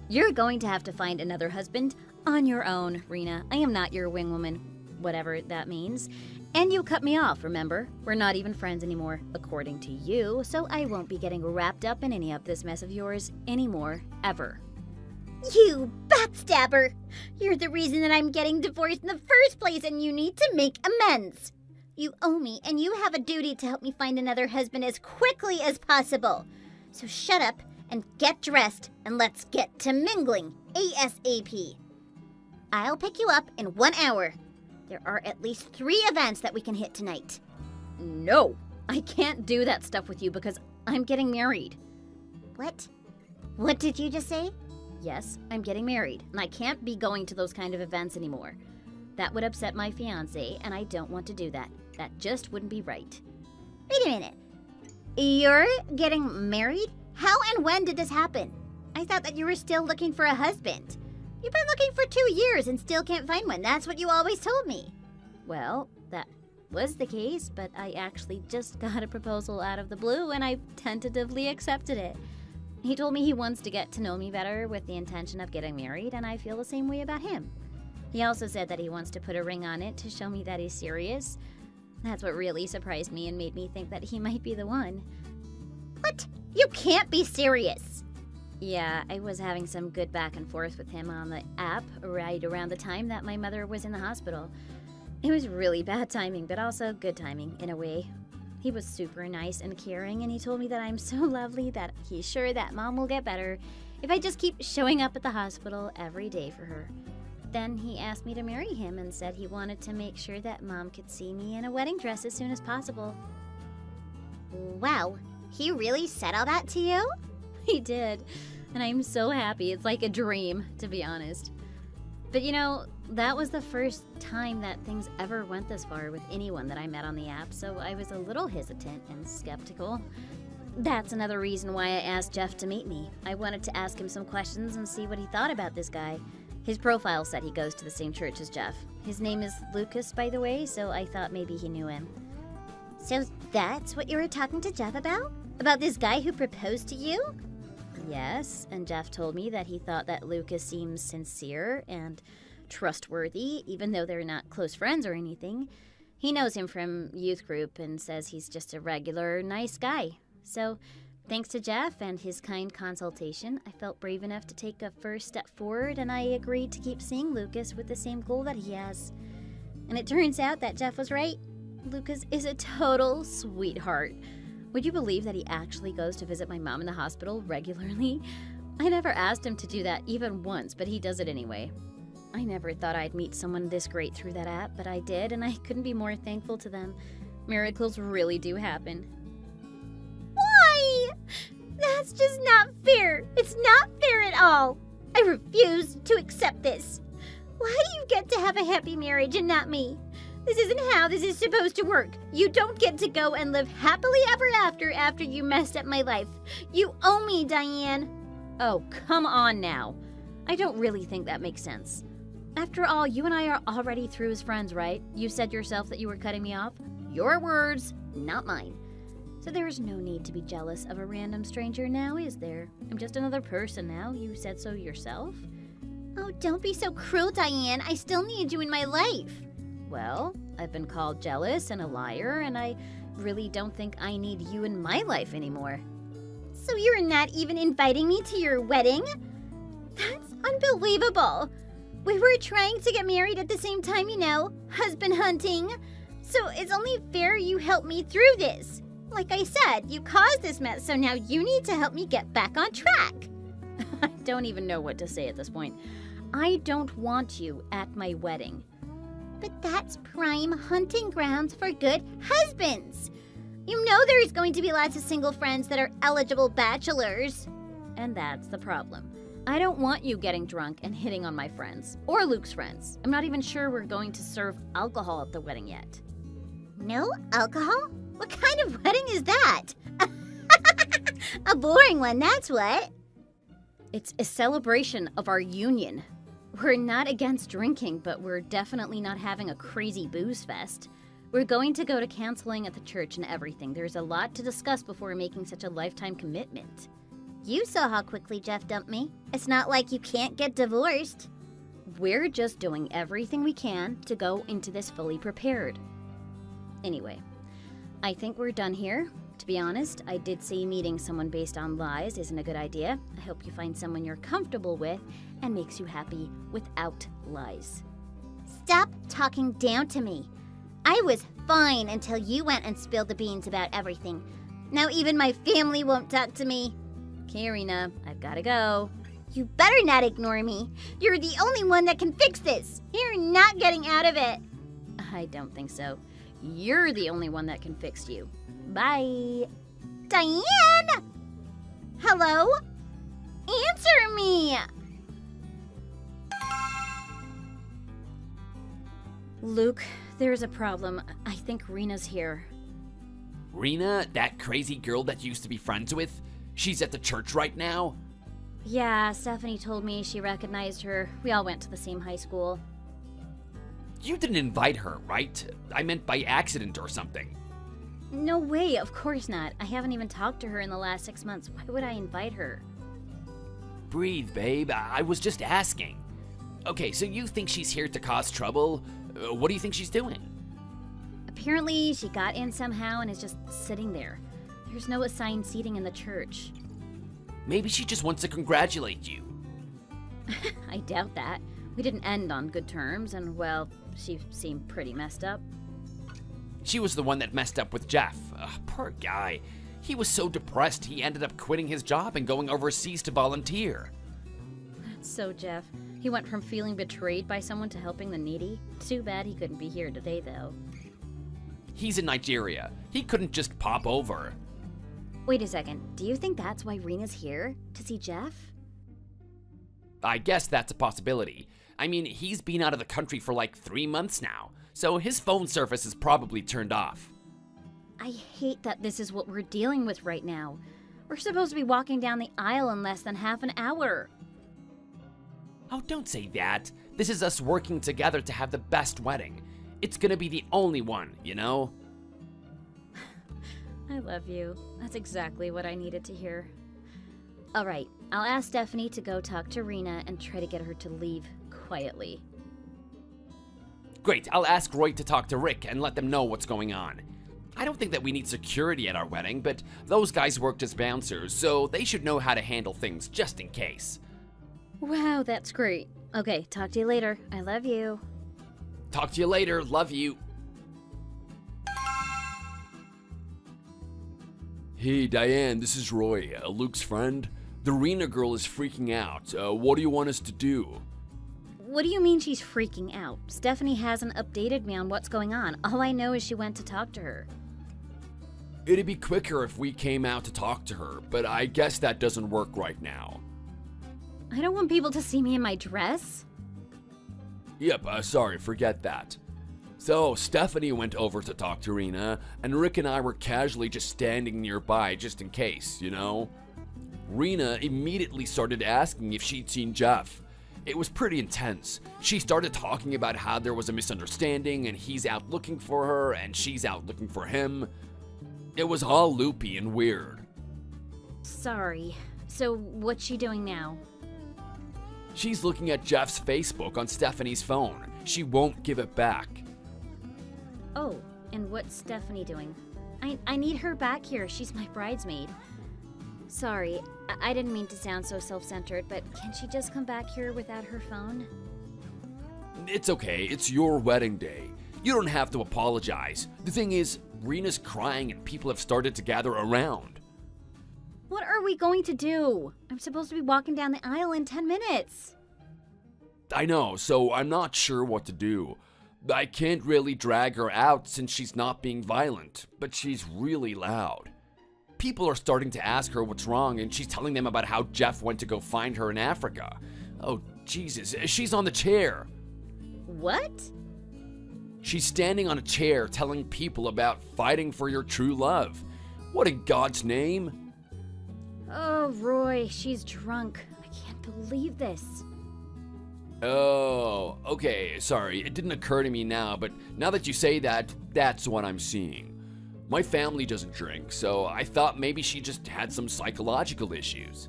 You're going to have to find another husband on your own, Rena. I am not your wing woman, whatever that means. And you cut me off, remember? We're not even friends anymore, according to you, so I won't be getting wrapped up in any of this mess of yours anymore, ever. You backstabber! You're the reason that I'm getting divorced in the first place, and you need to make amends. You owe me, and you have a duty to help me find another husband as quickly as possible. So shut up and get dressed, and let's get to mingling ASAP. I'll pick you up in 1 hour. There are at least 3 events that we can hit tonight. No, I can't do that stuff with you because I'm getting married. What? What did you just say? Yes, I'm getting married, and I can't be going to those kind of events anymore. That would upset my fiancé, and I don't want to do that. That just wouldn't be right. Wait a minute. You're getting married? How and when did this happen? I thought that you were still looking for a husband. You've been looking for 2 years and still can't find one. That's what you always told me. Well, that was the case, but I actually just got a proposal out of the blue, and I tentatively accepted it. He told me he wants to get to know me better with the intention of getting married, and I feel the same way about him. He also said that he wants to put a ring on it to show me that he's serious. That's what really surprised me and made me think that he might be the one. What? You can't be serious. Yeah, I was having some good back and forth with him on the app right around the time that my mother was in the hospital. It was really bad timing, but also good timing in a way. He was super nice and caring, and he told me that I'm so lovely that he's sure that Mom will get better if I just keep showing up at the hospital every day for her. Then he asked me to marry him and said he wanted to make sure that Mom could see me in a wedding dress as soon as possible. Wow, he really said all that to you? He did, and I'm so happy. It's like a dream, to be honest. But you know, that was the first time that things ever went this far with anyone that I met on the app, so I was a little hesitant and skeptical. That's another reason why I asked Jeff to meet me. I wanted to ask him some questions and see what he thought about this guy. His profile said he goes to the same church as Jeff. His name is Lucas, by the way, so I thought maybe he knew him. So that's what you were talking to Jeff about? About this guy who proposed to you? Yes, and Jeff told me that he thought that Lucas seems sincere and trustworthy, even though they're not close friends or anything. He knows him from youth group and says he's just a regular, nice guy. So, thanks to Jeff and his kind consultation, I felt brave enough to take a first step forward, and I agreed to keep seeing Lucas with the same goal that he has. And it turns out that Jeff was right. Lucas is a total sweetheart. Would you believe that he actually goes to visit my mom in the hospital regularly? I never asked him to do that even once, but he does it anyway. I never thought I'd meet someone this great through that app, but I did, and I couldn't be more thankful to them. Miracles really do happen. Why? That's just not fair. It's not fair at all. I refuse to accept this. Why do you get to have a happy marriage and not me? This isn't how this is supposed to work. You don't get to go and live happily ever after you messed up my life. You owe me, Diane. Oh, come on now. I don't really think that makes sense. After all, you and I are already through as friends, right? You said yourself that you were cutting me off. Your words, not mine. So there is no need to be jealous of a random stranger now, is there? I'm just another person now. You said so yourself. Oh, don't be so cruel, Diane. I still need you in my life. Well, I've been called jealous and a liar, and I really don't think I need you in my life anymore. So you're not even inviting me to your wedding? That's unbelievable. We were trying to get married at the same time, husband hunting. So it's only fair you help me through this. Like I said, you caused this mess, so now you need to help me get back on track. I don't even know what to say at this point. I don't want you at my wedding. But that's prime hunting grounds for good husbands. You know there's going to be lots of single friends that are eligible bachelors. And that's the problem. I don't want you getting drunk and hitting on my friends, or Luke's friends. I'm not even sure we're going to serve alcohol at the wedding yet. No alcohol? What kind of wedding is that? A boring one, that's what. It's a celebration of our union. We're not against drinking, but we're definitely not having a crazy booze fest. We're going to go to counseling at the church and everything. There's a lot to discuss before making such a lifetime commitment. You saw how quickly Jeff dumped me. It's not like you can't get divorced. We're just doing everything we can to go into this fully prepared. Anyway, I think we're done here. To be honest, I did say meeting someone based on lies isn't a good idea. I hope you find someone you're comfortable with and makes you happy without lies. Stop talking down to me. I was fine until you went and spilled the beans about everything. Now even my family won't talk to me. Okay, Irina, I've gotta go. You better not ignore me. You're the only one that can fix this. You're not getting out of it. I don't think so. You're the only one that can fix you. Bye. Diane! Hello? Answer me! Luke, there's a problem. I think Rena's here. Rena, that crazy girl that you used to be friends with? She's at the church right now? Yeah, Stephanie told me she recognized her. We all went to the same high school. You didn't invite her, right? I meant by accident or something. No way, of course not. I haven't even talked to her in the last 6 months. Why would I invite her? Breathe, babe. I was just asking. Okay, so you think she's here to cause trouble? What do you think she's doing? Apparently, she got in somehow and is just sitting there. There's no assigned seating in the church. Maybe she just wants to congratulate you. I doubt that. We didn't end on good terms, and, well, she seemed pretty messed up. She was the one that messed up with Jeff. Poor guy. He was so depressed he ended up quitting his job and going overseas to volunteer. That's so Jeff. He went from feeling betrayed by someone to helping the needy. Too bad he couldn't be here today, though. He's in Nigeria. He couldn't just pop over. Wait a second. Do you think that's why Rena's here? To see Jeff? I guess that's a possibility. I mean, he's been out of the country for like 3 months now, so his phone service is probably turned off. I hate that this is what we're dealing with right now. We're supposed to be walking down the aisle in less than half an hour. Oh, don't say that. This is us working together to have the best wedding. It's gonna be the only one, you know? I love you. That's exactly what I needed to hear. Alright, I'll ask Stephanie to go talk to Rena and try to get her to leave quietly. Great, I'll ask Roy to talk to Rick and let them know what's going on. I don't think that we need security at our wedding, but those guys worked as bouncers, so they should know how to handle things just in case. Wow, that's great. Okay, talk to you later. I love you. Talk to you later, love you. Hey, Diane, this is Roy, Luke's friend. The Rena girl is freaking out. What do you want us to do? What do you mean she's freaking out? Stephanie hasn't updated me on what's going on. All I know is she went to talk to her. It'd be quicker if we came out to talk to her, but I guess that doesn't work right now. I don't want people to see me in my dress. Yep, sorry, forget that. So, Stephanie went over to talk to Rena, and Rick and I were casually just standing nearby just in case, you know? Rena immediately started asking if she'd seen Jeff. It was pretty intense. She started talking about how there was a misunderstanding and he's out looking for her and she's out looking for him. It was all loopy and weird. Sorry. So, what's she doing now? She's looking at Jeff's Facebook on Stephanie's phone. She won't give it back. Oh, and what's Stephanie doing? I need her back here. She's my bridesmaid. Sorry, I didn't mean to sound so self-centered, but can she just come back here without her phone? It's okay, it's your wedding day. You don't have to apologize. The thing is, Rena's crying and people have started to gather around. What are we going to do? I'm supposed to be walking down the aisle in 10 minutes. I know, so I'm not sure what to do. I can't really drag her out since she's not being violent, but she's really loud. People are starting to ask her what's wrong, and she's telling them about how Jeff went to go find her in Africa. Oh, Jesus, she's on the chair. What? She's standing on a chair telling people about fighting for your true love. What in God's name? Oh, Roy, she's drunk. I can't believe this. Oh, okay, sorry, it didn't occur to me now, but now that you say that, that's what I'm seeing. My family doesn't drink, so I thought maybe she just had some psychological issues.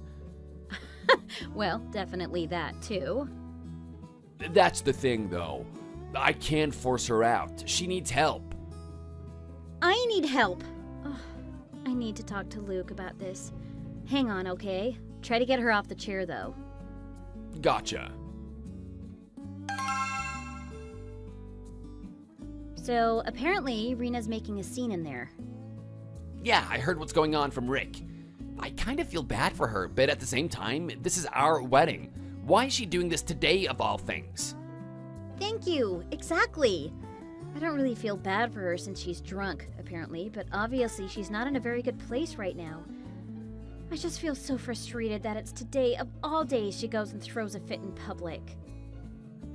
Well, definitely that, too. That's the thing, though. I can't force her out. She needs help. I need help. Ugh, I need to talk to Luke about this. Hang on, okay? Try to get her off the chair, though. Gotcha. So, apparently, Rena's making a scene in there. Yeah, I heard what's going on from Rick. I kind of feel bad for her, but at the same time, this is our wedding. Why is she doing this today of all things? Thank you, exactly. I don't really feel bad for her since she's drunk, apparently, but obviously she's not in a very good place right now. I just feel so frustrated that it's today of all days she goes and throws a fit in public.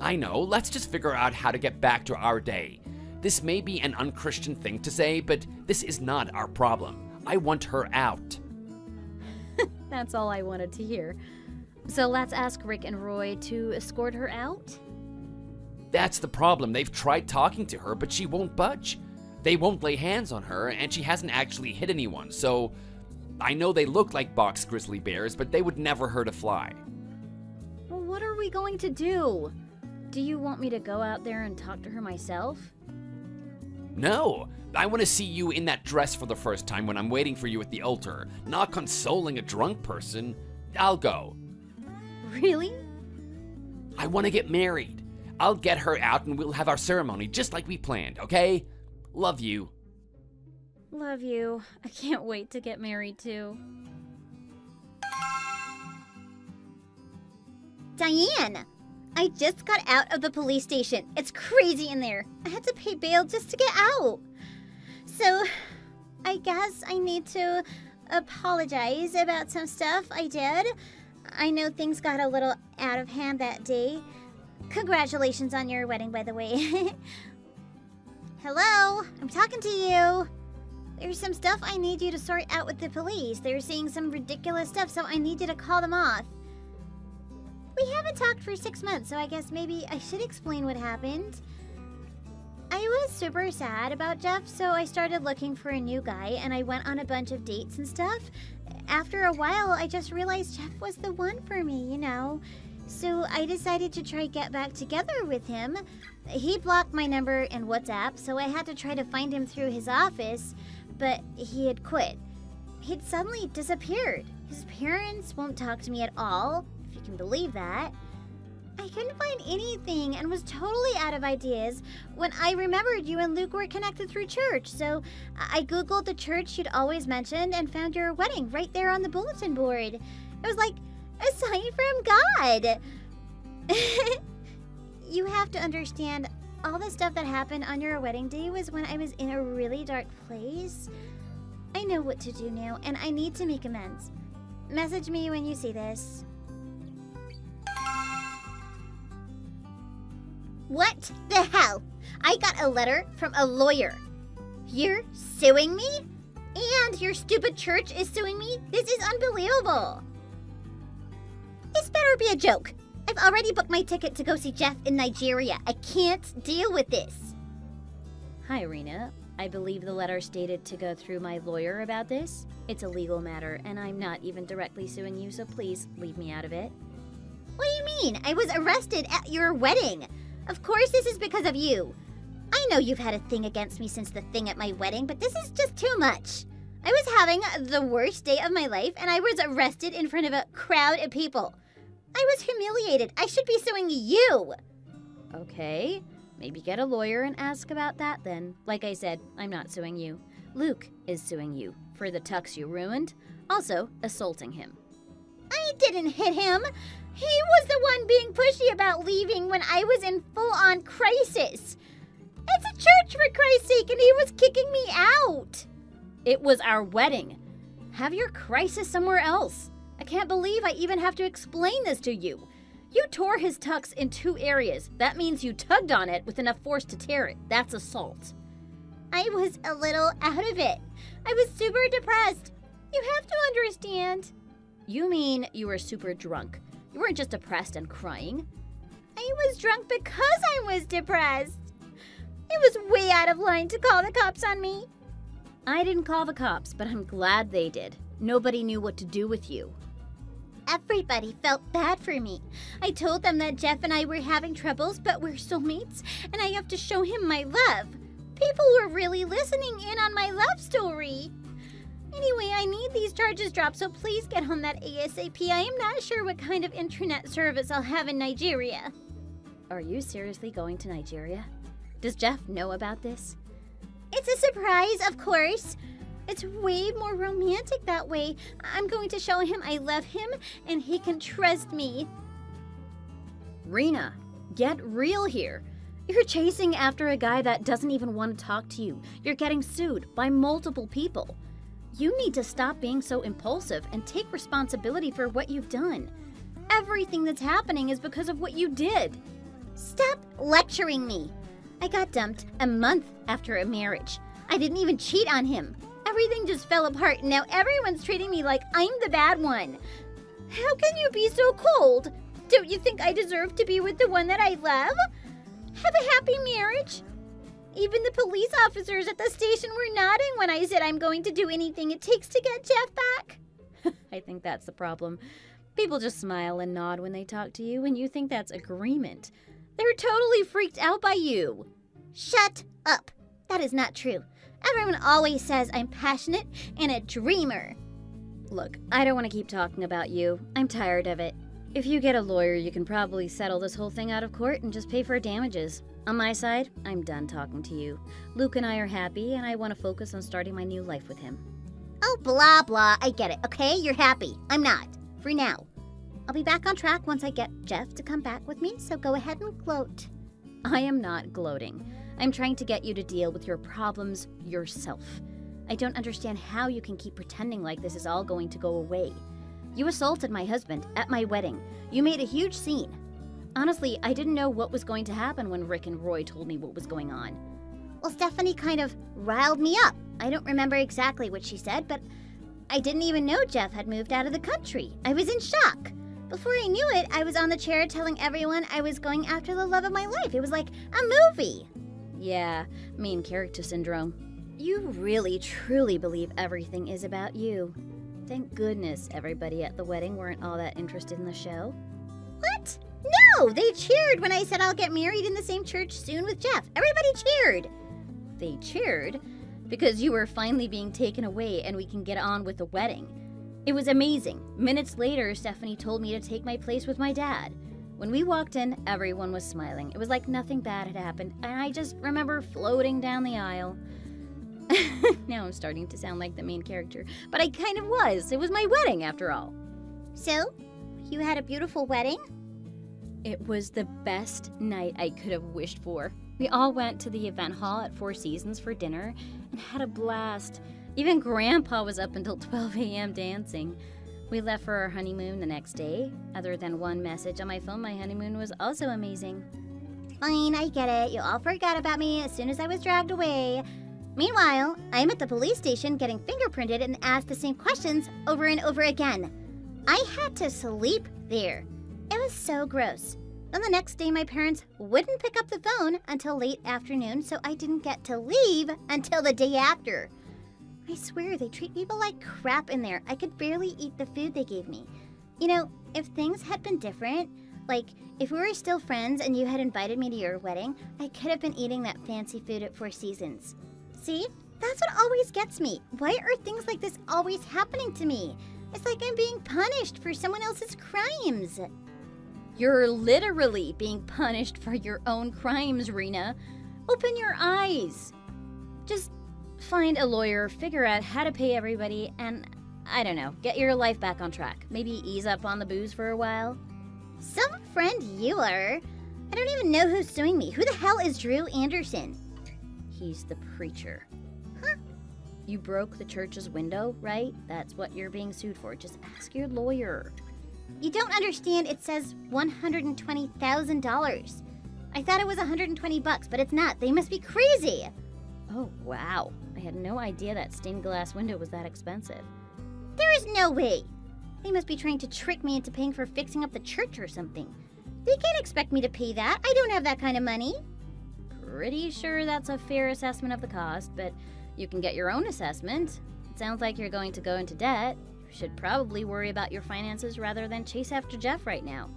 I know, let's just figure out how to get back to our day. This may be an unchristian thing to say, but this is not our problem. I want her out. That's all I wanted to hear. So let's ask Rick and Roy to escort her out? That's the problem. They've tried talking to her, but she won't budge. They won't lay hands on her, and she hasn't actually hit anyone, so I know they look like box grizzly bears, but they would never hurt a fly. Well, what are we going to do? Do you want me to go out there and talk to her myself? No, I want to see you in that dress for the first time when I'm waiting for you at the altar, not consoling a drunk person. I'll go. Really? I want to get married. I'll get her out and we'll have our ceremony just like we planned, okay? Love you. Love you. I can't wait to get married too. Diane! I just got out of the police station. It's crazy in there. I had to pay bail just to get out. So, I guess I need to apologize about some stuff I did. I know things got a little out of hand that day. Congratulations on your wedding, by the way. Hello? I'm talking to you. There's some stuff I need you to sort out with the police. They're saying some ridiculous stuff, so I need you to call them off. We haven't talked for 6 months, so I guess maybe I should explain what happened. I was super sad about Jeff, so I started looking for a new guy, and I went on a bunch of dates and stuff. after a while, I just realized Jeff was the one for me, So I decided to try get back together with him. He blocked my number and WhatsApp, so I had to try to find him through his office, but he had quit. He'd suddenly disappeared. His parents won't talk to me at all, if you can believe that. I couldn't find anything and was totally out of ideas when I remembered you and Luke were connected through church, so I googled the church you'd always mentioned and found your wedding right there on the bulletin board. It was like a sign from God. You have to understand, all the stuff that happened on your wedding day was when I was in a really dark place. I know what to do now, and I need to make amends. Message me when you see this. What the hell? I got a letter from a lawyer. You're suing me? And your stupid church is suing me? This is unbelievable. This better be a joke. I've already booked my ticket to go see Jeff in Nigeria. I can't deal with this. Hi, Rena. I believe the letter stated to go through my lawyer about this. It's a legal matter, and I'm not even directly suing you, so please leave me out of it. What do you mean? I was arrested at your wedding. Of course this is because of you. I know you've had a thing against me since the thing at my wedding, but this is just too much. I was having the worst day of my life, and I was arrested in front of a crowd of people. I was humiliated. I should be suing you. Okay, maybe get a lawyer and ask about that then. Like I said, I'm not suing you. Luke is suing you for the tux you ruined, also assaulting him. I didn't hit him. He was the one being pushy about leaving when I was in full-on crisis. It's a church, for Christ's sake, and he was kicking me out. It was our wedding. Have your crisis somewhere else. I can't believe I even have to explain this to you. You tore his tux in 2 areas. That means you tugged on it with enough force to tear it. That's assault. I was a little out of it. I was super depressed. You have to understand. You mean you were super drunk. You weren't just depressed and crying. I was drunk because I was depressed. It was way out of line to call the cops on me. I didn't call the cops, but I'm glad they did. Nobody knew what to do with you. Everybody felt bad for me. I told them that Jeff and I were having troubles, but we're soulmates, and I have to show him my love. People were really listening in on my love story. Anyway, I need these charges dropped, so please get on that ASAP. I am not sure what kind of internet service I'll have in Nigeria. Are you seriously going to Nigeria? Does Jeff know about this? It's a surprise, of course. It's way more romantic that way. I'm going to show him I love him, and he can trust me. Rena, get real here. You're chasing after a guy that doesn't even want to talk to you. You're getting sued by multiple people. You need to stop being so impulsive and take responsibility for what you've done. Everything that's happening is because of what you did. Stop lecturing me. I got dumped a month after a marriage. I didn't even cheat on him. Everything just fell apart, and now everyone's treating me like I'm the bad one. How can you be so cold? Don't you think I deserve to be with the one that I love? Have a happy marriage? Even the police officers at the station were nodding when I said I'm going to do anything it takes to get Jeff back. I think that's the problem. People just smile and nod when they talk to you, and you think that's agreement. They're totally freaked out by you. Shut up. That is not true. Everyone always says I'm passionate and a dreamer. Look, I don't want to keep talking about you. I'm tired of it. If you get a lawyer, you can probably settle this whole thing out of court and just pay for damages. On my side, I'm done talking to you. Luke and I are happy, and I want to focus on starting my new life with him. Oh, blah, blah. I get it, okay? You're happy. I'm not. For now. I'll be back on track once I get Jeff to come back with me, so go ahead and gloat. I am not gloating. I'm trying to get you to deal with your problems yourself. I don't understand how you can keep pretending like this is all going to go away. You assaulted my husband at my wedding. You made a huge scene. Honestly, I didn't know what was going to happen when Rick and Roy told me what was going on. Well, Stephanie kind of riled me up. I don't remember exactly what she said, but I didn't even know Jeff had moved out of the country. I was in shock. Before I knew it, I was on the chair telling everyone I was going after the love of my life. It was like a movie. Yeah, main character syndrome. You really, truly believe everything is about you. Thank goodness everybody at the wedding weren't all that interested in the show. What? No! They cheered when I said I'll get married in the same church soon with Jeff. Everybody cheered. They cheered because you were finally being taken away and we can get on with the wedding. It was amazing. Minutes later, Stephanie told me to take my place with my dad. When we walked in, everyone was smiling. It was like nothing bad had happened, and I just remember floating down the aisle. Now I'm starting to sound like the main character, but I kind of was. It was my wedding, after all. So, you had a beautiful wedding? It was the best night I could have wished for. We all went to the event hall at Four Seasons for dinner and had a blast. Even Grandpa was up until 12 a.m. dancing. We left for our honeymoon the next day. Other than one message on my phone, my honeymoon was also amazing. Fine, I get it. You all forgot about me as soon as I was dragged away. Meanwhile, I'm at the police station getting fingerprinted and asked the same questions over and over again. I had to sleep there. It was so gross. Then the next day, my parents wouldn't pick up the phone until late afternoon, so I didn't get to leave until the day after. I swear, they treat people like crap in there. I could barely eat the food they gave me. You know, if things had been different, like if we were still friends and you had invited me to your wedding, I could have been eating that fancy food at Four Seasons. See? That's what always gets me. Why are things like this always happening to me? It's like I'm being punished for someone else's crimes. You're literally being punished for your own crimes, Rena. Open your eyes. Just find a lawyer, figure out how to pay everybody, and, I don't know, get your life back on track. Maybe ease up on the booze for a while. Some friend you are. I don't even know who's suing me. Who the hell is Drew Anderson? He's the preacher. Huh? You broke the church's window, right? That's what you're being sued for. Just ask your lawyer. You don't understand. It says $120,000. I thought it was $120, but it's not. They must be crazy. Oh, wow. I had no idea that stained glass window was that expensive. There is no way. They must be trying to trick me into paying for fixing up the church or something. They can't expect me to pay that. I don't have that kind of money. Pretty sure that's a fair assessment of the cost, but you can get your own assessment. It sounds like you're going to go into debt. You should probably worry about your finances rather than chase after Jeff right now.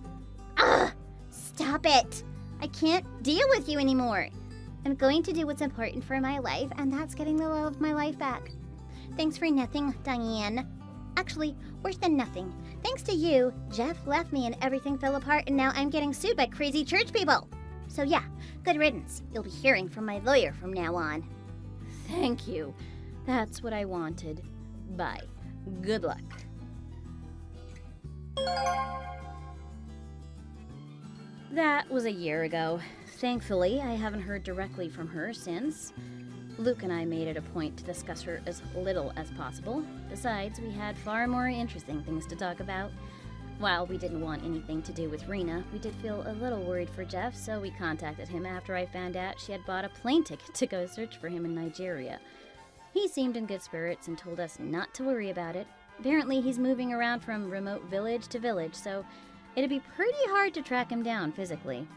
Ugh! Stop it! I can't deal with you anymore. I'm going to do what's important for my life, and that's getting the love of my life back. Thanks for nothing, Diane. Actually, worse than nothing. Thanks to you, Jeff left me and everything fell apart, and now I'm getting sued by crazy church people. So yeah, good riddance. You'll be hearing from my lawyer from now on. Thank you. That's what I wanted. Bye. Good luck. That was a year ago. Thankfully, I haven't heard directly from her since. Luke and I made it a point to discuss her as little as possible. Besides, we had far more interesting things to talk about. While we didn't want anything to do with Rena, we did feel a little worried for Jeff, so we contacted him after I found out she had bought a plane ticket to go search for him in Nigeria. He seemed in good spirits and told us not to worry about it. Apparently, he's moving around from remote village to village, so it'd be pretty hard to track him down physically.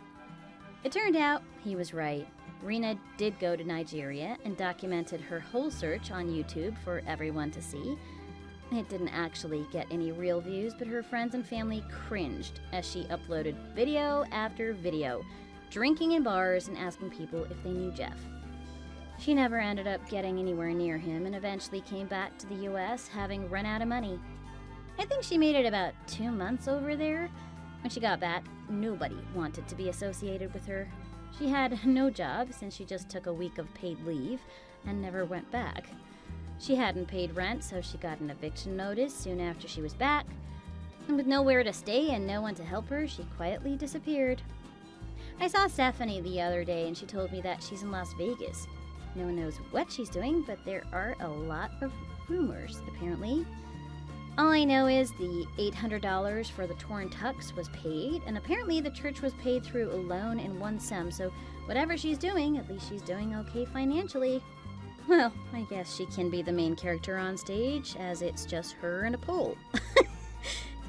It turned out he was right. Rena did go to Nigeria and documented her whole search on YouTube for everyone to see. It didn't actually get any real views, but her friends and family cringed as she uploaded video after video, drinking in bars and asking people if they knew Jeff. She never ended up getting anywhere near him and eventually came back to the US having run out of money. I think she made it about 2 months over there. When she got back, nobody wanted to be associated with her. She had no job since she just took a week of paid leave and never went back. She hadn't paid rent, so she got an eviction notice soon after she was back. And with nowhere to stay and no one to help her, she quietly disappeared. I saw Stephanie the other day and she told me that she's in Las Vegas. No one knows what she's doing, but there are a lot of rumors, apparently. All I know is the $800 for the torn tux was paid, and apparently the church was paid through a loan in one sum, so whatever she's doing, at least she's doing okay financially. Well, I guess she can be the main character on stage, as it's just her and a pole.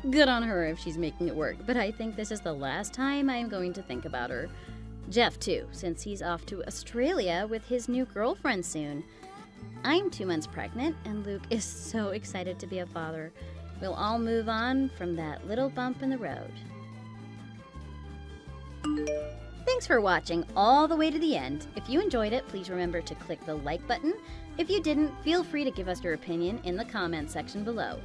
Good on her if she's making it work, but I think this is the last time I'm going to think about her. Jeff, too, since he's off to Australia with his new girlfriend soon. I'm 2 months pregnant, and Luke is so excited to be a father. We'll all move on from that little bump in the road. Thanks for watching all the way to the end. If you enjoyed it, please remember to click the like button. If you didn't, feel free to give us your opinion in the comments section below.